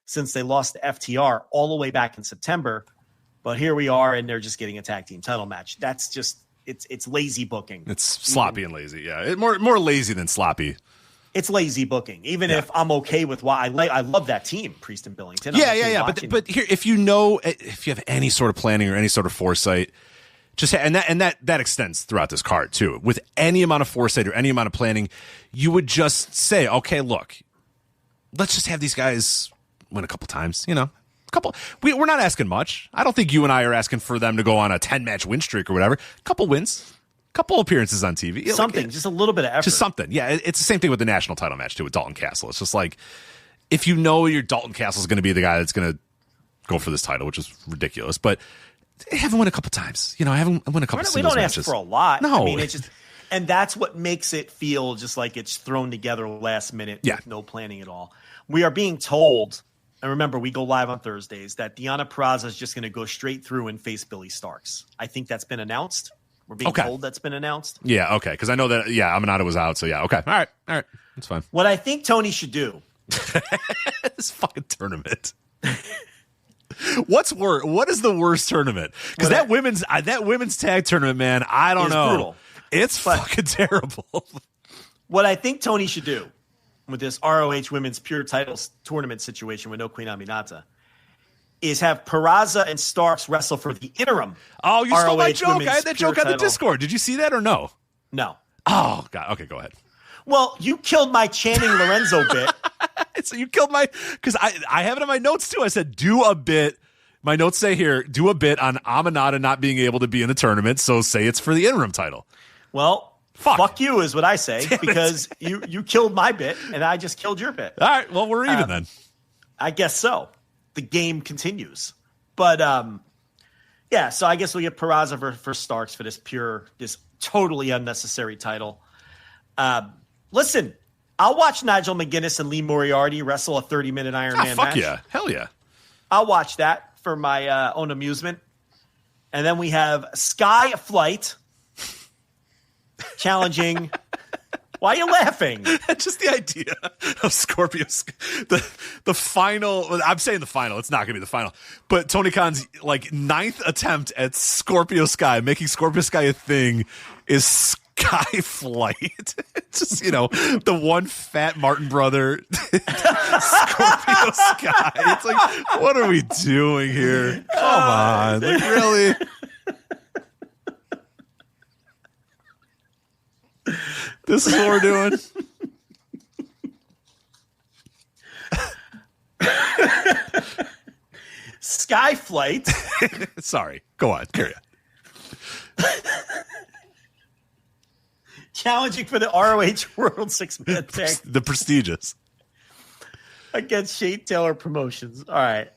since they lost to FTR all the way back in September. But here we are, and they're just getting a tag team title match. That's just, it's lazy booking. It's sloppy and lazy. Yeah, more lazy than sloppy. It's lazy booking, even if I'm okay with why I love that team, Priest and Billington. Yeah. But here, if you have any sort of planning or any sort of foresight, just and that extends throughout this card too. With any amount of foresight or any amount of planning, you would just say, okay, look, let's just have these guys win a couple times. We're not asking much. I don't think you and I are asking for them to go on a 10-match win streak or whatever. A couple wins. Couple appearances on TV. Something, just a little bit of effort. Just something. Yeah, it's the same thing with the national title match, too, with Dalton Castle. It's just like, if you know your Dalton Castle is going to be the guy that's going to go for this title, which is ridiculous, but have him win a couple times. Have him win a couple singles matches. We don't ask for a lot. No. I mean, it's just, And that's what makes it feel just like it's thrown together last minute with no planning at all. We are being told, and remember, we go live on Thursdays, that Deonna Purrazzo is just going to go straight through and face Billy Starks. I think that's been announced. We're being told that's been announced. Yeah, okay. Because I know that, Aminata was out. So, yeah, okay. All right. That's fine. What I think Tony should do. This fucking tournament. What's worse? What is the worst tournament? Because that women's tag tournament, man, I don't know. Brutal. It's fucking terrible. What I think Tony should do with this ROH Women's Pure Titles tournament situation with no Queen Aminata is have Purrazzo and Starks wrestle for the interim. Oh, you stole my joke. I had that joke on the title. Discord. Did you see that or no? No. Oh, God. Okay, go ahead. Well, you killed my Channing Lorenzo bit. So you killed my, because I have it in my notes too. I said, do a bit. My notes say here, do a bit on Aminata not being able to be in the tournament. So say it's for the interim title. Well, fuck you is what I say, because you killed my bit and I just killed your bit. All right. Well, we're even then. I guess so. The game continues. But, so I guess we'll get Purrazzo for Starks for this totally unnecessary title. Listen, I'll watch Nigel McGuinness and Lee Moriarty wrestle a 30-minute Iron Man match. Fuck yeah. Hell yeah. I'll watch that for my own amusement. And then we have Sky Flight challenging. Why are you laughing? Just the idea of Scorpio the final. I'm saying the final. It's not going to be the final. But Tony Khan's like 9th attempt at Scorpio Sky, making Scorpio Sky a thing, is Sky Flight. It's just, the one fat Martin brother, Scorpio Sky. It's like, what are we doing here? Come on. Like, really? This is what we're doing. Sky Flight. Sorry. Go on. Carry on. Challenging for the ROH World 6-Man Tag. The prestigious. Against Shane Taylor Promotions. All right.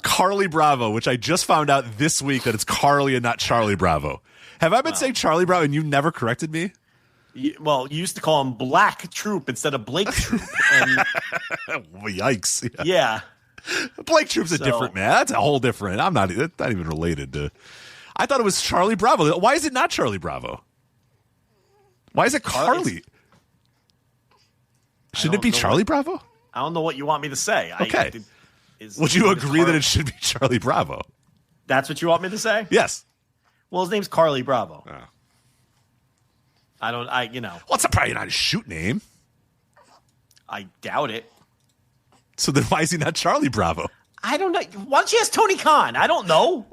Carly Bravo, which I just found out this week that it's Carly and not Charlie Bravo. Have I been saying Charlie Bravo and you never corrected me? You used to call him Black Troop instead of Blake Troop. And yikes. Yeah. Blake Troop's a different man. That's a whole different. I'm not even related to. I thought it was Charlie Bravo. Why is it not Charlie Bravo? Why is it Carly? Shouldn't it be Charlie Bravo? I don't know what you want me to say. Okay. Would you agree that it should be Charlie Bravo? That's what you want me to say? Yes. Well, his name's Carly Bravo. Oh. Well, it's probably not his shoot name. I doubt it. So then why is he not Charlie Bravo? I don't know. Why don't you ask Tony Khan? I don't know.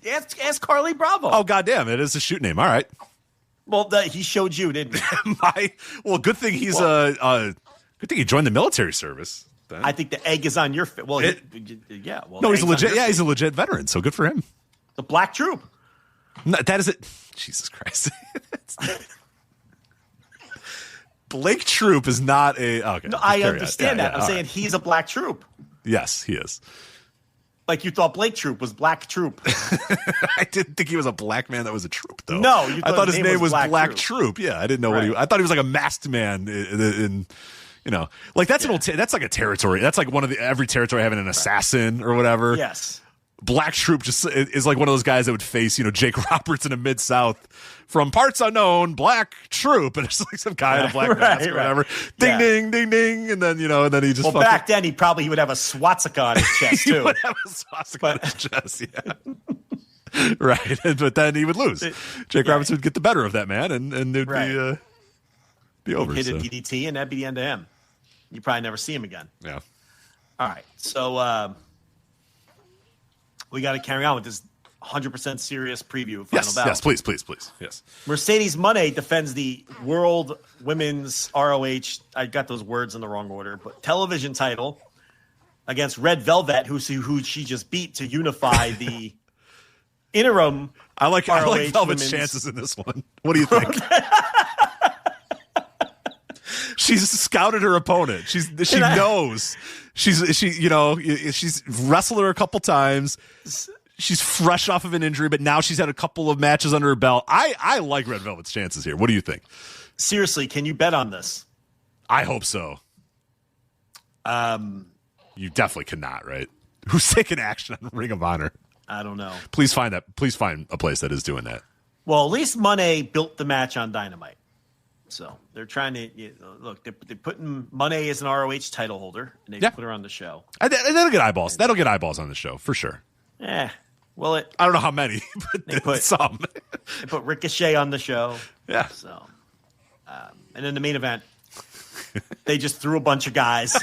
Ask Carly Bravo. Oh, goddamn. It is a shoot name. All right. Well, he showed you, didn't he? Good thing he's good thing he joined the military service. Then. I think the egg is on your face. Well, yeah. Well, no, he's legit. Yeah, he's a legit veteran. So good for him. The Black Troop. No, that is it. Jesus Christ. Blake Troop is not a. Okay, no, I understand that. I'm saying he's a Black Troop. Yes, he is. Like you thought Blake Troop was Black Troop. I didn't think he was a black man that was a troop, though. No, I thought his name was Black Troop. Yeah, I didn't know what he. I thought he was like a masked man in like that's an old. That's like a territory. That's like one of every territory having an assassin or whatever. Yes. Black Troop just is like one of those guys that would face, Jake Roberts in a Mid-South from parts unknown, Black Troop, and it's like some guy in a black mask or whatever. Ding, ding, ding, ding, and then, and then he just back then he would have a swastika on his chest, too. He would have a swastika on his chest, yeah. Right, but then he would lose. Jake Roberts would get the better of that man, and it would be over. He'd hit a DDT, and that'd be the end of him. You probably never see him again. Yeah. All right, so... we got to carry on with this 100% serious preview of Final Battle. Yes, please. Yes. Mercedes Moné defends the World Women's ROH, I got those words in the wrong order, but television title against Red Velvet, who she just beat to unify the interim. I like Velvet's Women's... chances in this one. What do you think? She's scouted her opponent. She knows. She's wrestled her a couple times. She's fresh off of an injury, but now she's had a couple of matches under her belt. I like Red Velvet's chances here. What do you think? Seriously, can you bet on this? I hope so. You definitely cannot, right? Who's taking action on Ring of Honor? I don't know. Please find a place that is doing that. Well, at least Monet built the match on Dynamite. So they're trying to look. They're putting Monet as an ROH title holder, and they put her on the show. And that'll get eyeballs. That'll get eyeballs on the show for sure. Well, I don't know how many, but they put some. They put Ricochet on the show. Yeah. So, and in the main event, they just threw a bunch of guys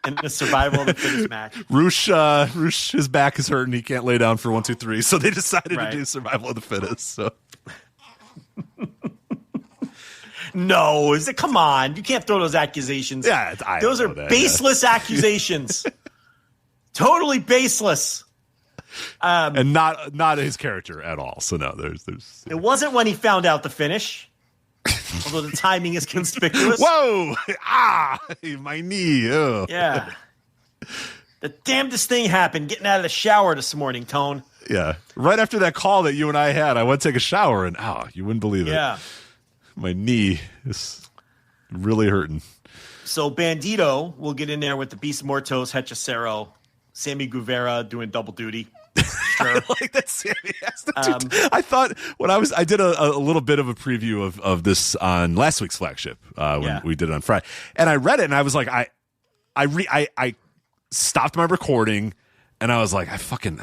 in the survival of the fittest match. Roosh, his back is hurting. He can't lay down for 1, 2, 3. So they decided to do survival of the fittest. So. No, come on. You can't throw those accusations. Yeah, those are baseless accusations. Totally baseless. And not his character at all. So no, there's. It wasn't when he found out the finish. Although the timing is conspicuous. Whoa! My knee. Oh. Yeah. The damnedest thing happened getting out of the shower this morning, Tone. Yeah. Right after that call that you and I had, I went to take a shower and you wouldn't believe it. Yeah. My knee is really hurting. So Bandito will get in there with the Beast Mortos, Hechicero, Sammy Guevara doing double duty. Sure. I like that Sammy has to do. I thought when I did a little bit of a preview of this on last week's Flagship when we did it on Friday, and I read it and I was like, I stopped my recording. And I was like, I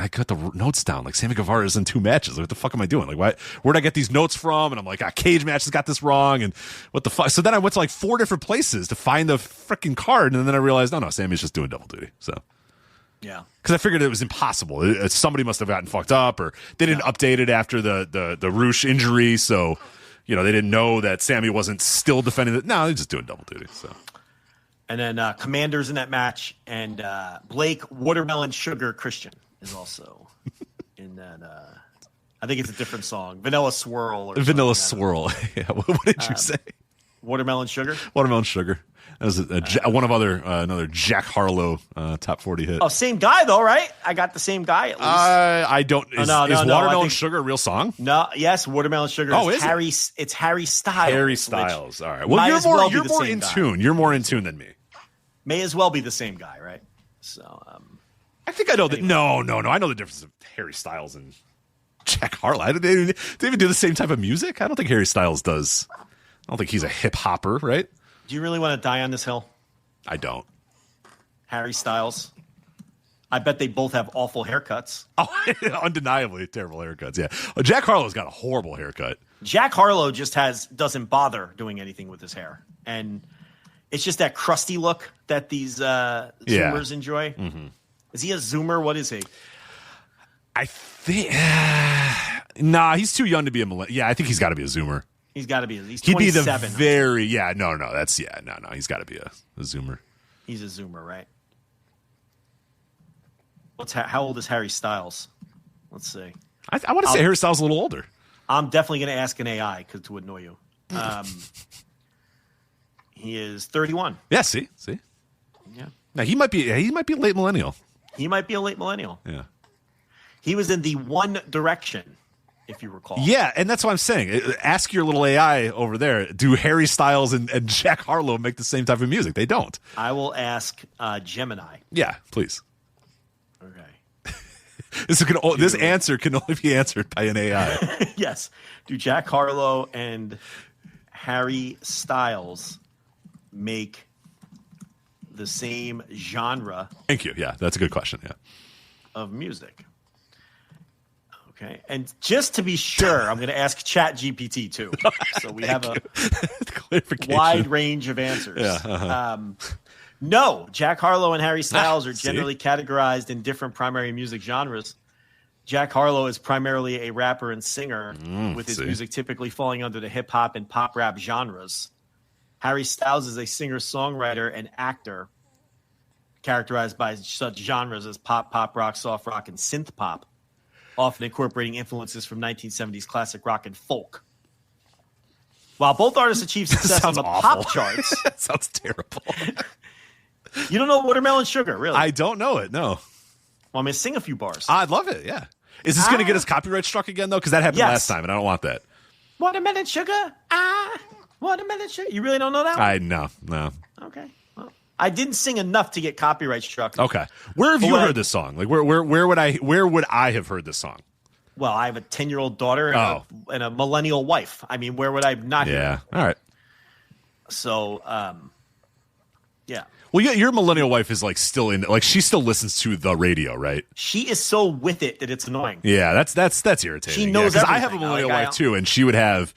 got the notes down. Like, Sammy Guevara is in 2 matches. Like, what the fuck am I doing? Like, where'd I get these notes from? And I'm like, Cage Match has got this wrong. And what the fuck? So then I went to like 4 different places to find the freaking card. And then I realized, no, Sammy's just doing double duty. So, yeah. Because I figured it was impossible. Somebody must have gotten fucked up or they didn't update it after the Roosh injury. So, they didn't know that Sammy wasn't still defending it. No, he's just doing double duty. So. And then Commander's in that match, and Blake Watermelon Sugar Christian is also in that. I think it's a different song, Vanilla Swirl. Vanilla Swirl. Yeah. What did you say? Watermelon Sugar. Watermelon Sugar. That was another Jack Harlow top 40 hit. Oh, same guy though, right? I got the same guy at least. I don't. Is Watermelon Sugar a real song? No. Yes, Watermelon Sugar. Oh, is Harry? It's Harry Styles. Harry Styles. All right. Well, you're more in tune. You're more in tune than me. May as well be the same guy, right? So, I think I know that. No. I know the difference of Harry Styles and Jack Harlow. They even do the same type of music. I don't think Harry Styles does. I don't think he's a hip hopper, right? Do you really want to die on this hill? I don't. Harry Styles. I bet they both have awful haircuts. Oh, undeniably terrible haircuts. Yeah, Jack Harlow's got a horrible haircut. Jack Harlow just doesn't bother doing anything with his hair, and it's just that crusty look that these Zoomers enjoy. Mm-hmm. Is he a Zoomer? What is he? I think he's too young to be a millennial. Yeah, I think he's got to be a Zoomer. He's got to be. He's 27. He'd be the very He's got to be a Zoomer. He's a Zoomer, right? How old is Harry Styles? Let's see. I want to say Harry Styles is a little older. I'm definitely going to ask an AI to annoy you. He is 31. Yeah, see. Yeah. Now he might be a late millennial. He might be a late millennial. Yeah. He was in the One Direction, if you recall. Yeah, and that's what I'm saying. Ask your little AI over there. Do Harry Styles and Jack Harlow make the same type of music? They don't. I will ask Gemini. Yeah, please. Okay. This answer can only be answered by an AI. Yes. Do Jack Harlow and Harry Styles make the same genre? Thank you. Yeah, that's a good question. Yeah. Of music. Okay. And just to be sure, I'm going to ask ChatGPT too. So we have a wide range of answers. Yeah, no, Jack Harlow and Harry Styles are generally categorized in different primary music genres. Jack Harlow is primarily a rapper and singer, with his music typically falling under the hip hop and pop rap genres. Harry Styles is a singer-songwriter and actor, characterized by such genres as pop, rock, soft rock, and synth pop, often incorporating influences from 1970s classic rock and folk. While both artists achieved success on the pop charts, that sounds terrible. You don't know Watermelon Sugar, really? I don't know it. No. Well, I'm going to sing a few bars. I'd love it. Yeah. Is this going to get us copyright struck again, though? Because that happened last time, and I don't want that. Watermelon sugar. Watermelon sugar. You really don't know that one? No. Okay. Well, I didn't sing enough to get copyright struck. Okay. Where have you heard this song? Like, where would I have heard this song? Well, I have a 10-year-old daughter and a millennial wife. I mean, where would I not hear Yeah. it? All right. So, yeah. Well, your millennial wife is like still in, like she still listens to the radio, right? She is so with it that it's annoying. Yeah, that's irritating. She knows because everything. I have a millennial wife too, and she would have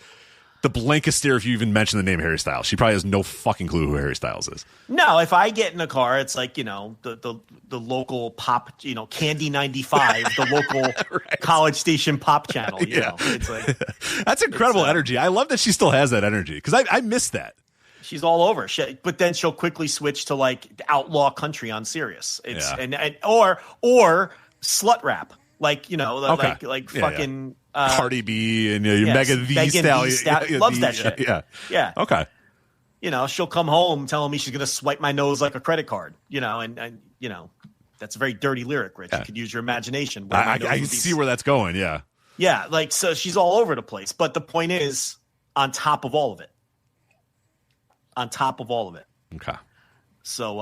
the blankest stare if you even mention the name Harry Styles. She probably has no fucking clue who Harry Styles is. No, if I get in a car, it's like, the local pop, Candy 95, the local College Station pop channel. You know, it's like that's incredible energy. I love that she still has that energy because I miss that. She's all over. But then she'll quickly switch to like outlaw country on Sirius. It's or slut rap, like like fucking Cardi B and Megan Thee Stallion. Loves that shit. Yeah. Okay. She'll come home telling me she's gonna swipe my nose like a credit card. And that's a very dirty lyric, Rich. You could use your imagination. I can see where that's going. Yeah. Yeah. Like, so she's all over the place. But the point is, on top of all of it. Okay. So,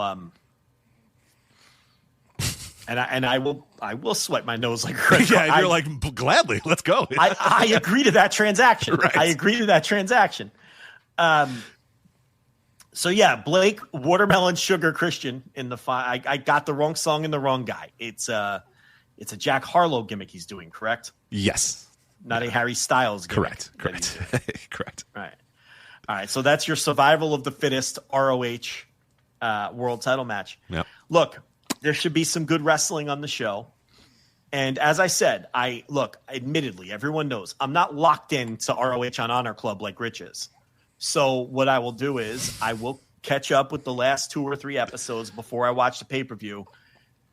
and I will swipe my nose like a credit card. Yeah, you're like, gladly, let's go. I agree to that transaction. Right. I agree to that transaction. So yeah, Blake Watermelon Sugar Christian in the I got the wrong song and the wrong guy. It's a Jack Harlow gimmick he's doing, correct? Yes. Not a Harry Styles gimmick. Correct. Correct. All right, so that's your survival of the fittest ROH world title match. Yep. Look, there should be some good wrestling on the show. And as I said, admittedly, everyone knows I'm not locked into ROH on Honor Club like Rich is. So what I will do is I will catch up with the last 2 or 3 episodes before I watch the pay-per-view,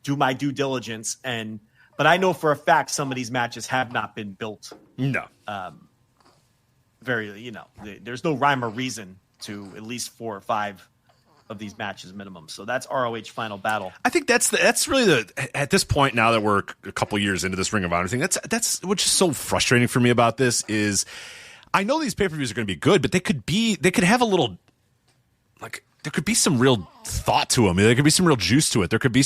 do my due diligence. But I know for a fact some of these matches have not been built. No. There's no rhyme or reason to at least 4 or 5 of these matches minimum. So that's ROH Final Battle. I think that's really at this point, now that we're a couple years into this Ring of Honor thing, that's which is so frustrating for me about this is I know these pay-per-views are going to be good, but they could have a little, like, there could be some real thought to them. There could be some real juice to it. There could be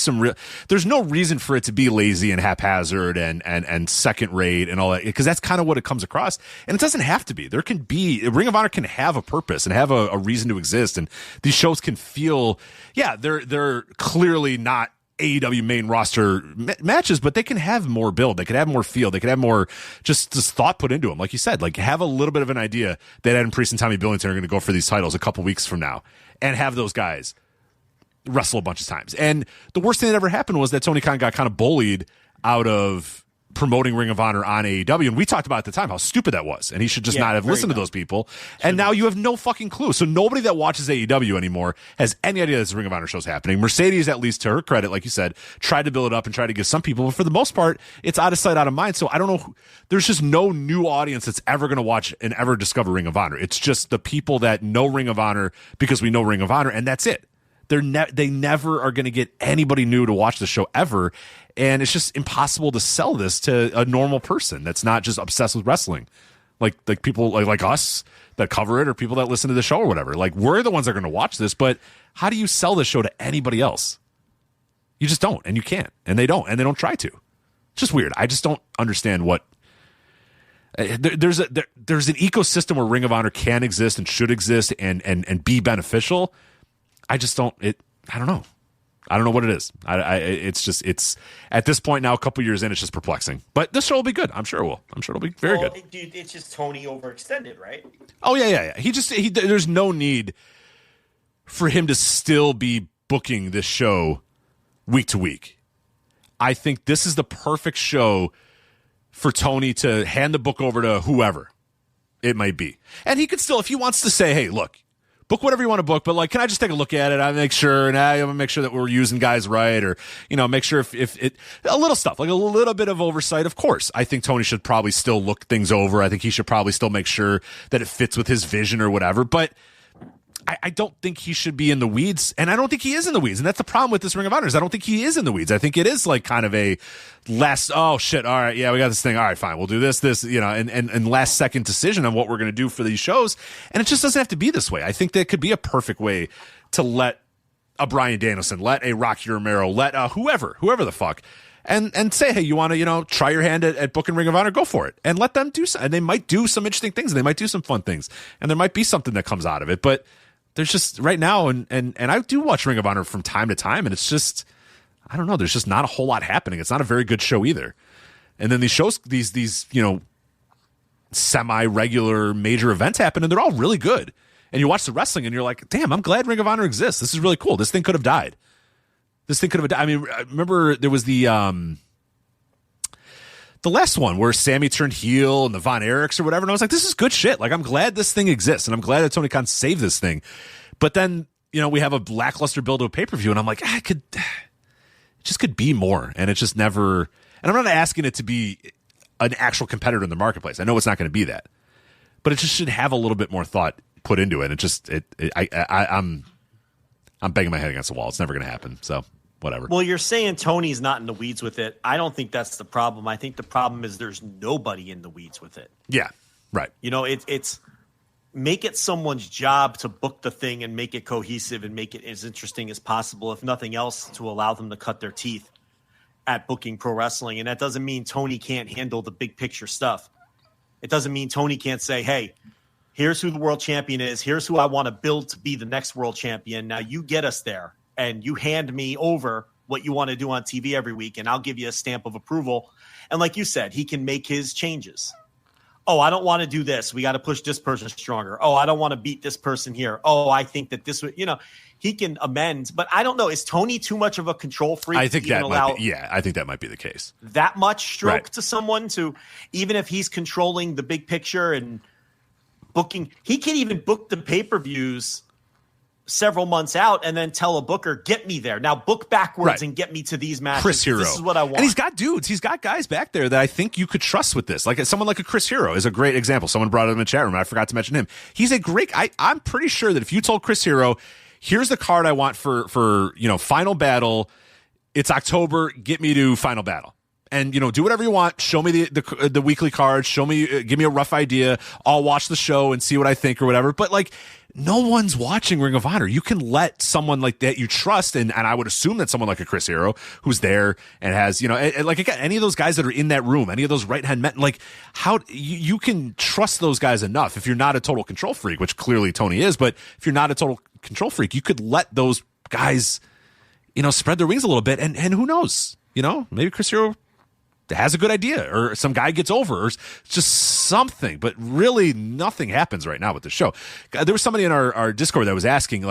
there's no reason for it to be lazy and haphazard and second rate and all that, because that's kind of what it comes across. And it doesn't have to be. There can be, Ring of Honor can have a purpose and have a reason to exist. And these shows can feel, they're clearly not AEW main roster matches, but they can have more build. They can have more feel. They can have more just thought put into them. Like you said, like have a little bit of an idea that Adam Priest and Tommy Billington are going to go for these titles a couple weeks from now and have those guys wrestle a bunch of times. And the worst thing that ever happened was that Tony Khan got kind of bullied out of promoting Ring of Honor on AEW. And we talked about at the time how stupid that was. And he should just not have listened to those people. And now you have no fucking clue. So nobody that watches AEW anymore has any idea this Ring of Honor show's happening. Mercedes, at least to her credit, like you said, tried to build it up and try to give some people. But for the most part, it's out of sight, out of mind. So I don't know. There's just no new audience that's ever going to watch and ever discover Ring of Honor. It's just the people that know Ring of Honor because we know Ring of Honor. And that's it. They never are going to get anybody new to watch the show ever. And it's just impossible to sell this to a normal person that's not just obsessed with wrestling. Like people like us that cover it or people that listen to the show or whatever. Like, we're the ones that are going to watch this, but how do you sell this show to anybody else? You just don't, and you can't, and they don't try to. It's just weird. I just don't understand what there's an ecosystem where Ring of Honor can exist and should exist and be beneficial. I just don't. I don't know. I don't know what it is. It's at this point now, a couple years in, it's just perplexing. But this show will be good. I'm sure it will. I'm sure it'll be very good. Dude, it's just Tony overextended, right? Oh yeah. There's no need for him to still be booking this show week to week. I think this is the perfect show for Tony to hand the book over to whoever it might be, and he could still, if he wants to say, "Hey, look, book whatever you want to book, but like, can I just take a look at it? I make sure, and I make sure that we're using guys right, or make sure if it a little stuff, like a little bit of oversight. Of course, I think Tony should probably still look things over. I think he should probably still make sure that it fits with his vision or whatever. But I don't think he should be in the weeds, and I don't think he is in the weeds. And that's the problem with this Ring of Honor is I don't think he is in the weeds. I think it is like kind of a oh shit, all right, yeah, we got this thing. All right, fine, we'll do this, and last second decision on what we're going to do for these shows. And it just doesn't have to be this way. I think that could be a perfect way to let a Bryan Danielson, let a Rocky Romero, let whoever the fuck, and say, hey, you want to, try your hand at booking Ring of Honor, go for it. And let them do some, and they might do some interesting things, and they might do some fun things, and there might be something that comes out of it. But there's just right now, and I do watch Ring of Honor from time to time, and it's just, I don't know, there's just not a whole lot happening. It's not a very good show either. And then these shows, these semi-regular major events happen, and they're all really good. And you watch the wrestling, and you're like, damn, I'm glad Ring of Honor exists. This is really cool. This thing could have died. I mean, I remember there was the last one where Sammy turned heel and the Von Erichs or whatever, and I was like, this is good shit. Like, I'm glad this thing exists, and I'm glad that Tony Khan saved this thing. But then, we have a lackluster build to a pay-per-view, and I'm like, it just could be more, and it just never. And I'm not asking it to be an actual competitor in the marketplace. I know it's not going to be that, but it just should have a little bit more thought put into it. I'm banging my head against the wall. It's never going to happen. So whatever. Well, you're saying Tony's not in the weeds with it. I don't think that's the problem. I think the problem is there's nobody in the weeds with it. Yeah, right. It's make it someone's job to book the thing and make it cohesive and make it as interesting as possible, if nothing else, to allow them to cut their teeth at booking pro wrestling. And that doesn't mean Tony can't handle the big picture stuff. It doesn't mean Tony can't say, hey, here's who the world champion is. Here's who I want to build to be the next world champion. Now you get us there, and you hand me over what you want to do on TV every week, and I'll give you a stamp of approval. And like you said, he can make his changes. Oh, I don't want to do this. We got to push this person stronger. Oh, I don't want to beat this person here. Oh, I think that this would, he can amend. But I don't know. Is Tony too much of a control freak? I think that might be, I think that might be the case. That much stroke to someone to, even if he's controlling the big picture and booking, he can even book the pay-per-views several months out and then tell a booker, get me there. Now book backwards and get me to these matches. Chris Hero. This is what I want. And he's got dudes. He's got guys back there that I think you could trust with this. Like someone like a Chris Hero is a great example. Someone brought him in the chat room. I forgot to mention him. He's a great, I'm pretty sure that if you told Chris Hero, here's the card I want for Final Battle. It's October. Get me to Final Battle. And, do whatever you want. Show me the weekly cards. Show me, give me a rough idea. I'll watch the show and see what I think or whatever. But no one's watching Ring of Honor. You can let someone like that you trust, and I would assume that someone like a Chris Hero who's there and has, again, any of those guys that are in that room, any of those right-hand men, how you can trust those guys enough if you're not a total control freak, which clearly Tony is, but if you're not a total control freak, you could let those guys, spread their wings a little bit, and who knows, maybe Chris Hero has a good idea, or some guy gets over, or just something, but really nothing happens right now with the show. There was somebody in our Discord that was asking,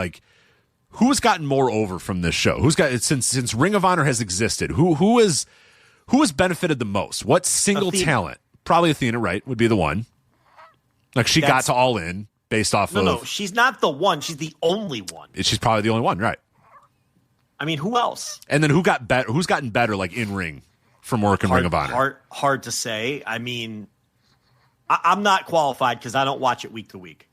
who has gotten more over from this show? Who's got, since Ring of Honor has existed, who has benefited the most? What single Athena. talent? Probably Athena, right, would be the one. She got to All In based off of... No, she's not the one. She's the only one. She's probably the only one, right. I mean, who else? And then who's gotten better, in ring? From working Ring of Honor? Hard to say. I mean, I'm not qualified because I don't watch it week to week.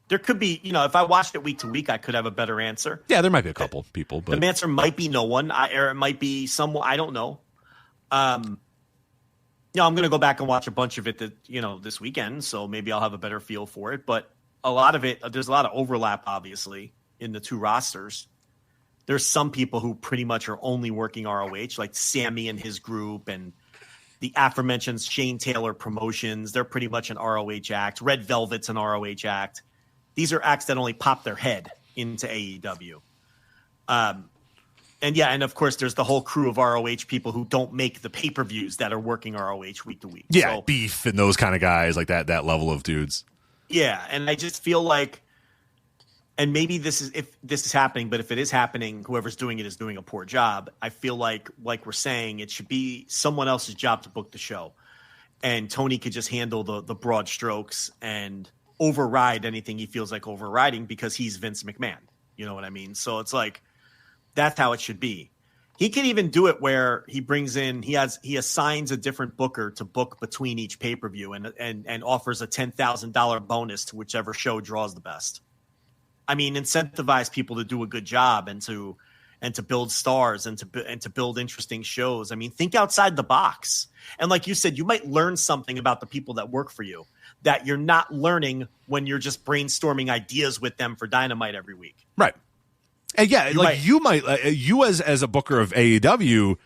There could be, if I watched it week to week, I could have a better answer. Yeah, there might be a couple people. But the answer might be no one, or it might be someone. I don't know. I'm going to go back and watch a bunch of it this weekend, so maybe I'll have a better feel for it. But a lot of it, there's a lot of overlap, obviously, in the two rosters. There's some people who pretty much are only working ROH, like Sammy and his group, and the aforementioned Shane Taylor Promotions. They're pretty much an ROH act. Red Velvet's an ROH act. These are acts that only pop their head into AEW. And of course, there's the whole crew of ROH people who don't make the pay-per-views that are working ROH week to week. Yeah, Beef and those kind of guys, like that level of dudes. Yeah, and I just feel like, and maybe this is happening, but if it is happening, whoever's doing it is doing a poor job. I feel like we're saying, it should be someone else's job to book the show. And Tony could just handle the broad strokes and override anything he feels like overriding because he's Vince McMahon. You know what I mean? So it's that's how it should be. He can even do it where he brings in, he assigns a different booker to book between each pay-per-view and offers a $10,000 bonus to whichever show draws the best. I mean, incentivize people to do a good job and to build stars and to build interesting shows. I mean, think outside the box. And like you said, you might learn something about the people that work for you that you're not learning when you're just brainstorming ideas with them for Dynamite every week. Right. And yeah, you as a booker of AEW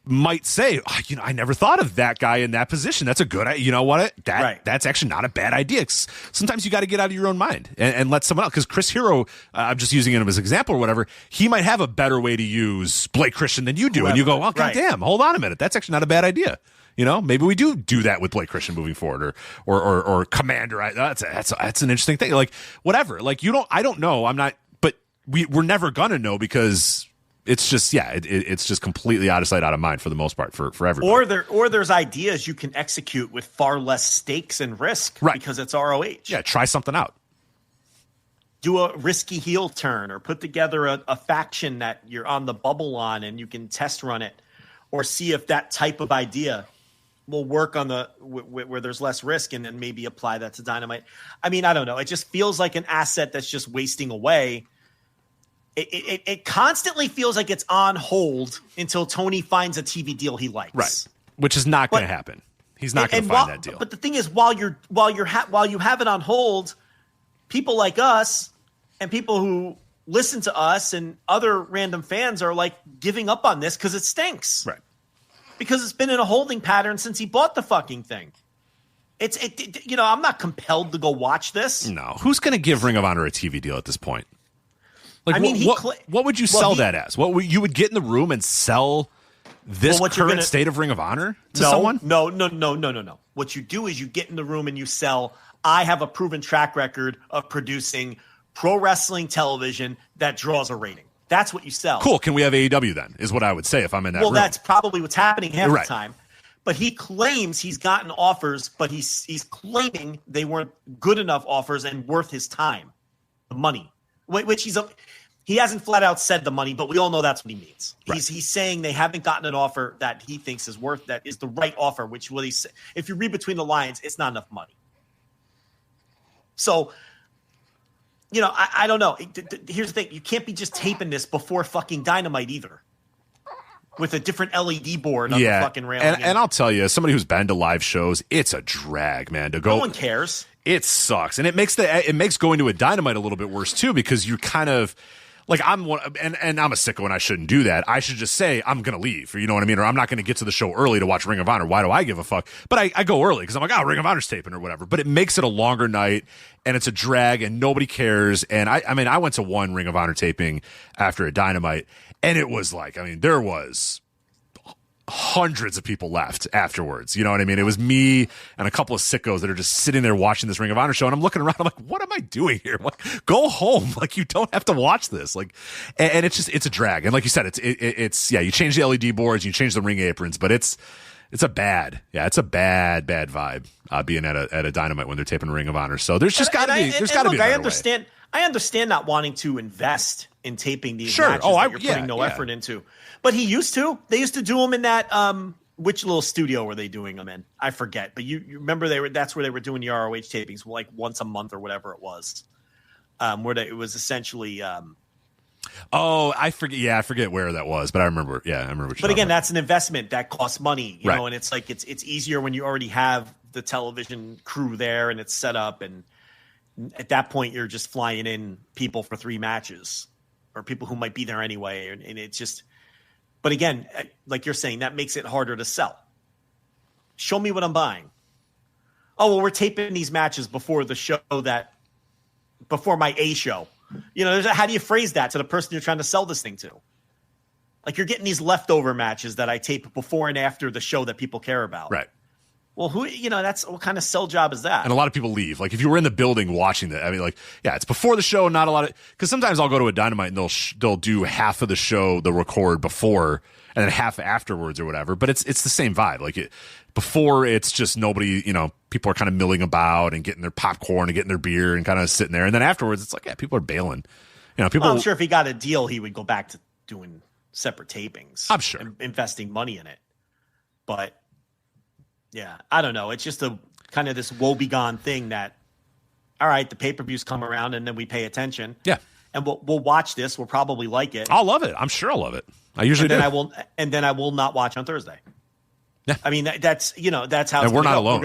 might say, I never thought of that guy in that position. That's a good, you know what? That's actually not a bad idea. Sometimes you got to get out of your own mind and let someone else. Because Chris Hero, I'm just using him as an example or whatever. He might have a better way to use Blake Christian than you do, and you go, goddamn, hold on a minute, that's actually not a bad idea. Maybe we do that with Blake Christian moving forward, or Commander. That's an interesting thing. Like whatever. Like I don't know. I'm not, but we're never gonna know because. It's just, it's just completely out of sight, out of mind for the most part for everybody. Or there's ideas you can execute with far less stakes and risk, right? Because it's ROH. Yeah, try something out. Do a risky heel turn, or put together a faction that you're on the bubble on, and you can test run it, or see if that type of idea will work on where there's less risk, and then maybe apply that to Dynamite. I mean, I don't know. It just feels like an asset that's just wasting away. It constantly feels like it's on hold until Tony finds a TV deal he likes. Right. Which is not going to happen. He's not going to find that deal. But the thing is, while you have it on hold, people like us and people who listen to us and other random fans are like giving up on this because it stinks. Right. Because it's been in a holding pattern since he bought the fucking thing. I'm not compelled to go watch this. No. Who's going to give Ring of Honor a TV deal at this point? Like, I mean, what would you sell that as? What you would get in the room and sell this current state of Ring of Honor to someone? No. What you do is you get in the room and you sell, I have a proven track record of producing pro wrestling television that draws a rating. That's what you sell. Cool. Can we have AEW then, is what I would say if I'm in that room. Well, that's probably what's happening half the time. But he claims he's gotten offers, but he's claiming they weren't good enough offers and worth his time, the money. Which he hasn't flat out said the money, but we all know that's what he means. Right. He's saying they haven't gotten an offer that he thinks is that is the right offer, which will he say, if you read between the lines, it's not enough money. So, I don't know. Here's the thing. You can't be just taping this before fucking Dynamite either. With a different LED board on the fucking railing. And I'll tell you, as somebody who's been to live shows, it's a drag, man, to go. No one cares. It sucks, and it makes going to a Dynamite a little bit worse too, because you kind of like I'm one, and I'm a sicko, and I shouldn't do that. I should just say I'm gonna leave, you know what I mean, or I'm not gonna get to the show early to watch Ring of Honor. Why do I give a fuck? But I go early because I'm like, Ring of Honor's taping or whatever. But it makes it a longer night, and it's a drag, and nobody cares. And I went to one Ring of Honor taping after a Dynamite, and it was like, there was hundreds of people left afterwards. You know what I mean? It was me and a couple of sickos that are just sitting there watching this Ring of Honor show. And I'm looking around. I'm like, what am I doing here? I'm like, go home. Like, you don't have to watch this. Like, and it's a drag. And like you said, it's you change the LED boards, you change the ring aprons, but it's a bad vibe being at a Dynamite when they're taping Ring of Honor. So there's got to be a better way. I understand not wanting to invest in taping these matches that you're putting no effort into. But he used to. They used to do them in that which little studio were they doing them in? I forget. But you remember that's where they were doing the ROH tapings, like once a month or whatever it was. It was essentially I forget. Yeah, I forget where that was, but I remember. Yeah, I remember. But again, that's an investment that costs money, you know, and it's like it's easier when you already have the television crew there and it's set up, and at that point you're just flying in people for 3 matches or people who might be there anyway, and it's just. But again, like you're saying, that makes it harder to sell. Show me what I'm buying. Oh, well, we're taping these matches before my A show. How do you phrase that to the person you're trying to sell this thing to? Like, you're getting these leftover matches that I tape before and after the show that people care about. Right. Well, that's what kind of sell job is that? And a lot of people leave. Like, if you were in the building watching that, it's before the show, not a lot of, because sometimes I'll go to a Dynamite and they'll do half of the show, they'll record before and then half afterwards or whatever. But it's the same vibe. Like, before it's just nobody, people are kind of milling about and getting their popcorn and getting their beer and kind of sitting there. And then afterwards, it's like, people are bailing. I'm sure if he got a deal, he would go back to doing separate tapings. I'm sure. And investing money in it. But yeah, I don't know. It's just a kind of this woebegone thing that all right, the pay-per-views come around and then we pay attention. Yeah. And we'll watch this. We'll probably like it. I'll love it. I'm sure I'll love it. I usually do. And then I will not watch on Thursday. Yeah. I mean, that's how and it's we're not go. alone.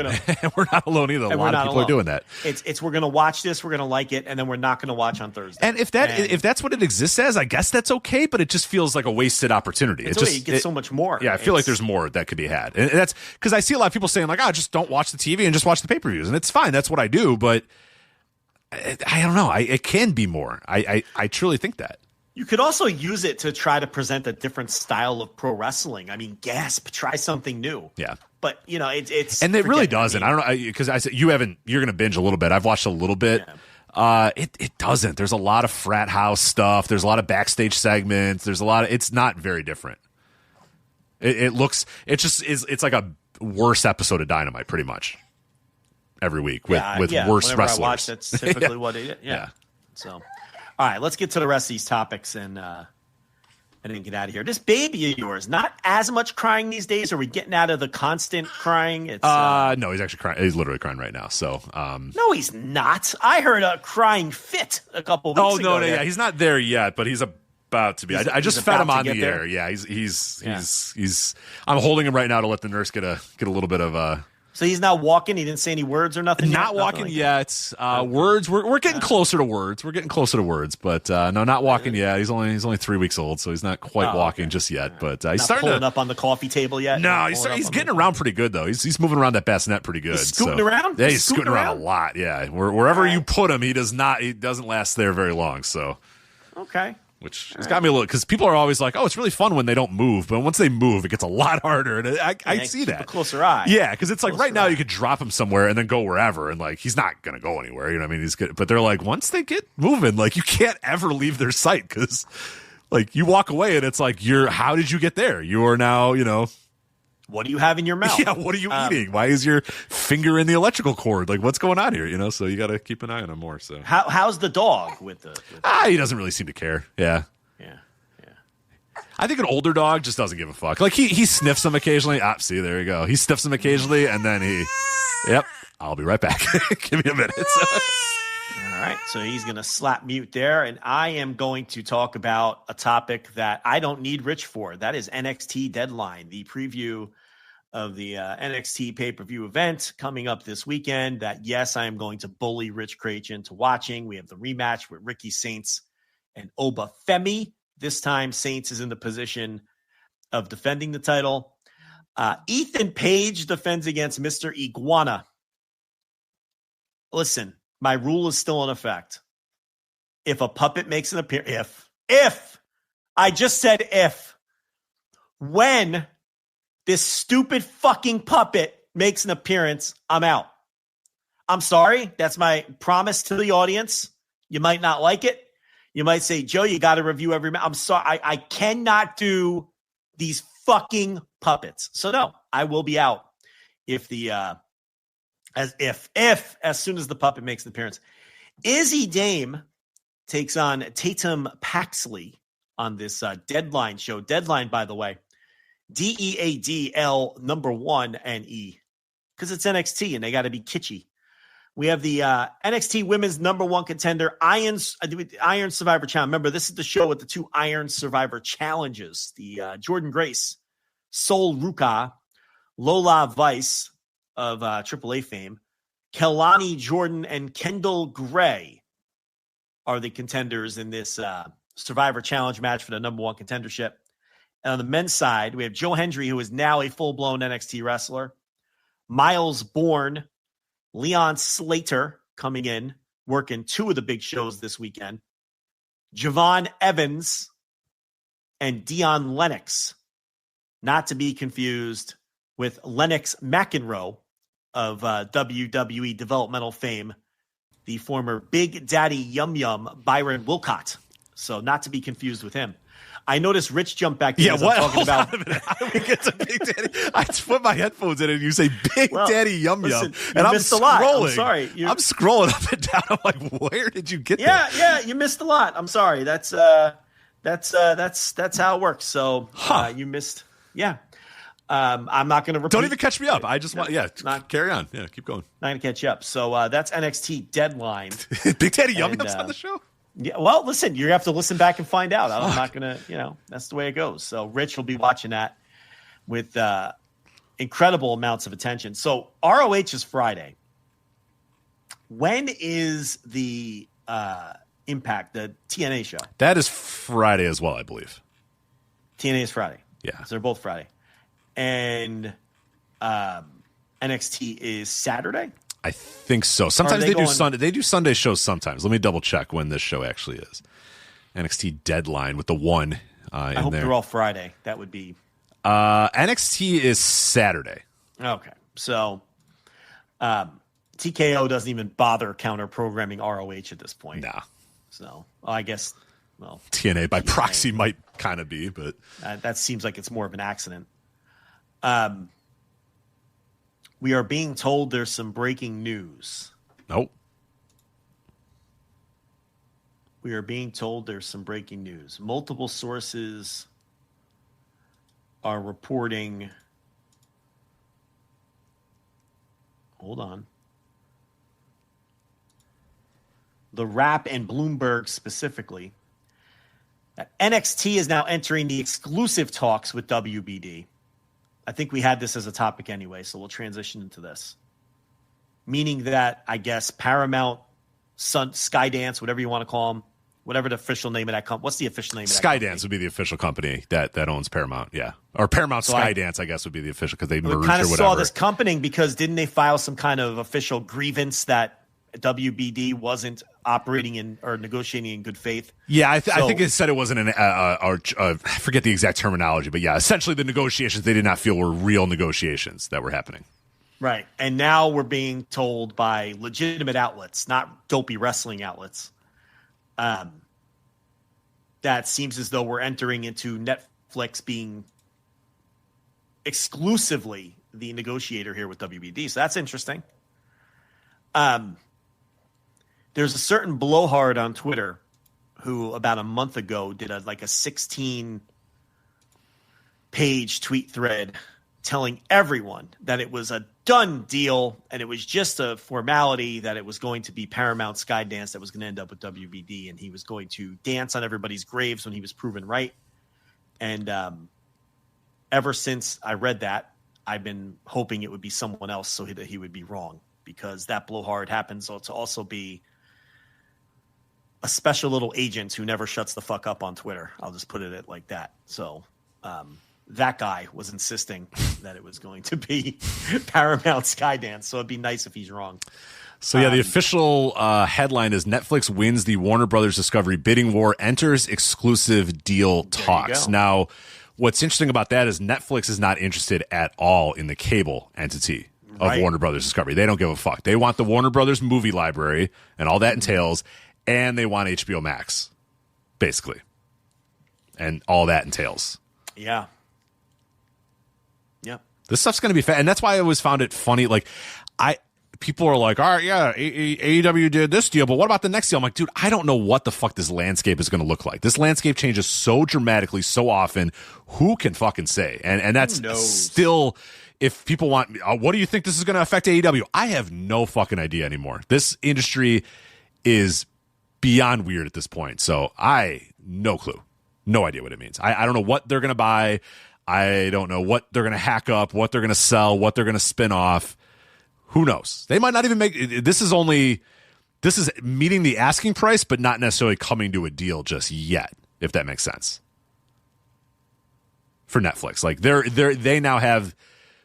We're not alone either. A lot of people are doing that. It's we're going to watch this, we're going to like it, and then we're not going to watch on Thursday. And if that's what it exists as, I guess that's okay, but it just feels like a wasted opportunity. You get so much more. Yeah, I feel like there's more that could be had. And that's because I see a lot of people saying like, just don't watch the TV and just watch the pay-per-views. And it's fine. That's what I do, but I don't know. It can be more. I truly think that. You could also use it to try to present a different style of pro wrestling. I mean, try something new. Yeah. But, it's. And it really doesn't. I don't know. Because I said, you're going to binge a little bit. I've watched a little bit. Yeah. It doesn't. There's a lot of frat house stuff. There's a lot of backstage segments. There's a lot of, it's not very different. It's like a worse episode of Dynamite pretty much every week with worse wrestlers. I watch, that's typically what it is. Yeah. So, all right, let's get to the rest of these topics and then get out of here. This baby of yours, not as much crying these days. Are we getting out of the constant crying? It's no, he's actually crying. He's literally crying right now. So no, he's not. I heard a crying fit a couple weeks ago. Oh no, yeah, he's not there yet, but he's about to be. I just fed him on the air. Yeah, he's. I'm holding him right now to let the nurse get a little bit of. So he's not walking. He didn't say any words or nothing. Not walking yet. Words. We're getting closer to words. We're getting closer to words, but no, not walking yet. He's only 3 weeks old, so he's not quite walking just yet. But he's starting pulling up on the coffee table yet. No, he's getting around pretty good though. He's moving around that bassinet pretty good. He's scooting around. Yeah, he's scooting around a lot. Yeah, wherever you put him, he doesn't last there very long. So okay. Which has got me a little, because people are always like, "Oh, it's really fun when they don't move," but once they move, it gets a lot harder. And I see that. A closer eye. Yeah, because it's like right now you could drop him somewhere and then go wherever, and like he's not gonna go anywhere. You know what I mean? He's good, but they're like, once they get moving, like you can't ever leave their sight because, like, you walk away and it's like how did you get there? You are now, what do you have in your mouth? Yeah, what are you eating? Why is your finger in the electrical cord? Like, what's going on here? So you got to keep an eye on him more. So how's the dog with the? He doesn't really seem to care. Yeah. I think an older dog just doesn't give a fuck. Like he sniffs them occasionally. See, there you go. He sniffs them occasionally, and then yep, I'll be right back. Give me a minute. All right, so he's going to slap mute there, and I am going to talk about a topic that I don't need Rich for. That is NXT Deadline, the preview of the NXT pay-per-view event coming up this weekend that, yes, I am going to bully Rich Craich into watching. We have the rematch with Ricky Saints and Oba Femi. This time, Saints is in the position of defending the title. Ethan Page defends against Mr. Iguana. Listen, my rule is still in effect. If a puppet makes an appearance, I just said if, when this stupid fucking puppet makes an appearance, I'm out. I'm sorry. That's my promise to the audience. You might not like it. You might say, Joe, you got to review every match. I'm sorry. I cannot do these fucking puppets. So no, I will be out if as soon as the puppet makes an appearance. Izzy Dame takes on Tatum Paxley on this Deadline show. Deadline, by the way, DEADL1NE, because it's NXT and they got to be kitschy. We have the NXT Women's #1 contender, Iron Survivor Challenge. Remember, this is the show with the 2 Iron Survivor Challenges. The Jordan Grace, Sol Ruka, Lola Vice of AAA fame, Kelani Jordan, and Kendall Gray are the contenders in this Survivor Challenge match for the #1 contendership. And on the men's side, we have Joe Hendry, who is now a full-blown NXT wrestler, Miles Bourne, Leon Slater coming in, working 2 of the big shows this weekend, Javon Evans, and Dion Lennox, not to be confused with Lennox McEnroe of WWE developmental fame, the former Big Daddy Yum Yum Byron Wilcott. So not to be confused with him. I noticed Rich jumped back in. Yeah, what? Talking about. How do we get to Big Daddy? I put my headphones in and you say Big Daddy Yum Yum. And I'm scrolling. I'm sorry. I'm scrolling up and down. I'm like, where did you get that? Yeah, you missed a lot. I'm sorry. That's how it works. So you missed. Yeah. I'm not going to repeat. Don't even catch me up. I just want, carry on. Yeah, keep going. Not going to catch you up. So that's NXT Deadline. Big Daddy Yum Yum's on the show? Yeah, well, listen, you have to listen back and find out. I'm not going to, that's the way it goes. So Rich will be watching that with incredible amounts of attention. So ROH is Friday. When is the Impact, the TNA show? That is Friday as well, I believe. TNA is Friday. Yeah. So they're both Friday. And NXT is Saturday? I think so. Sometimes they do Sunday. They do Sunday shows sometimes. Let me double check when this show actually is. NXT Deadline with the 1 I in hope there. they're all Friday. That would be... NXT is Saturday. Okay. So TKO doesn't even bother counter-programming ROH at this point. Nah. So I guess... Well, TNA by proxy might kind of be, but... that seems like it's more of an accident. We are being told there's some breaking news. Nope. We are being told there's some breaking news. Multiple sources are reporting. Hold on. The Wrap and Bloomberg specifically. That NXT is now entering the exclusive talks with WBD. I think we had this as a topic anyway, so we'll transition into this. Meaning that, I guess, Paramount, Skydance, whatever you want to call them, whatever the official name of that company. What's the official name of that company? Skydance would be the official company that owns Paramount, yeah. Or Paramount so Skydance, I guess, would be the official, because they merged or whatever. We kind of saw this company because didn't they file some kind of official grievance that WBD wasn't operating in or negotiating in good faith? Yeah, I think it said it wasn't I forget the exact terminology, but yeah, essentially the negotiations they did not feel were real negotiations that were happening. Right. And now we're being told by legitimate outlets, not dopey wrestling outlets, that seems as though we're entering into Netflix being exclusively the negotiator here with WBD. So that's interesting. There's a certain blowhard on Twitter who about a month ago did a 16-page tweet thread telling everyone that it was a done deal and it was just a formality, that it was going to be Paramount Skydance that was going to end up with WBD, and he was going to dance on everybody's graves when he was proven right. And ever since I read that, I've been hoping it would be someone else so that he would be wrong, because that blowhard happens to also be a special little agent who never shuts the fuck up on Twitter. I'll just put it like that. So that guy was insisting that it was going to be Paramount Skydance. So it'd be nice if he's wrong. So yeah, the official headline is Netflix wins the Warner Brothers Discovery bidding war, enters exclusive deal talks. Now, what's interesting about that is Netflix is not interested at all in the cable entity of Warner Brothers Discovery. They don't give a fuck. They want the Warner Brothers movie library and all that entails, and they want HBO Max, basically, and all that entails. Yeah. Yep. This stuff's going to be fun, and that's why I always found it funny. People are like, all right, yeah, AEW did this deal, but what about the next deal? I'm like, dude, I don't know what the fuck this landscape is going to look like. This landscape changes so dramatically, so often. Who can fucking say? And that's still, if people want, what do you think this is going to affect AEW? I have no fucking idea anymore. This industry is beyond weird at this point. So no clue. No idea what it means. I don't know what they're going to buy. I don't know what they're going to hack up, what they're going to sell, what they're going to spin off. Who knows? They might not even make this is meeting the asking price, but not necessarily coming to a deal just yet, if that makes sense. For Netflix. Like they now have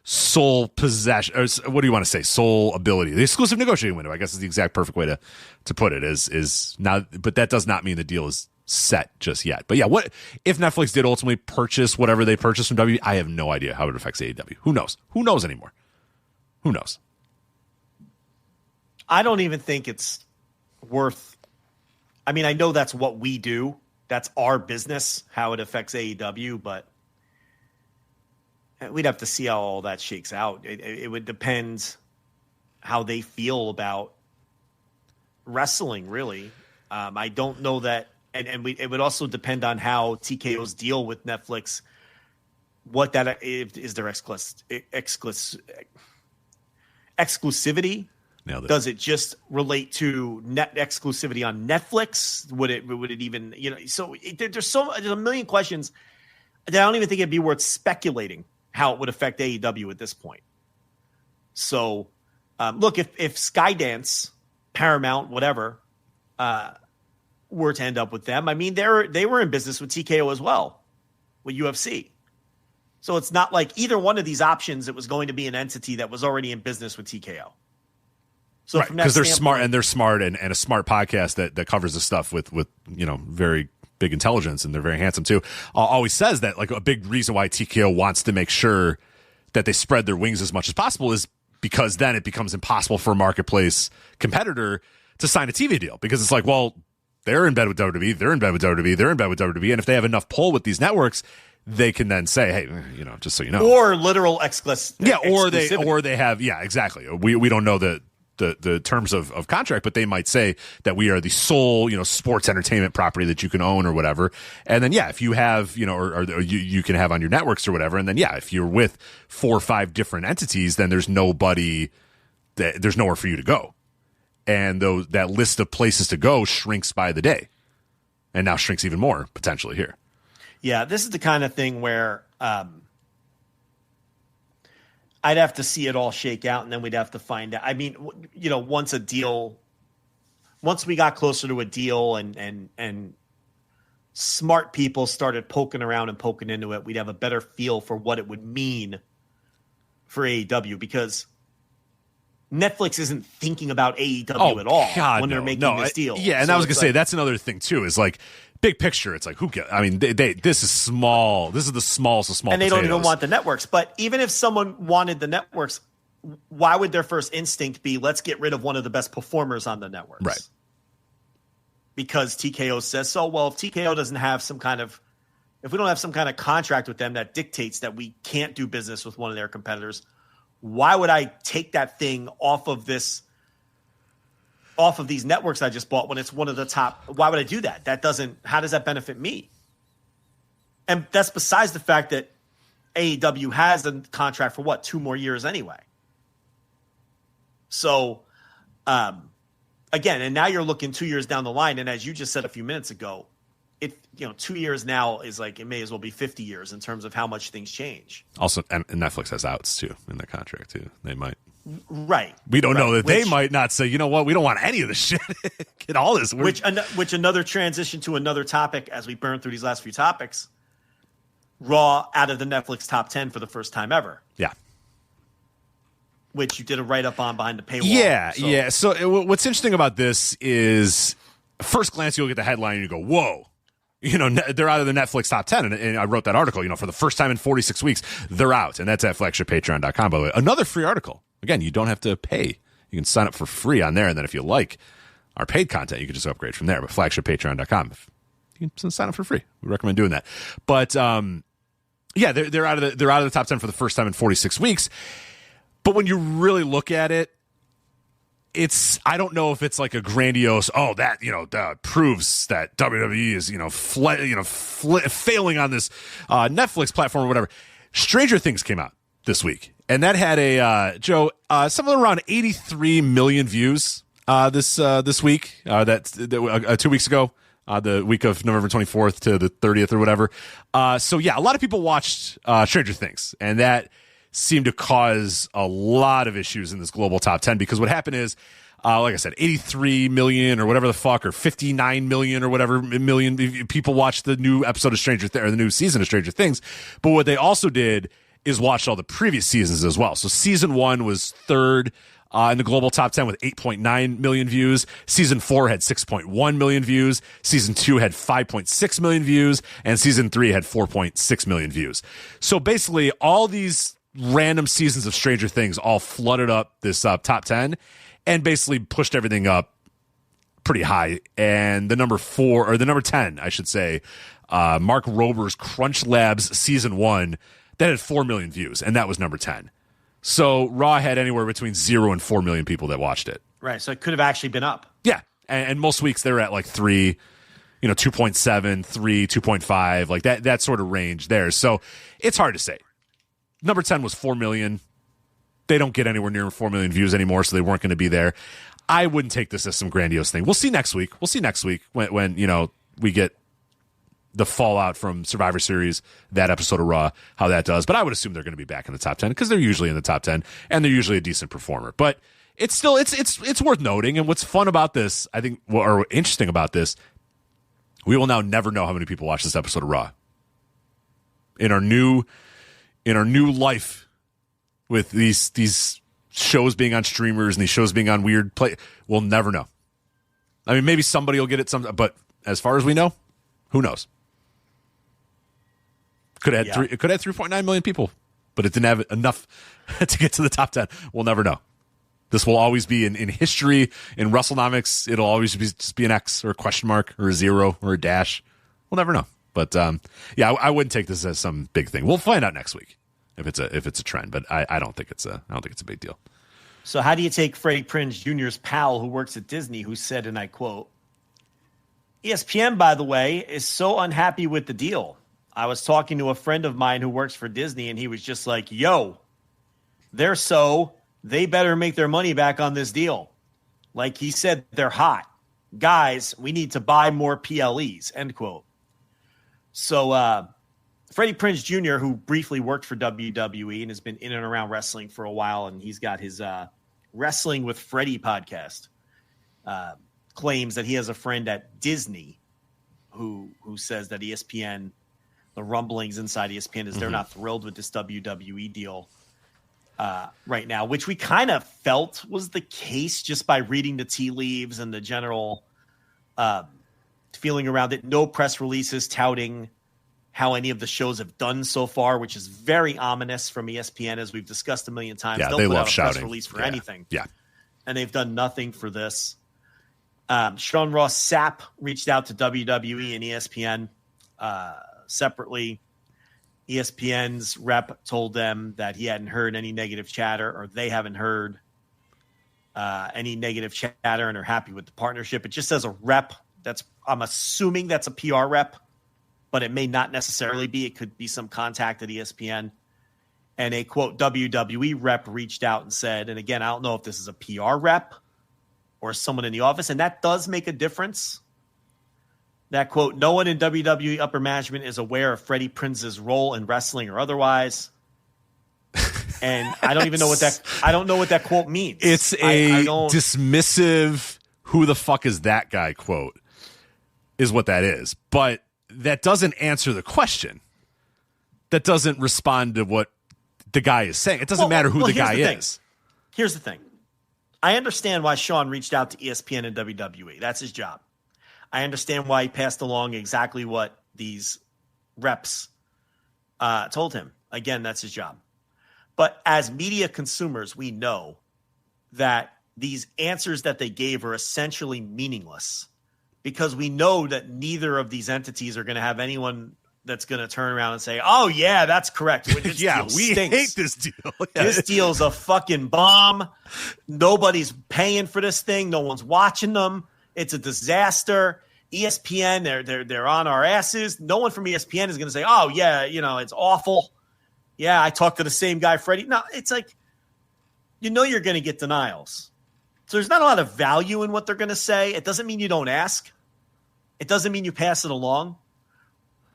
sole possession, or what do you want to say? Sole ability. The exclusive negotiating window, I guess, is the exact perfect way to put it, is now, but that does not mean the deal is set just yet. But yeah, what if Netflix did ultimately purchase whatever they purchased from WWE? I have no idea how it affects AEW. Who knows? Who knows anymore? Who knows? I don't even think it's worth. I mean, I know that's what we do. That's our business, how it affects AEW, but we'd have to see how all that shakes out. It would depend how they feel about wrestling, really. I don't know that. And it would also depend on how TKO's deal with Netflix what that is, their exclusivity. Nailed it. Does it just relate to net exclusivity on Netflix? Would it even, so there's a million questions that I don't even think it'd be worth speculating how it would affect AEW at this point. So look, if Skydance, Paramount, whatever, were to end up with them, I mean, they were in business with TKO as well, with UFC. So it's not like either one of these options, it was going to be an entity that was already in business with TKO. So right, because they're smart and a smart podcast that covers the stuff with very big intelligence, and they're very handsome too. Always says that like a big reason why TKO wants to make sure that they spread their wings as much as possible is because then it becomes impossible for a marketplace competitor to sign a TV deal, because it's like, well, they're in bed with WWE, they're in bed with WWE, they're in bed with WWE, and if they have enough pull with these networks, they can then say, hey, just so you know, or literal exclusivity. or they have, exactly. We don't know the terms of contract, but they might say that we are the sole, sports entertainment property that you can own or whatever. And then, if you have, or you can have on your networks or whatever. And then, if you're with 4 or 5 different entities, then there's nowhere for you to go. And that list of places to go shrinks by the day, and now shrinks even more potentially here. Yeah, this is the kind of thing where I'd have to see it all shake out, and then we'd have to find out. I mean, once we got closer to a deal and smart people started poking around and poking into it, we'd have a better feel for what it would mean for AEW, because Netflix isn't thinking about AEW at all when they're making this deal. Yeah, and I was going to say, that's another thing too, is like, big picture, it's like, who cares? I mean, this is small. This is the smallest of small and they potatoes. don't even want the networks. But even if someone wanted the networks, why would their first instinct be, let's get rid of one of the best performers on the networks? Right. Because TKO says so. Well, if TKO doesn't have if we don't have some kind of contract with them that dictates that we can't do business with one of their competitors, why would I take that thing off of these networks I just bought when it's one of the top? Why would I do that? How does that benefit me? And that's besides the fact that AEW has a contract for 2 more years anyway. So, again, and now you're looking 2 years down the line. And as you just said a few minutes ago, 2 years now is like, it may as well be 50 years in terms of how much things change. Also, and Netflix has outs too in their contract too. They might. Right. We don't know that they might not say, you know what, we don't want any of this shit. Get all this. Which another transition to another topic as we burn through these last few topics. Raw out of the Netflix top 10 for the first time ever. Yeah. Which you did a write-up on behind the paywall. Yeah. So what's interesting about this is, first glance, you'll get the headline and you go, whoa. They're out of the Netflix top 10. And I wrote that article, for the first time in 46 weeks, they're out. And that's at flagshippatreon.com, by the way. Another free article. Again, you don't have to pay. You can sign up for free on there. And then if you like our paid content, you can just upgrade from there. But flagshippatreon.com, you can sign up for free. We recommend doing that. But they're out of the top 10 for the first time in 46 weeks. But when you really look at it, I don't know if it's like a grandiose, that proves that WWE is, failing on this Netflix platform or whatever. Stranger Things came out this week, and that had somewhere around 83 million views this week. That's 2 weeks ago, the week of November 24th to the 30th or whatever. A lot of people watched Stranger Things, and that seemed to cause a lot of issues in this global top 10, because what happened is, like I said, 83 million or whatever the fuck, or 59 million or whatever million people watched the new episode of or the new season of Stranger Things. But what they also did is watch all the previous seasons as well. So season 1 was third in the global top 10 with 8.9 million views. Season 4 had 6.1 million views. Season 2 had 5.6 million views. And season 3 had 4.6 million views. So basically, all these random seasons of Stranger Things all flooded up this top 10 and basically pushed everything up pretty high. And the number 10, I should say, Mark Rober's Crunch Labs season 1, that had 4 million views, and that was number 10. So Raw had anywhere between 0 and 4 million people that watched it. Right. So it could have actually been up. Yeah. And most weeks they're at like 3, 2.7, 3, 2.5, like that sort of range there. So it's hard to say. Number 10 was 4 million. They don't get anywhere near 4 million views anymore, so they weren't going to be there. I wouldn't take this as some grandiose thing. We'll see next week. When we get the fallout from Survivor Series, that episode of Raw, how that does. But I would assume they're going to be back in the top 10 because they're usually in the top 10 and they're usually a decent performer. But it's still it's worth noting. And what's fun about this, I think, or interesting about this, we will now never know how many people watch this episode of Raw. In our new life with these shows being on streamers and these shows being on weird play, we'll never know. I mean, maybe somebody will get it but as far as we know, who knows? It could have had 3.9 million people, but it didn't have enough to get to the top 10. We'll never know. This will always be in history, in WrestleNomics. It'll always just be an X or a question mark or a 0 or a dash. We'll never know. But I wouldn't take this as some big thing. We'll find out next week if it's a trend, but I don't think it's a big deal. So how do you take Freddie Prinze Jr.'s pal who works at Disney, who said, and I quote, ESPN, by the way, is so unhappy with the deal. I was talking to a friend of mine who works for Disney, and he was just like, yo, they better make their money back on this deal. Like he said, they're hot. Guys, we need to buy more PLEs, end quote. So Freddie Prinze Jr., who briefly worked for WWE and has been in and around wrestling for a while, and he's got his Wrestling with Freddie podcast, claims that he has a friend at Disney who says that ESPN, the rumblings inside ESPN is they're not thrilled with this WWE deal right now, which we kind of felt was the case just by reading the tea leaves and the general feeling around it. No press releases touting how any of the shows have done so far, which is very ominous from ESPN, as we've discussed a million times. Yeah, They'll they put love out a shouting. press release for anything. Yeah. And they've done nothing for this. Sean Ross Sapp reached out to WWE and ESPN separately. ESPN's rep told them that he hadn't heard any negative chatter, or they haven't heard any negative chatter, and are happy with the partnership. It just says a rep. I'm assuming that's a PR rep, but it may not necessarily be. It could be some contact at ESPN. And a, quote, WWE rep reached out and said, and again, I don't know if this is a PR rep or someone in the office, and that does make a difference. That, quote, no one in WWE upper management is aware of Freddie Prinze's role in wrestling or otherwise. And I don't even know what that quote means. It's a dismissive, who the fuck is that guy quote is what that is. But that doesn't answer the question. That doesn't respond to what the guy is saying. It doesn't matter who the guy is. Here's the thing. I understand why Sean reached out to ESPN and WWE. That's his job. I understand why he passed along exactly what these reps told him. Again, that's his job. But as media consumers, we know that these answers that they gave are essentially meaningless, because we know that neither of these entities are going to have anyone that's going to turn around and say, oh, yeah, that's correct. Yeah, we hate this deal. Yeah. This deal's a fucking bomb. Nobody's paying for this thing. No one's watching them. It's a disaster. ESPN, they're on our asses. No one from ESPN is going to say, oh, yeah, it's awful. Yeah, I talked to the same guy, Freddie. No, it's like, you're going to get denials. So there's not a lot of value in what they're going to say. It doesn't mean you don't ask. It doesn't mean you pass it along.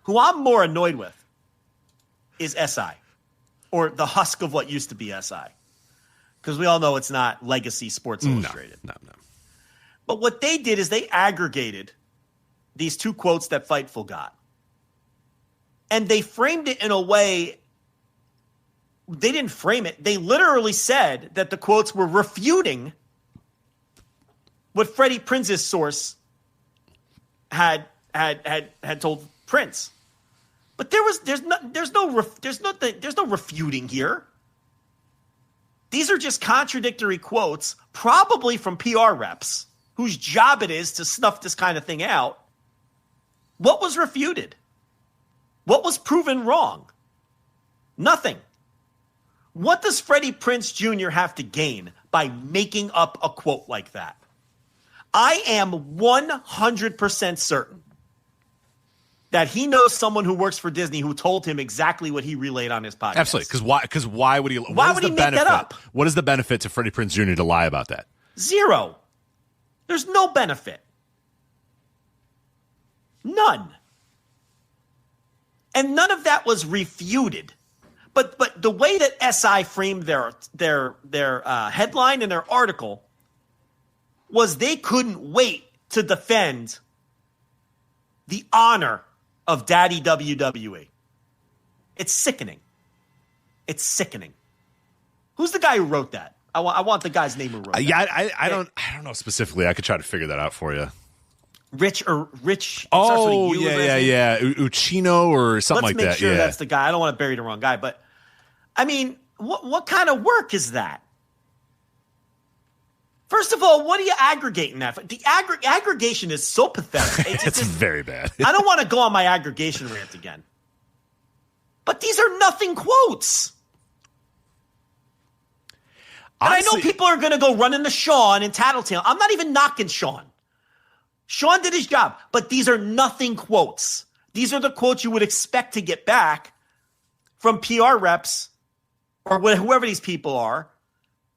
Who I'm more annoyed with is SI, or the husk of what used to be SI. Because we all know it's not Legacy Sports Illustrated. No. But what they did is they aggregated these two quotes that Fightful got. And they framed it in a way. They didn't frame it. They literally said that the quotes were refuting what Freddie Prinze's source had told Prince. But there's no refuting here. These are just contradictory quotes, probably from PR reps whose job it is to snuff this kind of thing out. What was refuted? What was proven wrong? Nothing. What does Freddie Prinze Jr. have to gain by making up a quote like that? I am 100% certain that he knows someone who works for Disney who told him exactly what he relayed on his podcast. Absolutely. Because why would he? Why would he make that up? What is the benefit to Freddie Prinze Jr. to lie about that? Zero. There's no benefit. None. And none of that was refuted. But the way that SI framed their headline and their article was they couldn't wait to defend the honor of Daddy WWE. It's sickening. It's sickening. Who's the guy who wrote that? I want the guy's name who wrote that. Yeah, I don't know specifically. I could try to figure that out for you. Rich. Oh, yeah. Uchino or something like that. Let's make sure that's the guy. I don't want to bury the wrong guy, but I mean, what kind of work is that? First of all, what are you aggregating that for? The aggregation is so pathetic. It's very bad. I don't want to go on my aggregation rant again. But these are nothing quotes. Honestly, and I know people are going to go run into Sean and tattletale. I'm not even knocking Sean. Sean did his job, but these are nothing quotes. These are the quotes you would expect to get back from PR reps or whoever these people are,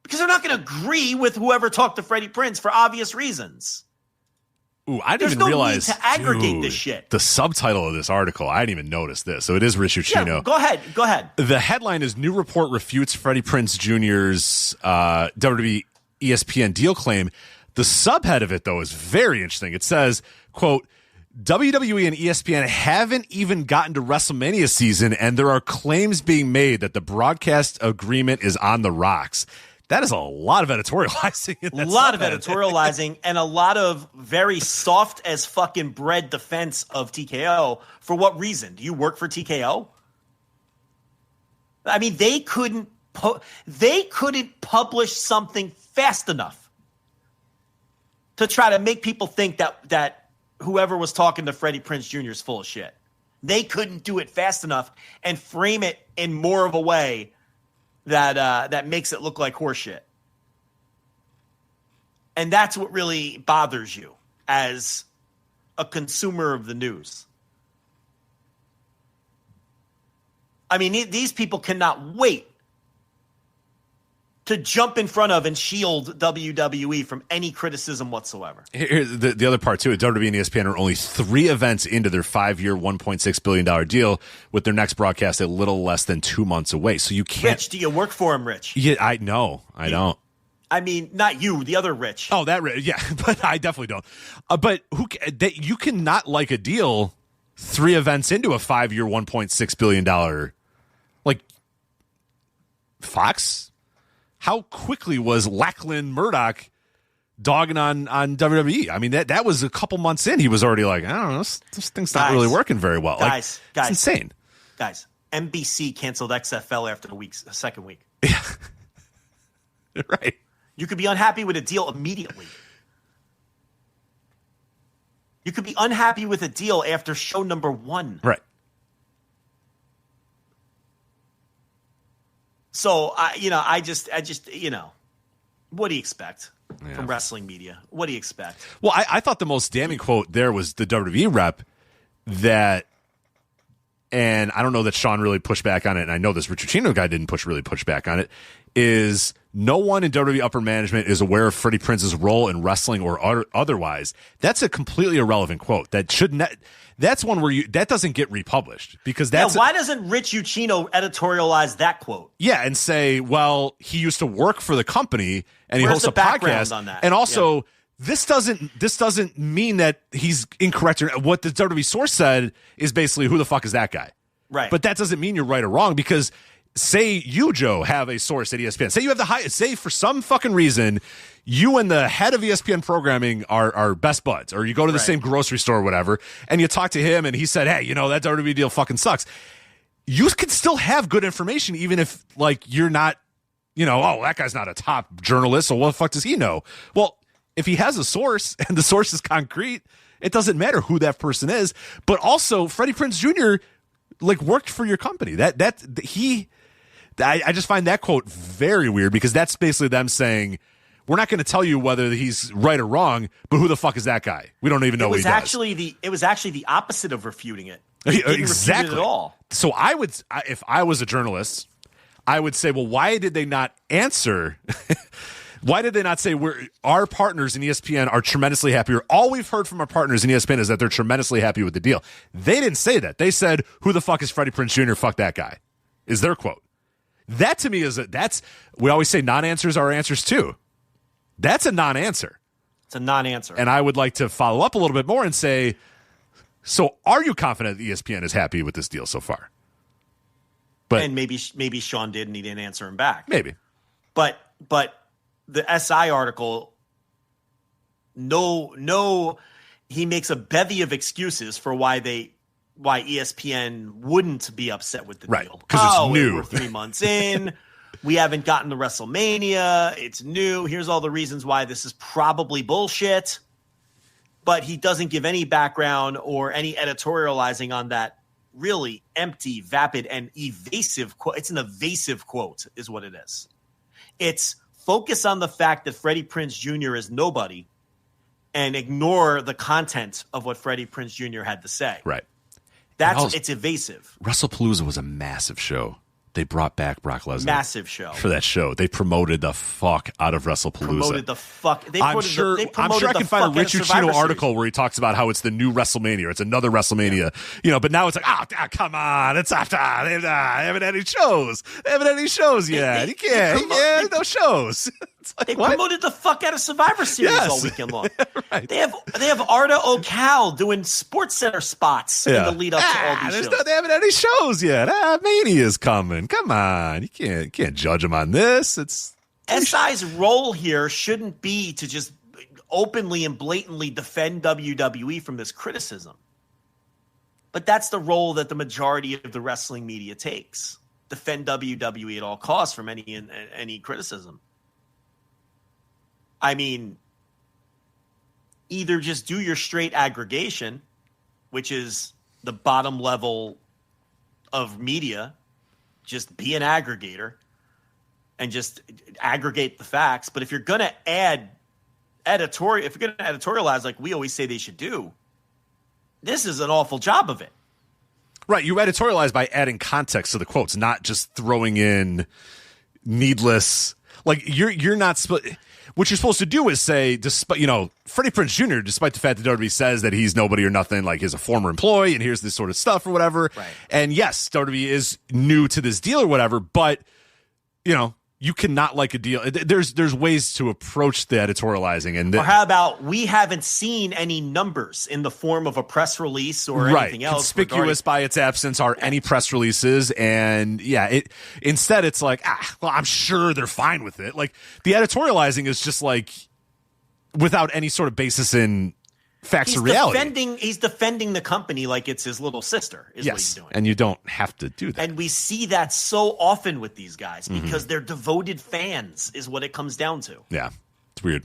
because they're not going to agree with whoever talked to Freddie Prinze for obvious reasons. Ooh, I didn't even realize need to aggregate this shit. The subtitle of this article, I didn't even notice this. So it is Rich Uchino. Yeah, go ahead. The headline is New Report Refutes Freddie Prinze Jr.'s WWE ESPN deal claim. The subhead of it, though, is very interesting. It says, quote, WWE and ESPN haven't even gotten to WrestleMania season, and there are claims being made that the broadcast agreement is on the rocks. That is a lot of editorializing. A lot of editorializing and a lot of very soft as fucking bread defense of TKO. For what reason? Do you work for TKO? I mean, they couldn't publish something fast enough to try to make people think that whoever was talking to Freddie Prinze Jr. is full of shit. They couldn't do it fast enough and frame it in more of a way that makes it look like horseshit. And that's what really bothers you as a consumer of the news. I mean, these people cannot wait to jump in front of and shield WWE from any criticism whatsoever. Here, the other part, too, WWE and ESPN are only 3 events into their 5-year, $1.6 billion deal, with their next broadcast a little less than 2 months away. So you can't... Rich, do you work for him, Rich? Yeah, I know. I don't. I mean, not you, the other Rich. Oh, that Rich, yeah, but I definitely don't. But you cannot like a deal 3 events into a 5-year, $1.6 billion... Like, Fox... How quickly was Lachlan Murdoch dogging on WWE? I mean, that was a couple months in. He was already like, I don't know, this thing's not really working very well. Guys, it's insane. Guys, NBC canceled XFL after the second week. Yeah. Right. You could be unhappy with a deal immediately. You could be unhappy with a deal after show number 1. Right. So, I just, what do you expect from wrestling media? What do you expect? Well, I thought the most damning quote there was the WWE rep that, and I don't know that Sean really pushed back on it, and I know this Rich Uchino guy didn't really push back on it, is no one in WWE upper management is aware of Freddie Prinze's role in wrestling or otherwise. That's a completely irrelevant quote. That's one where that doesn't get republished because that's... Yeah, why doesn't Rich Uchino editorialize that quote? Yeah, and say, well, he used to work for the company and he hosts a podcast on that? And also, this doesn't mean that he's incorrect. What the WWE source said is basically, who the fuck is that guy? Right. But that doesn't mean you're right or wrong, because say you, Joe, have a source at ESPN. Say you have say for some fucking reason, you and the head of ESPN programming are best buds, or you go to the same grocery store or whatever, and you talk to him and he said, hey, that WWE deal fucking sucks. You could still have good information even if, like, you're not, oh, that guy's not a top journalist, so what the fuck does he know? Well, if he has a source and the source is concrete, it doesn't matter who that person is. But also, Freddie Prinze Jr. Worked for your company. I just find that quote very weird, because that's basically them saying, we're not going to tell you whether he's right or wrong, but who the fuck is that guy? We don't even know what he does. It was actually the opposite of refuting it. Exactly. Refute it at all. So if I was a journalist, I would say, well, why did they not answer? Why did they not say our partners in ESPN are tremendously happy? Or all we've heard from our partners in ESPN is that they're tremendously happy with the deal. They didn't say that. They said, who the fuck is Freddie Prinze Jr.? Fuck that guy, is their quote. That to me we always say non-answers are answers too. That's a non-answer. It's a non-answer. And I would like to follow up a little bit more and say, so are you confident that ESPN is happy with this deal so far? And maybe Sean did and he didn't answer him back. Maybe. But the SI article, he makes a bevy of excuses for why ESPN wouldn't be upset with the deal. Because it's new. We're 3 months in. We haven't gotten to WrestleMania. It's new. Here's all the reasons why this is probably bullshit. But he doesn't give any background or any editorializing on that really empty, vapid, and evasive quote. It's an evasive quote is what it is. It's focus on the fact that Freddie Prinze Jr. is nobody and ignore the content of what Freddie Prinze Jr. had to say. Right. It's evasive. WrestlePalooza was a massive show. They brought back Brock Lesnar. Massive show. For that show. They promoted the fuck out of WrestlePalooza. I'm sure I can find a Richard Chino article where he talks about how it's the new WrestleMania. It's another WrestleMania. But now it's like, come on. It's after. They haven't had any shows. They haven't had any shows yet. He can't. No shows. Like, they promoted the fuck out of Survivor Series all weekend long. Right. They have Arda O'Cal doing Sports Center spots in the lead up to all these shows. They haven't had any shows yet. Mania's coming. Come on, you can't judge them on this. SI's role here shouldn't be to just openly and blatantly defend WWE from this criticism, but that's the role that the majority of the wrestling media takes: defend WWE at all costs from any criticism. I mean, either just do your straight aggregation, which is the bottom level of media, just be an aggregator and just aggregate the facts. But if you're going to editorialize like we always say they should do, this is an awful job of it. Right. You editorialize by adding context to the quotes, not just throwing in needless, like you're not what you're supposed to do is say, despite, Freddie Prinze Jr., despite the fact that WWE says that he's nobody or nothing, like he's a former employee and here's this sort of stuff or whatever. Right. And yes, WWE is new to this deal or whatever, but, you cannot like a deal. There's ways to approach the editorializing. Or how about we haven't seen any numbers in the form of a press release or anything else. Conspicuous by its absence are any press releases. And instead it's like, I'm sure they're fine with it. Like the editorializing is just like without any sort of basis in facts or reality. He's defending the company like it's his little sister is what he's doing. And you don't have to do that. And we see that so often with these guys because they're devoted fans is what it comes down to. Yeah, it's weird.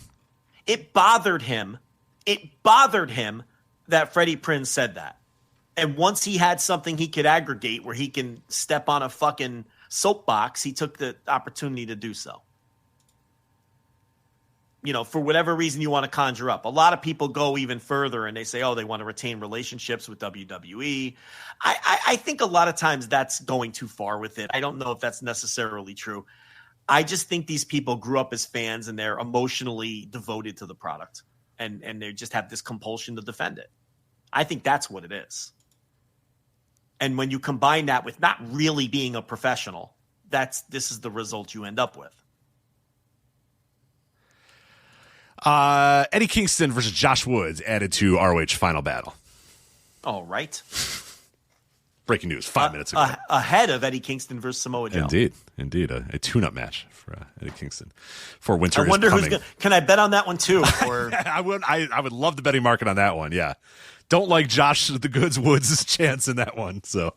It bothered him. That Freddie Prinze said that. And once he had something he could aggregate where he can step on a fucking soapbox, he took the opportunity to do so. For whatever reason you want to conjure up. A lot of people go even further and they say, they want to retain relationships with WWE. I think a lot of times that's going too far with it. I don't know if that's necessarily true. I just think these people grew up as fans and they're emotionally devoted to the product and they just have this compulsion to defend it. I think that's what it is. And when you combine that with not really being a professional, this is the result you end up with. Eddie Kingston versus Josh Woods added to ROH Final Battle. All right. Breaking news 5 minutes ago. Ahead of Eddie Kingston versus Samoa Joe. Indeed. A tune-up match for Eddie Kingston. For winter I wonder is coming. Can I bet on that one too? Or I would love the betting market on that one, yeah. Don't like Josh the Goods Woods' chance in that one. So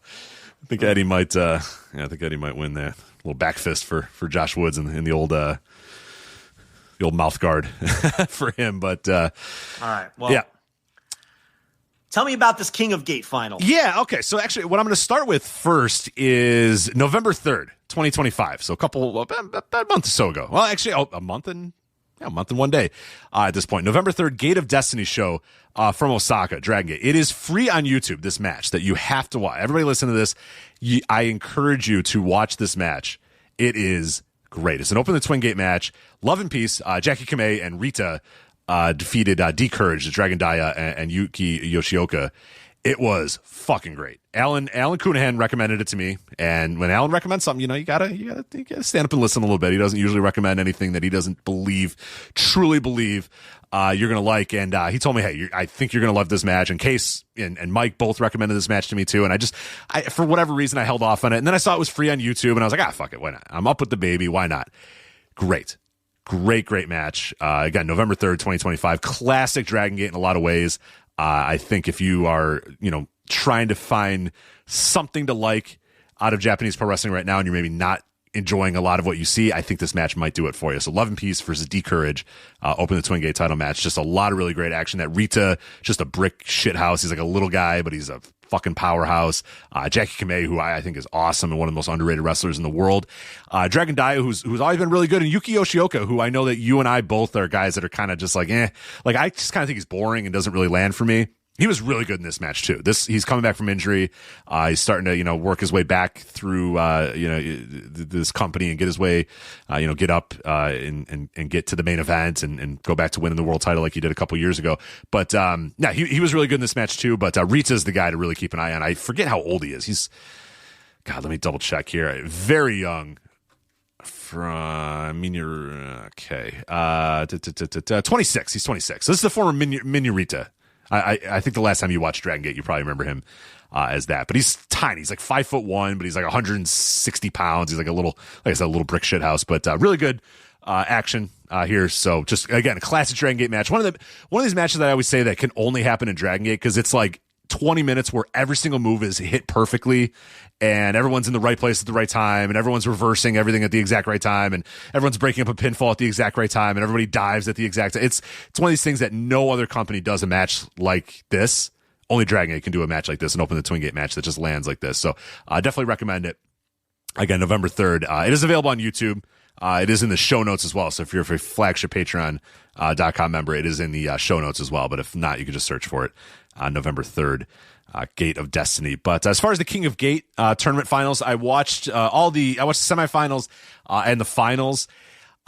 I think Eddie might win that. A little back fist for Josh Woods in the old mouth guard for him, but all right. Well, yeah. Tell me about this King of Gate final. Yeah. Okay. So actually, what I'm going to start with first is November 3rd, 2025. So about a month or so ago. Well, actually, a month and a month and 1 day at this point. November 3rd, Gate of Destiny show from Osaka, Dragongate. It is free on YouTube, this match that you have to watch. Everybody listen to this. I encourage you to watch this match. It is great. It's an Open the Twin Gate match. Love and Peace. Jackie Kamei and Rita defeated D-Courage, the Dragon Dia, and Yuki Yoshioka. It was fucking great. Alan Cunahan recommended it to me, and when Alan recommends something, you gotta stand up and listen a little bit. He doesn't usually recommend anything that he doesn't truly believe you're gonna like. And he told me, hey, I think you're gonna love this match. And Case and Mike both recommended this match to me too. And I for whatever reason I held off on it, and then I saw it was free on YouTube, and I was like, fuck it, why not? I'm up with the baby, why not? Great match. Again, November 3rd, 2025. Classic Dragongate in a lot of ways. I think if you are, trying to find something to like out of Japanese pro wrestling right now, and you're maybe not enjoying a lot of what you see, I think this match might do it for you. So Love and Peace versus D-Courage, Open the Twin Gate title match. Just a lot of really great action. That Rita, just a brick shit house. He's like a little guy, but he's a fucking powerhouse. Jackie Kamei, who I think is awesome and one of the most underrated wrestlers in the world. Dragon Dia, who's always been really good, and Yuki Yoshioka, who I know that you and I both are guys that are kind of just like, like I just kind of think he's boring and doesn't really land for me. He was really good in this match too. He's coming back from injury. He's starting to, work his way back through, this company and get his way, get up, and get to the main event and go back to winning the world title like he did a couple years ago. But, he was really good in this match too. But, Rita's the guy to really keep an eye on. I forget how old he is. Let me double check here. Very young. Okay. 26. He's 26. So this is the former Minu Rita. I think the last time you watched Dragongate, you probably remember him as that. But he's tiny. He's like 5'1", but he's like 160 pounds. He's like a little brick shit house. But really good action here. So just again, a classic Dragongate match. One of these matches that I always say that can only happen in Dragongate because it's like 20 minutes where every single move is hit perfectly and everyone's in the right place at the right time and everyone's reversing everything at the exact right time and everyone's breaking up a pinfall at the exact right time and everybody dives at the exact time. It's one of these things that no other company does a match like this. Only Dragongate can do a match like this and Open the Twin Gate match that just lands like this. So I definitely recommend it. Again, November 3rd. It is available on YouTube. It is in the show notes as well. So if you're a Flagship Patreon.com member, it is in the show notes as well. But if not, you can just search for it. November 3rd, Gate of Destiny. But as far as the King of Gate tournament finals, I watched the semifinals and the finals.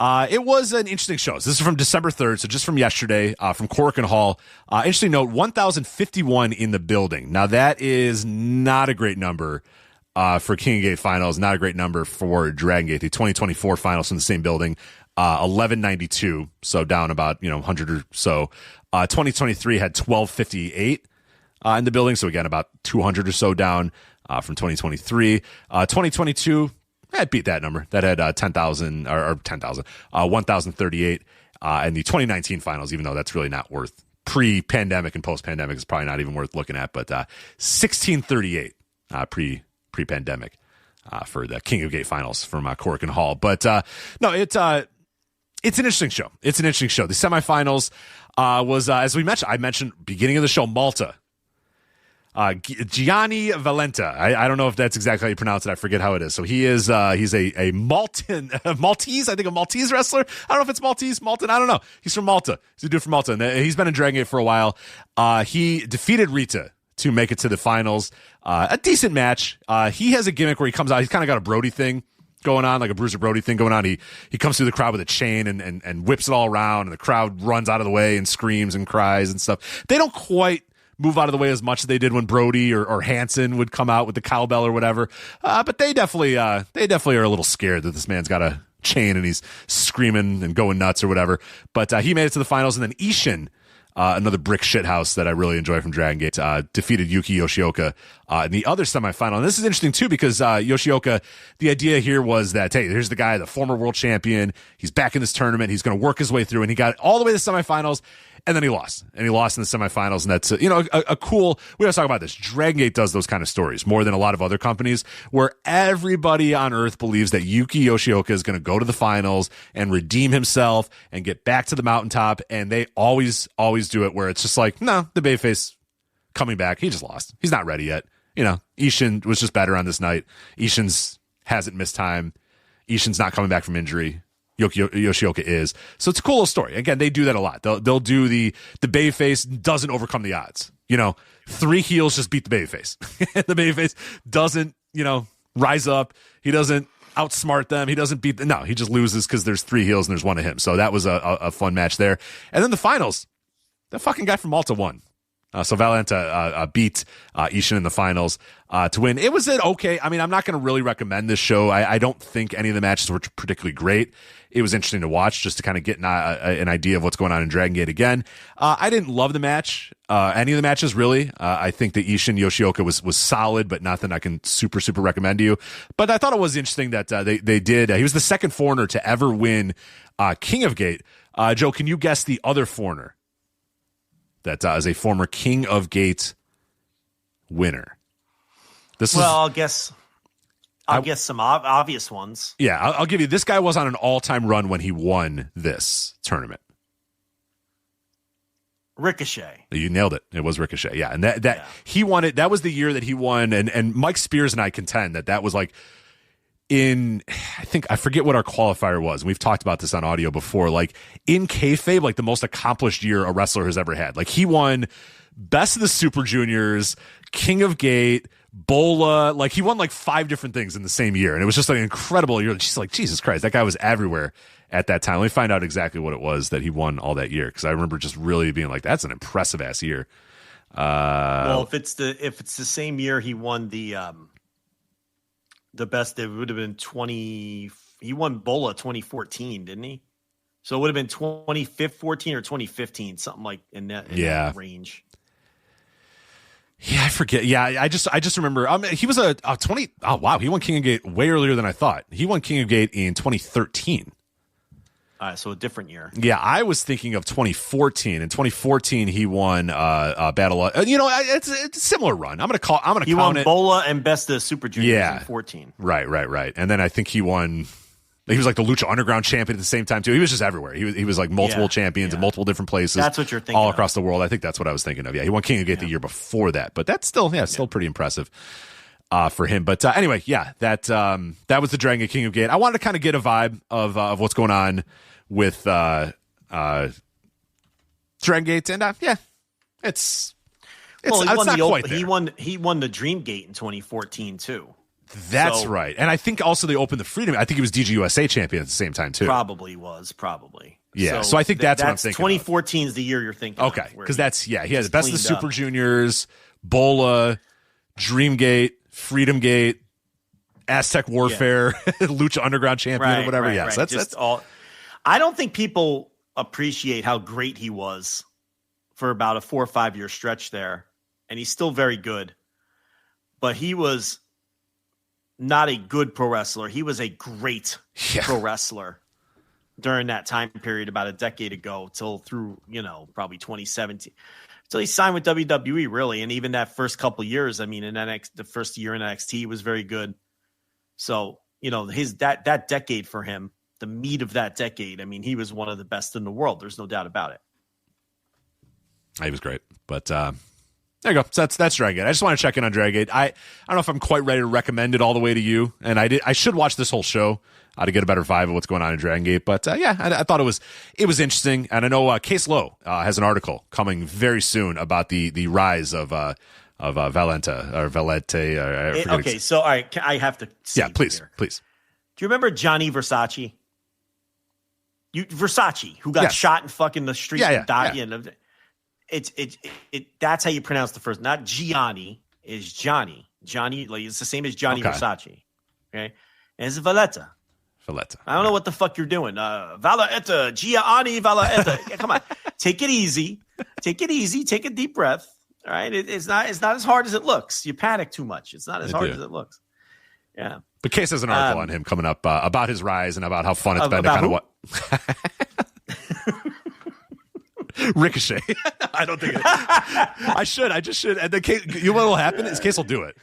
It was an interesting show. So this is from December 3rd, so just from yesterday, from Korakuen Hall. Interesting note, 1,051 in the building. Now that is not a great number for King of Gate finals, not a great number for Dragongate. The 2024 finals in the same building, 1192, so down about 100 or so. 2023 had 1258 in the building, so again about 200 or so down from 2023. 2022 had beat that number. That had 1,038. And the 2019 finals, even though that's really not worth pre-pandemic and post-pandemic, is probably not even worth looking at, but 1638 pre-pandemic for the King of Gate finals from Korakuen Hall. But no, it's an interesting show. It's an interesting show. The semifinals was, as I mentioned beginning of the show, Malta. Gianni Valenta. I don't know if that's exactly how you pronounce it. I forget how it is. So he's a Maltese, I think a Maltese wrestler. I don't know if it's Malton. I don't know. He's from Malta. He's a dude from Malta. And he's been in Dragongate for a while. He defeated Rita to make it to the finals. A decent match. He has a gimmick where he comes out. He's kind of got a Brody thing going on, like a Bruiser Brody thing going on. He comes through the crowd with a chain and whips it all around, and the crowd runs out of the way and screams and cries and stuff. They don't quite move out of the way as much as they did when Brody or Hanson would come out with the cowbell or whatever. But they definitely are a little scared that this man's got a chain and he's screaming and going nuts or whatever. But he made it to the finals, and then Ishin, another brick shit house that I really enjoy from Dragongate, defeated Yuki Yoshioka in the other semifinal. And this is interesting too because Yoshioka, the idea here was that, hey, here's the guy, the former world champion. He's back in this tournament. He's going to work his way through, and he got all the way to the semifinals. And then he lost. And he lost in the semifinals. And that's, a cool, we always talk about this. Dragongate does those kind of stories more than a lot of other companies where everybody on earth believes that Yuki Yoshioka is going to go to the finals and redeem himself and get back to the mountaintop. And they always do it where it's just like, no, the babyface coming back. He just lost. He's not ready yet. Ishin was just better on this night. Ishin's hasn't missed time. Ishin's not coming back from injury. Yoshioka is. So it's a cool little story. Again, they do that a lot. They'll do the babyface doesn't overcome the odds. 3 heels just beat the babyface. The babyface doesn't, rise up. He doesn't outsmart them. He doesn't beat them. No, he just loses because there's 3 heels and there's 1 of him. So that was a fun match there. And then the finals, that fucking guy from Malta won. So Valenta beat Ishin in the finals to win. It was okay. I mean, I'm not going to really recommend this show. I don't think any of the matches were particularly great. It was interesting to watch just to kind of get an idea of what's going on in Dragongate again. I didn't love the match, any of the matches really. I think that Ishin Yoshioka was solid, but nothing I can super recommend to you. But I thought it was interesting that they did. He was the second foreigner to ever win King of Gate. Joe, can you guess the other foreigner that is a former King of Gate winner? I'll guess some obvious ones. Yeah, I'll give you. This guy was on an all-time run when he won this tournament. Ricochet. You nailed it. It was Ricochet. Yeah, and that he won it. That was the year that he won. And Mike Spears and I contend that was like I forget what our qualifier was. And we've talked about this on audio before. Like in kayfabe, like the most accomplished year a wrestler has ever had. Like he won Best of the Super Juniors, King of Gate, Bola. Like he won like 5 different things in the same year. And it was just like an incredible year. She's like, Jesus Christ, that guy was everywhere at that time. Let me find out exactly what it was that he won all that year. Cause I remember just really being like, that's an impressive ass year. Well, if it's the same year he won the best, it would have been 20. He won Bola 2014, didn't he? So it would have been 2014 or 2015, something like in that range. Yeah, I forget. Yeah, I just remember. He was a 20. Oh wow, he won King of Gate way earlier than I thought. He won King of Gate in 2013. All right, so a different year. Yeah, I was thinking of 2014. In 2014, he won Battle. It's a similar run. I'm gonna count won it. Bola and Best of Super Juniors in 14. Right. And then I think he won. He was like the Lucha Underground champion at the same time too. He was just everywhere. He was like multiple champions in multiple different places. That's what you're thinking. All across the world. I think that's what I was thinking of. Yeah, he won King of Gate the year before that, but that's still pretty impressive for him. But anyway, that was the Dragon King of Gate. I wanted to kind of get a vibe of what's going on with Dragon Gate, and it's not quite there. He won the Dream Gate in 2014 too. That's right. And I think also they opened the Freedom. I think he was DGUSA champion at the same time too. Probably. Yeah. So I think that's what I'm thinking. 2014 is the year you're thinking. Okay. Because he has Best of the Super Juniors, Bola, Dream Gate, Freedom Gate, Aztec Warfare, Lucha Underground champion or whatever. Right. So that's all. I don't think people appreciate how great he was for about a 4 or 5 year stretch there. And he's still very good. But he was not a good pro wrestler. He was a great pro wrestler during that time period about a decade ago till through, probably 2017. Until he signed with WWE, really. And even that first couple years, I mean, the first year in NXT, he was very good. So, that decade for him, the meat of that decade, I mean, he was one of the best in the world. There's no doubt about it. He was great. But there you go. So that's Dragon Gate. I just want to check in on Dragon Gate. I don't know if I'm quite ready to recommend it all the way to you. And I should watch this whole show to get a better vibe of what's going on in Dragon Gate. But I thought it was interesting. And I know Case Lowe has an article coming very soon about the rise of Valenta or Valente. Okay, so all right, I have to. Please. Do you remember Johnny Versace? Versace, who got shot in fucking the street and died. Yeah. It that's how you pronounce the first. Not Gianni, is Johnny. Johnny, like it's the same as Johnny Versace. Okay, and it's Valletta. I don't know what the fuck you're doing. Valletta, Gianni Valletta. Come on, take it easy. Take a deep breath. All right, it's not as hard as it looks. You panic too much. It's not as hard as it looks. Yeah. But Case has an article on him coming up about his rise and about how fun it's been to kind of what. Ricochet. I don't think I just should. And then Case, what will happen is Case will do it.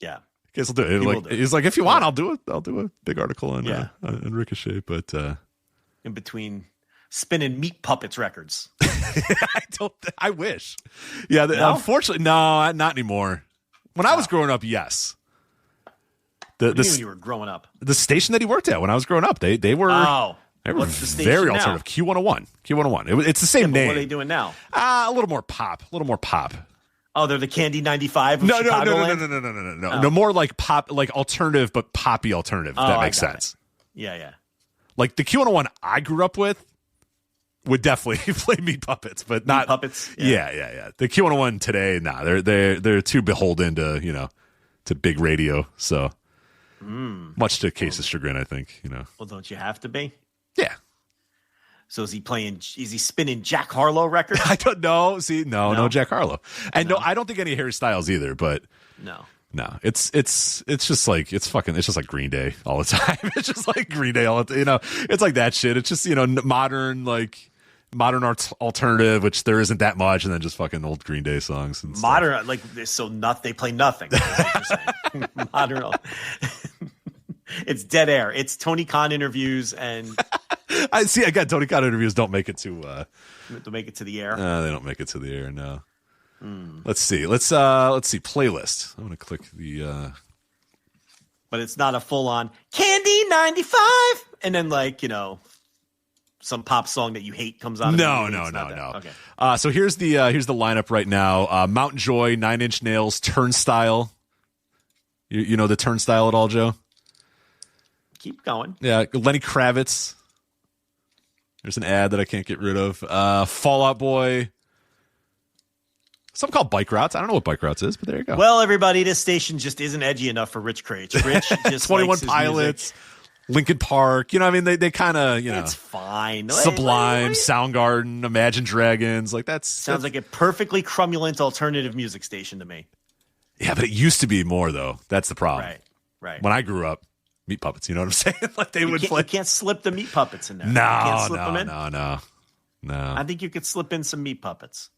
Yeah. Case will do it. He's like, if you want, I'll do it. I'll do a big article on Ricochet. But in between spinning meat puppets records. I wish. Yeah. No? Unfortunately, no, not anymore. When I was growing up, yes. What do you mean when you were growing up? The station that he worked at when I was growing up, they were what's the station very now? alternative. Q101. It's the same name. What are they doing now? A little more pop. Oh, they're the Candy 95 of No, Chicagoland? No, more like pop, like alternative, but poppy alternative. If that makes sense. Yeah. Like the Q101 I grew up with would definitely play Meat Puppets, but not Meat Puppets. Yeah. The Q101 today, they're too beholden to to big radio. So much to Case's chagrin, I think. Well, don't you have to be? Yeah. So is he spinning Jack Harlow records? I don't know. See, no Jack Harlow, and no, I don't think any Harry Styles either. But no, it's just like it's just like Green Day all the time. It's just like Green Day all the it's like that shit. It's just modern alternative, which there isn't that much, and then just fucking old Green Day songs and modern stuff. They play nothing. Modern. It's dead air. It's Tony Khan interviews and. I see. Again, Tony Khan interviews don't make it to. Don't make it to the air. They don't make it to the air. No. Let's see. Let's see. Playlist. I'm gonna click the. But it's not a full on Candy 95, and then some pop song that you hate comes on. No. Okay. So here's the lineup right now. Mountain Joy, 9 Inch Nails, Turnstile. You know the Turnstile at all, Joe? Keep going. Yeah, Lenny Kravitz. There's an ad that I can't get rid of. Fall Out Boy. Something called Bike Routes. I don't know what Bike Routes is, but there you go. Well, everybody, this station just isn't edgy enough for Rich Craich. Rich just 21 likes Pilots, Linkin Park. They kind of, It's fine. Sublime, Soundgarden, Imagine Dragons. Sounds like a perfectly crumulent alternative music station to me. Yeah, but it used to be more, though. That's the problem. Right. When I grew up, Meat Puppets, you know what I'm saying? They would play. You can't slip the Meat Puppets in there. No. I think you could slip in some Meat Puppets.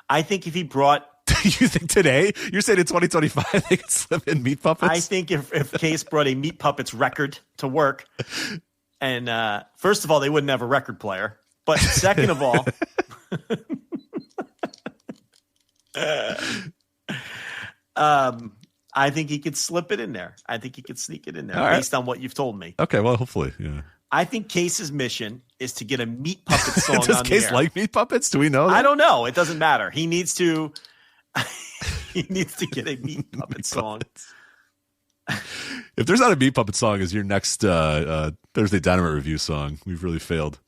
I think if he brought... You think today? You're saying in 2025 they could slip in Meat Puppets? I think if Case brought a Meat Puppets record to work, and first of all, they wouldn't have a record player. But second of all... I think he could slip it in there. I think he could sneak it in there based on what you've told me. Okay, well, hopefully, yeah. I think Case's mission is to get a Meat Puppet song Does on Case the air. like Meat Puppets? Do we know that? I don't know. It doesn't matter. He needs to get a Meat Puppet song. If there's not a Meat Puppet song as your next Thursday Dynamite review song, we've really failed.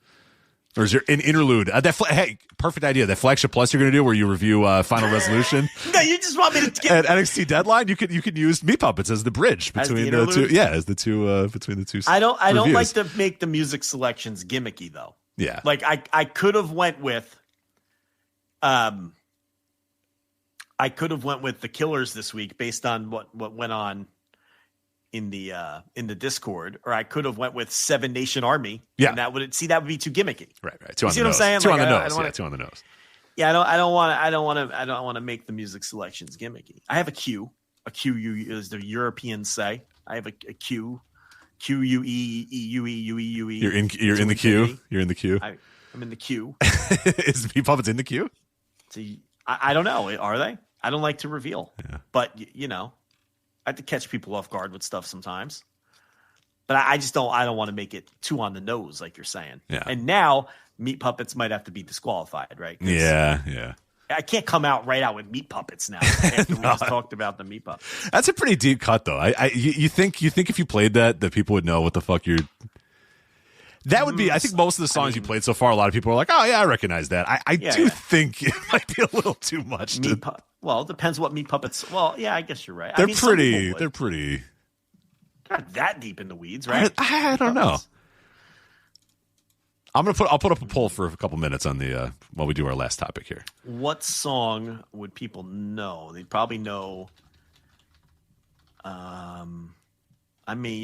Or is there an interlude? Hey, perfect idea. That Flagship Plus you're going to do where you review Final Resolution. No, you just want me to At get... NXT Deadline, you could use Meat Puppets as the bridge between the two. Yeah, as the two between the two. I don't like to make the music selections gimmicky though. Yeah, like I could have went with, the Killers this week based on what went on in the Discord, or I could have went with Seven Nation Army. Yeah, and that would be too gimmicky. Right. Two on the nose. What I'm saying? Two on the nose. Two on the nose. Yeah, I don't want to make the music selections gimmicky. I have a Q. A Q as the Europeans say. I have a Q. Q U E E U E U E U E. You're in the queue. You're in the queue. I'm in the queue. Is Meat Puppets in the queue? See, I don't know. Are they? I don't like to reveal. Yeah. But I have to catch people off guard with stuff sometimes. But I just don't. I don't want to make it too on the nose, like you're saying. Yeah. And now Meat Puppets might have to be disqualified, right? Yeah. I can't come out with Meat Puppets now after we just talked about the Meat Puppets. That's a pretty deep cut, though. You think if you played that people would know what the fuck you're. That would be. I think most of the songs you played so far, a lot of people are like, "Oh yeah, I recognize that." I do think it might be a little too much. Well, it depends what Meat Puppets. Well, yeah, I guess you're right. They're pretty. Not that deep in the weeds, right? I don't know. I'll put up a poll for a couple minutes on the while we do our last topic here. What song would people know? They'd probably know. You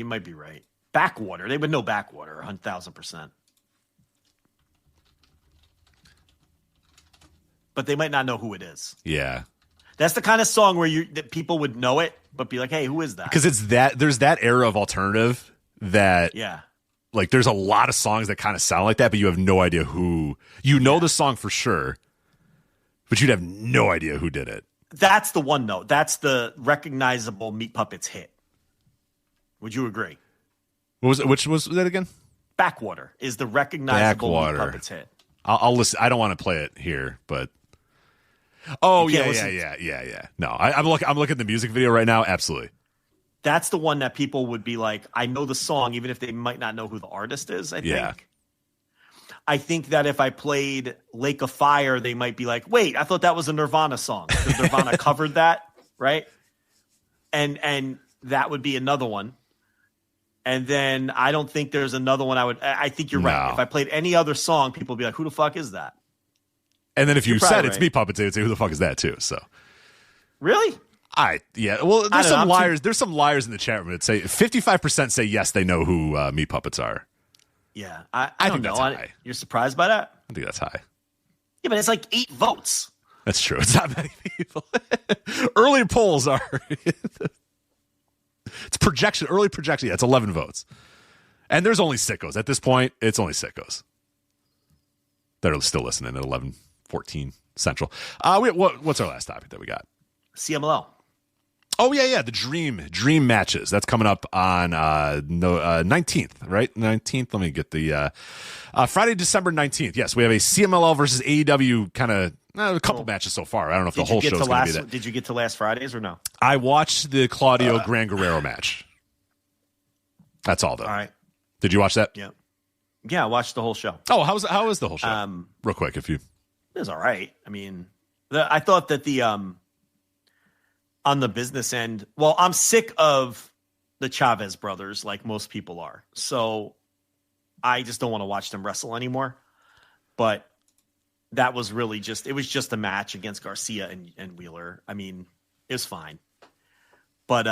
might be right. Backwater. They would know Backwater 1,000%. But they might not know who it is. Yeah. That's the kind of song where that people would know it, but be like, "Hey, who is that?" Because there's that era of alternative that like there's a lot of songs that kind of sound like that, but you have no idea who. You know the song for sure, but you'd have no idea who did it. That's the one though. That's the recognizable Meat Puppets hit. Would you agree? What was it? Which was that again? Backwater is the recognizable Meat Backwater. Puppets hit. I'll listen. I don't want to play it here, but oh You yeah. can't listen- No, I'm looking at the music video right now. Absolutely. That's the one that people would be like, I know the song, even if they might not know who the artist is, I think. I think that if I played Lake of Fire, they might be like, wait, I thought that was a Nirvana song. Because Nirvana covered that, right? And that would be another one. And then I don't think there's another one I think you're right. No. If I played any other song, people would be like, who the fuck is that? And then if you You're said probably it's right. Meat Puppets, they would say, who the fuck is that too? So Really? well, I there's don't some know, liars. There's some liars in the chat room that say 55% say yes, they know who Meat Puppets are. Yeah. I think don't know. that's high. You're surprised by that? I think that's high. Yeah, but it's like 8 votes. That's true. It's not many people. Early polls are. It's projection. Early projection. Yeah, it's 11 votes. And there's only sickos. At this point, it's only sickos that are still listening at 11:14 Central. What's our last topic that we got? CMLL. Oh, yeah. The Dream Matches. That's coming up on 19th, right? 19th. Let me get the Friday, December 19th. Yes, we have a CMLL versus AEW kind of a couple matches so far. I don't know if the whole show's going to be that. Did you get to last Fridays or no? I watched the Claudio Gran Guerrero match. That's all, though. All right. Did you watch that? Yeah. Yeah, I watched the whole show. Oh, how was the whole show? Real quick, if you. It was all right. I mean, I thought that the on the business end, well, I'm sick of the Chavez brothers, like most people are. So I just don't want to watch them wrestle anymore. But that was really it was just a match against Garcia and Wheeler. I mean, it was fine. But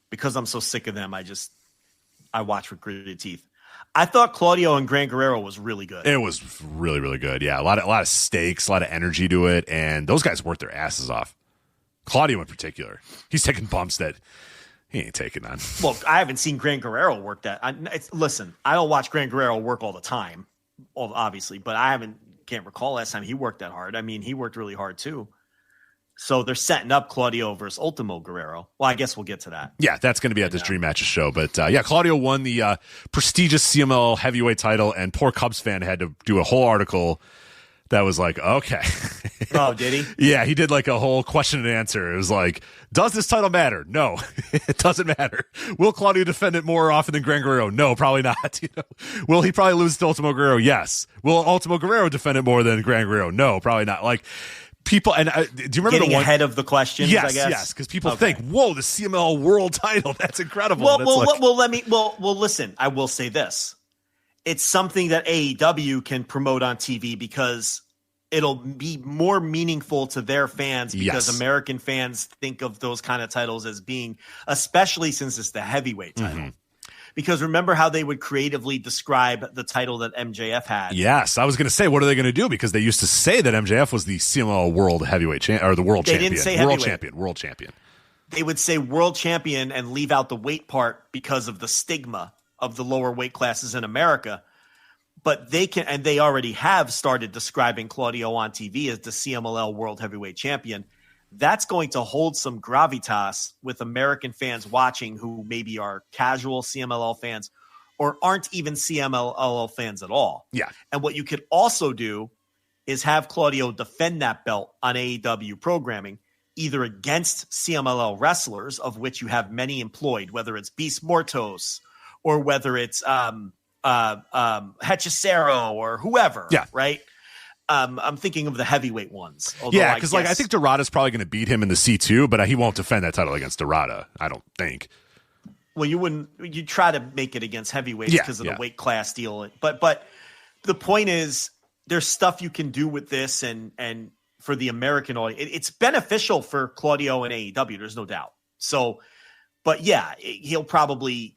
because I'm so sick of them, I watch with gritted teeth. I thought Claudio and Gran Guerrero was really good. It was really, really good. Yeah, a lot of stakes, a lot of energy to it, and those guys worked their asses off. Claudio in particular, he's taking bumps that he ain't taking on. Well, I haven't seen Gran Guerrero work that. Listen, I don't watch Gran Guerrero work all the time, obviously, but can't recall last time he worked that hard. I mean, he worked really hard too. So they're setting up Claudio versus Ultimo Guerrero. Well, I guess we'll get to that. Yeah, that's going to be at this Dream Matches show. But Claudio won the prestigious CML heavyweight title, and poor Cubs fan had to do a whole article that was like, okay. Oh, did he? Yeah, he did like a whole question and answer. It was like, does this title matter? No, it doesn't matter. Will Claudio defend it more often than Gran Guerrero? No, probably not. Will he probably lose to Ultimo Guerrero? Yes. Will Ultimo Guerrero defend it more than Gran Guerrero? No, probably not. Like, people, and do you remember Getting the one ahead of the questions? Yes, I guess? yes, because people think, "Whoa, the CML World Title, that's incredible." Listen. I will say this: it's something that AEW can promote on TV because it'll be more meaningful to their fans because American fans think of those kind of titles as being, especially since it's the heavyweight title. Mm-hmm. Because remember how they would creatively describe the title that MJF had? Yes, I was going to say, what are they going to do? Because they used to say that MJF was the CML World Heavyweight Champion, or the World Champion. Didn't say World Champion. They would say World Champion and leave out the weight part because of the stigma of the lower weight classes in America. But they can, and they already have started describing Claudio on TV as the CMLL World Heavyweight Champion. That's going to hold some gravitas with American fans watching who maybe are casual CMLL fans or aren't even CMLL fans at all. Yeah. And what you could also do is have Claudio defend that belt on AEW programming, either against CMLL wrestlers, of which you have many employed, whether it's Beast Mortos or whether it's Hechicero or whoever. Yeah. Right. I'm thinking of the heavyweight ones. Yeah, because I think Dorada's probably going to beat him in the C2, but he won't defend that title against Dorada, I don't think. Well, you try to make it against heavyweights because of the weight class deal. But the point is, there's stuff you can do with this, and for the American audience, it's beneficial for Claudio and AEW. There's no doubt. So, but yeah, he'll probably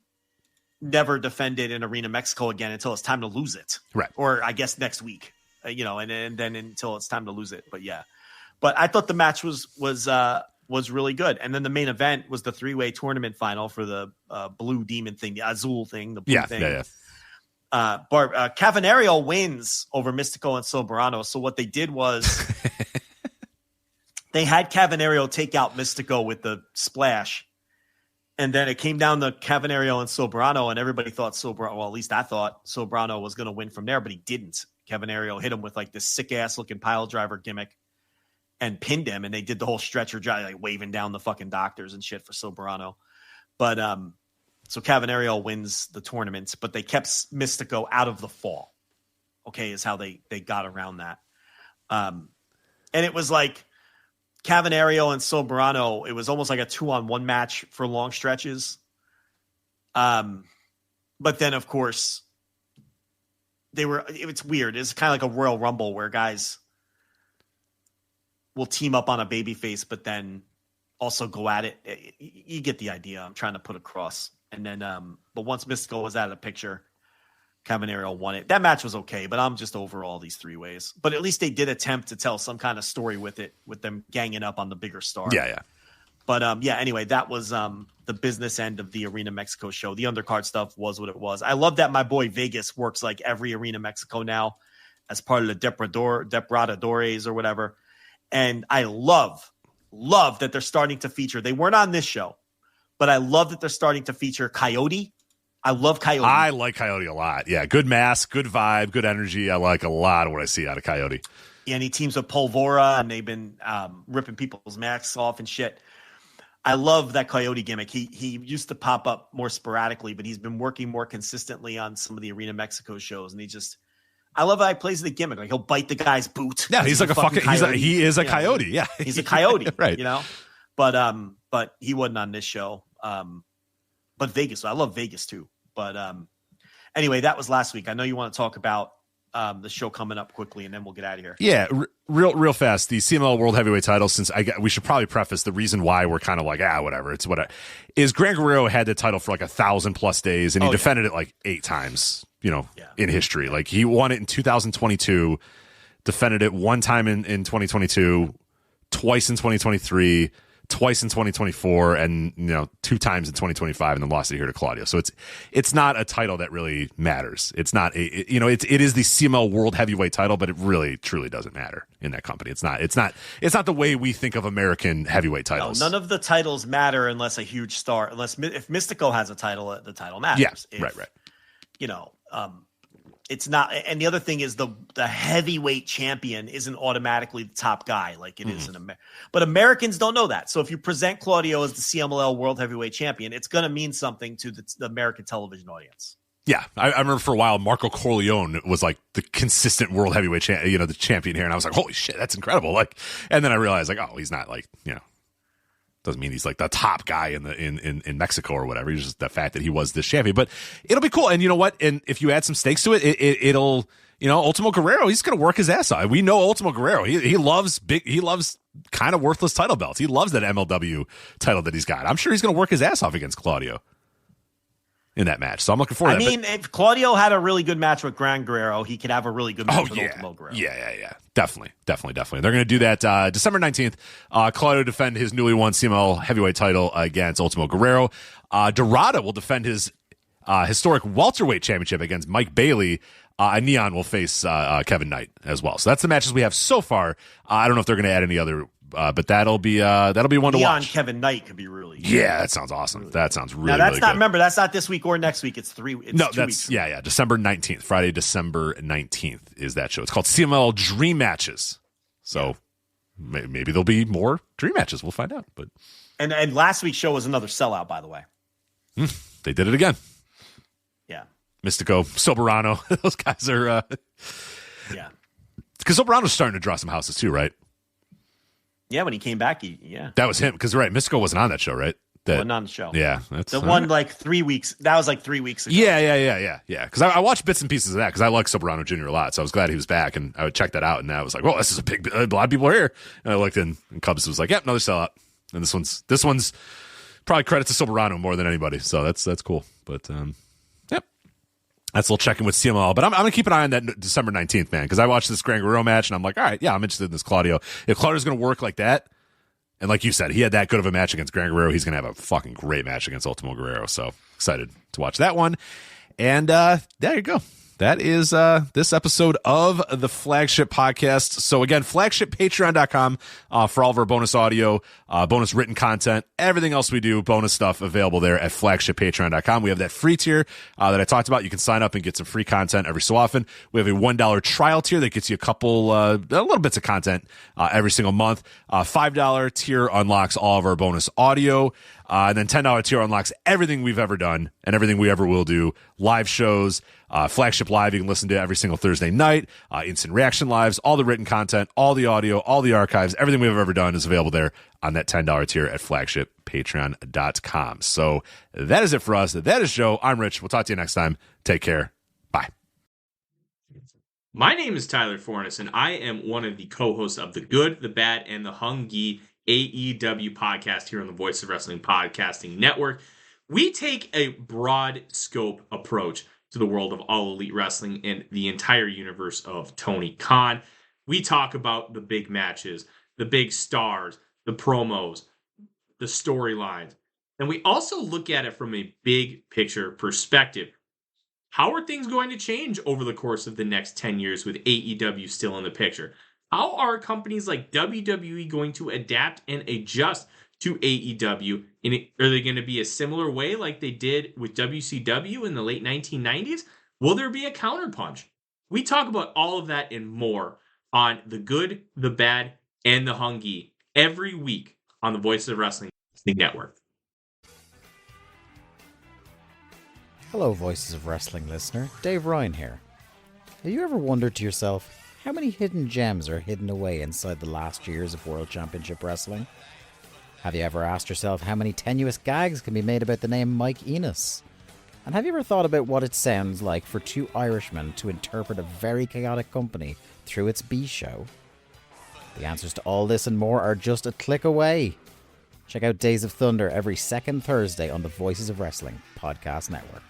never defend it in Arena Mexico again until it's time to lose it. Right. Or I guess next week. And then until it's time to lose it. But yeah, but I thought the match was really good. And then the main event was the 3-way tournament final for the blue demon thing, the Azul thing, the blue thing. Yeah. Cavanario wins over Mystico and Soberano. So what they did was they had Cavanario take out Mystico with the splash. And then it came down to Cavanario and Soberano, and everybody thought Soberano, well, at least I thought Soberano was going to win from there, but he didn't. Cavanario hit him with like this sick-ass looking pile driver gimmick and pinned him, and they did the whole stretcher drive, like waving down the fucking doctors and shit for Soberano. But so Cavanario wins the tournament, but they kept Mystico out of the fall, okay, is how they got around that. And it was like, Cavanario and Soberano, it was almost like a 2-on-1 match for long stretches. But then, of course, it's weird. It's kind of like a Royal Rumble where guys will team up on a babyface, but then also go at it. You get the idea I'm trying to put across. And then, but once Mystico was out of the picture, Cavanario won it. That match was okay, but I'm just over all these 3-ways. But at least they did attempt to tell some kind of story with it, with them ganging up on the bigger star. Yeah. But anyway, that was the business end of the Arena Mexico show. The undercard stuff was what it was. I love that my boy Vegas works like every Arena Mexico now as part of the Depredadores or whatever. And I love that they're starting to feature. They weren't on this show, but I love that they're starting to feature Coyote. I love Coyote. I like Coyote a lot. Yeah, good mask, good vibe, good energy. I like a lot of what I see out of Coyote. Yeah, and he teams with Polvora, and they've been ripping people's masks off and shit. I love that Coyote gimmick. He used to pop up more sporadically, but he's been working more consistently on some of the Arena Mexico shows, and I love how he plays the gimmick. Like he'll bite the guy's boot. Yeah, he's like a fucking coyote. He is a coyote. Yeah, he's a coyote. Right. You know, but he wasn't on this show. But Vegas, I love Vegas too. But anyway, that was last week. I know you want to talk about the show coming up quickly, and then we'll get out of here. Yeah, real fast. The CMLL World Heavyweight title. Since we should probably preface the reason why we're kind of like whatever. It's is Gran Guerrero had the title for like 1,000+ days, and he defended it like 8 times. In history, like he won it in 2022, defended it 1 time in 2022, twice in 2023. Twice in 2024 and 2 times in 2025, and then lost it here to Claudio. So it's not a title that really matters. It's not it is the CMLL World Heavyweight title, but it really truly doesn't matter in that company. It's not the way we think of American heavyweight titles. No, none of the titles matter unless a huge star. If Mystico has a title, the title matters. Yeah, right. It's not. And the other thing is the heavyweight champion isn't automatically the top guy like it is in America. But Americans don't know that. So if you present Claudio as the CMLL World Heavyweight Champion, it's going to mean something to the American television audience. Yeah, I remember for a while Marco Corleone was like the consistent World Heavyweight the champion here, and I was like, holy shit, that's incredible. Like, and then I realized like, oh, he's not like doesn't mean he's like the top guy in Mexico or whatever. He's just the fact that he was this champion. But it'll be cool. And you know what? And if you add some stakes to it, it'll Ultimo Guerrero, he's going to work his ass off. We know Ultimo Guerrero. He loves kind of worthless title belts. He loves that MLW title that he's got. I'm sure he's going to work his ass off against Claudio in that match. So I'm looking forward to that. If Claudio had a really good match with Gran Guerrero, he could have a really good match with Ultimo Guerrero. Yeah. Definitely. They're going to do that December 19th. Claudio defend his newly won CMLL heavyweight title against Ultimo Guerrero. Dorada will defend his historic welterweight championship against Mike Bailey. And Neon will face Kevin Knight as well. So that's the matches we have so far. I don't know if they're going to add any other, but that'll be one Neon to watch. Kevin Knight could be really good. Yeah, that sounds awesome. That sounds really, now that's really not. good. Remember, that's not this week or next week. It's 2 weeks. Yeah. December 19th, Friday, December 19th is that show. It's called CMLL Dream Matches. So maybe there'll be more dream matches. We'll find out. But and last week's show was another sellout, by the way. They did it again. Yeah. Mystico, Soberano, those guys are. Yeah. Because Soberano's starting to draw some houses too, right? Yeah, when he came back, that was him. Because Mystico wasn't on that show, right? Wasn't on the show. Yeah, that's the one like 3 weeks. That was like 3 weeks ago. Yeah. Because I watched bits and pieces of that because I like Soberano Jr. a lot, so I was glad he was back, and I would check that out, and I was like, "Oh, this is a lot of people are here." And I looked in, and Cubs was like, "Yep, another sellout." And this one's probably credit to Soberano more than anybody, so that's cool. But yep, that's a little check-in with CMLL. But I'm gonna keep an eye on that December 19th, man, because I watched this Gran Guerrero match, and I'm like, all right, yeah, I'm interested in this Claudio. If Claudio's gonna work like that. And like you said, he had that good of a match against Gran Guerrero. He's going to have a fucking great match against Ultimo Guerrero. So excited to watch that one. And there you go. that is this episode of the Flagship podcast. So again, flagshippatreon.com for all of our bonus audio, bonus written content, everything else we do, bonus stuff available there at flagshippatreon.com. We have that free tier that I talked about. You can sign up and get some free content every so often. We have a $1 trial tier that gets you a little bits of content every single month. $5 tier unlocks all of our bonus audio. And then $10 tier unlocks everything we've ever done and everything we ever will do. Live shows, Flagship Live, you can listen to every single Thursday night, instant reaction lives, all the written content, all the audio, all the archives, everything we've ever done is available there on that $10 tier at flagshippatreon.com. So that is it for us. That is Joe. I'm Rich. We'll talk to you next time. Take care. Bye. My name is Tyler Fornes, and I am one of the co-hosts of The Good, The Bad, and The Hungy AEW podcast here on the Voice of Wrestling Podcasting Network. We take a broad scope approach to the world of All Elite Wrestling and the entire universe of Tony Khan. We talk about the big matches, the big stars, the promos, the storylines, and we also look at it from a big picture perspective. How are things going to change over the course of the next 10 years with AEW still in the picture? How are companies like WWE going to adapt and adjust to AEW? Are they going to be a similar way like they did with WCW in the late 1990s? Will there be a counterpunch? We talk about all of that and more on The Good, The Bad, and The Hungy every week on the Voices of Wrestling Network. Hello, Voices of Wrestling listener. Dave Ryan here. Have you ever wondered to yourself, how many hidden gems are hidden away inside the last years of World Championship Wrestling? Have you ever asked yourself how many tenuous gags can be made about the name Mike Enos? And have you ever thought about what it sounds like for two Irishmen to interpret a very chaotic company through its B-show? The answers to all this and more are just a click away. Check out Days of Thunder every second Thursday on the Voices of Wrestling Podcast Network.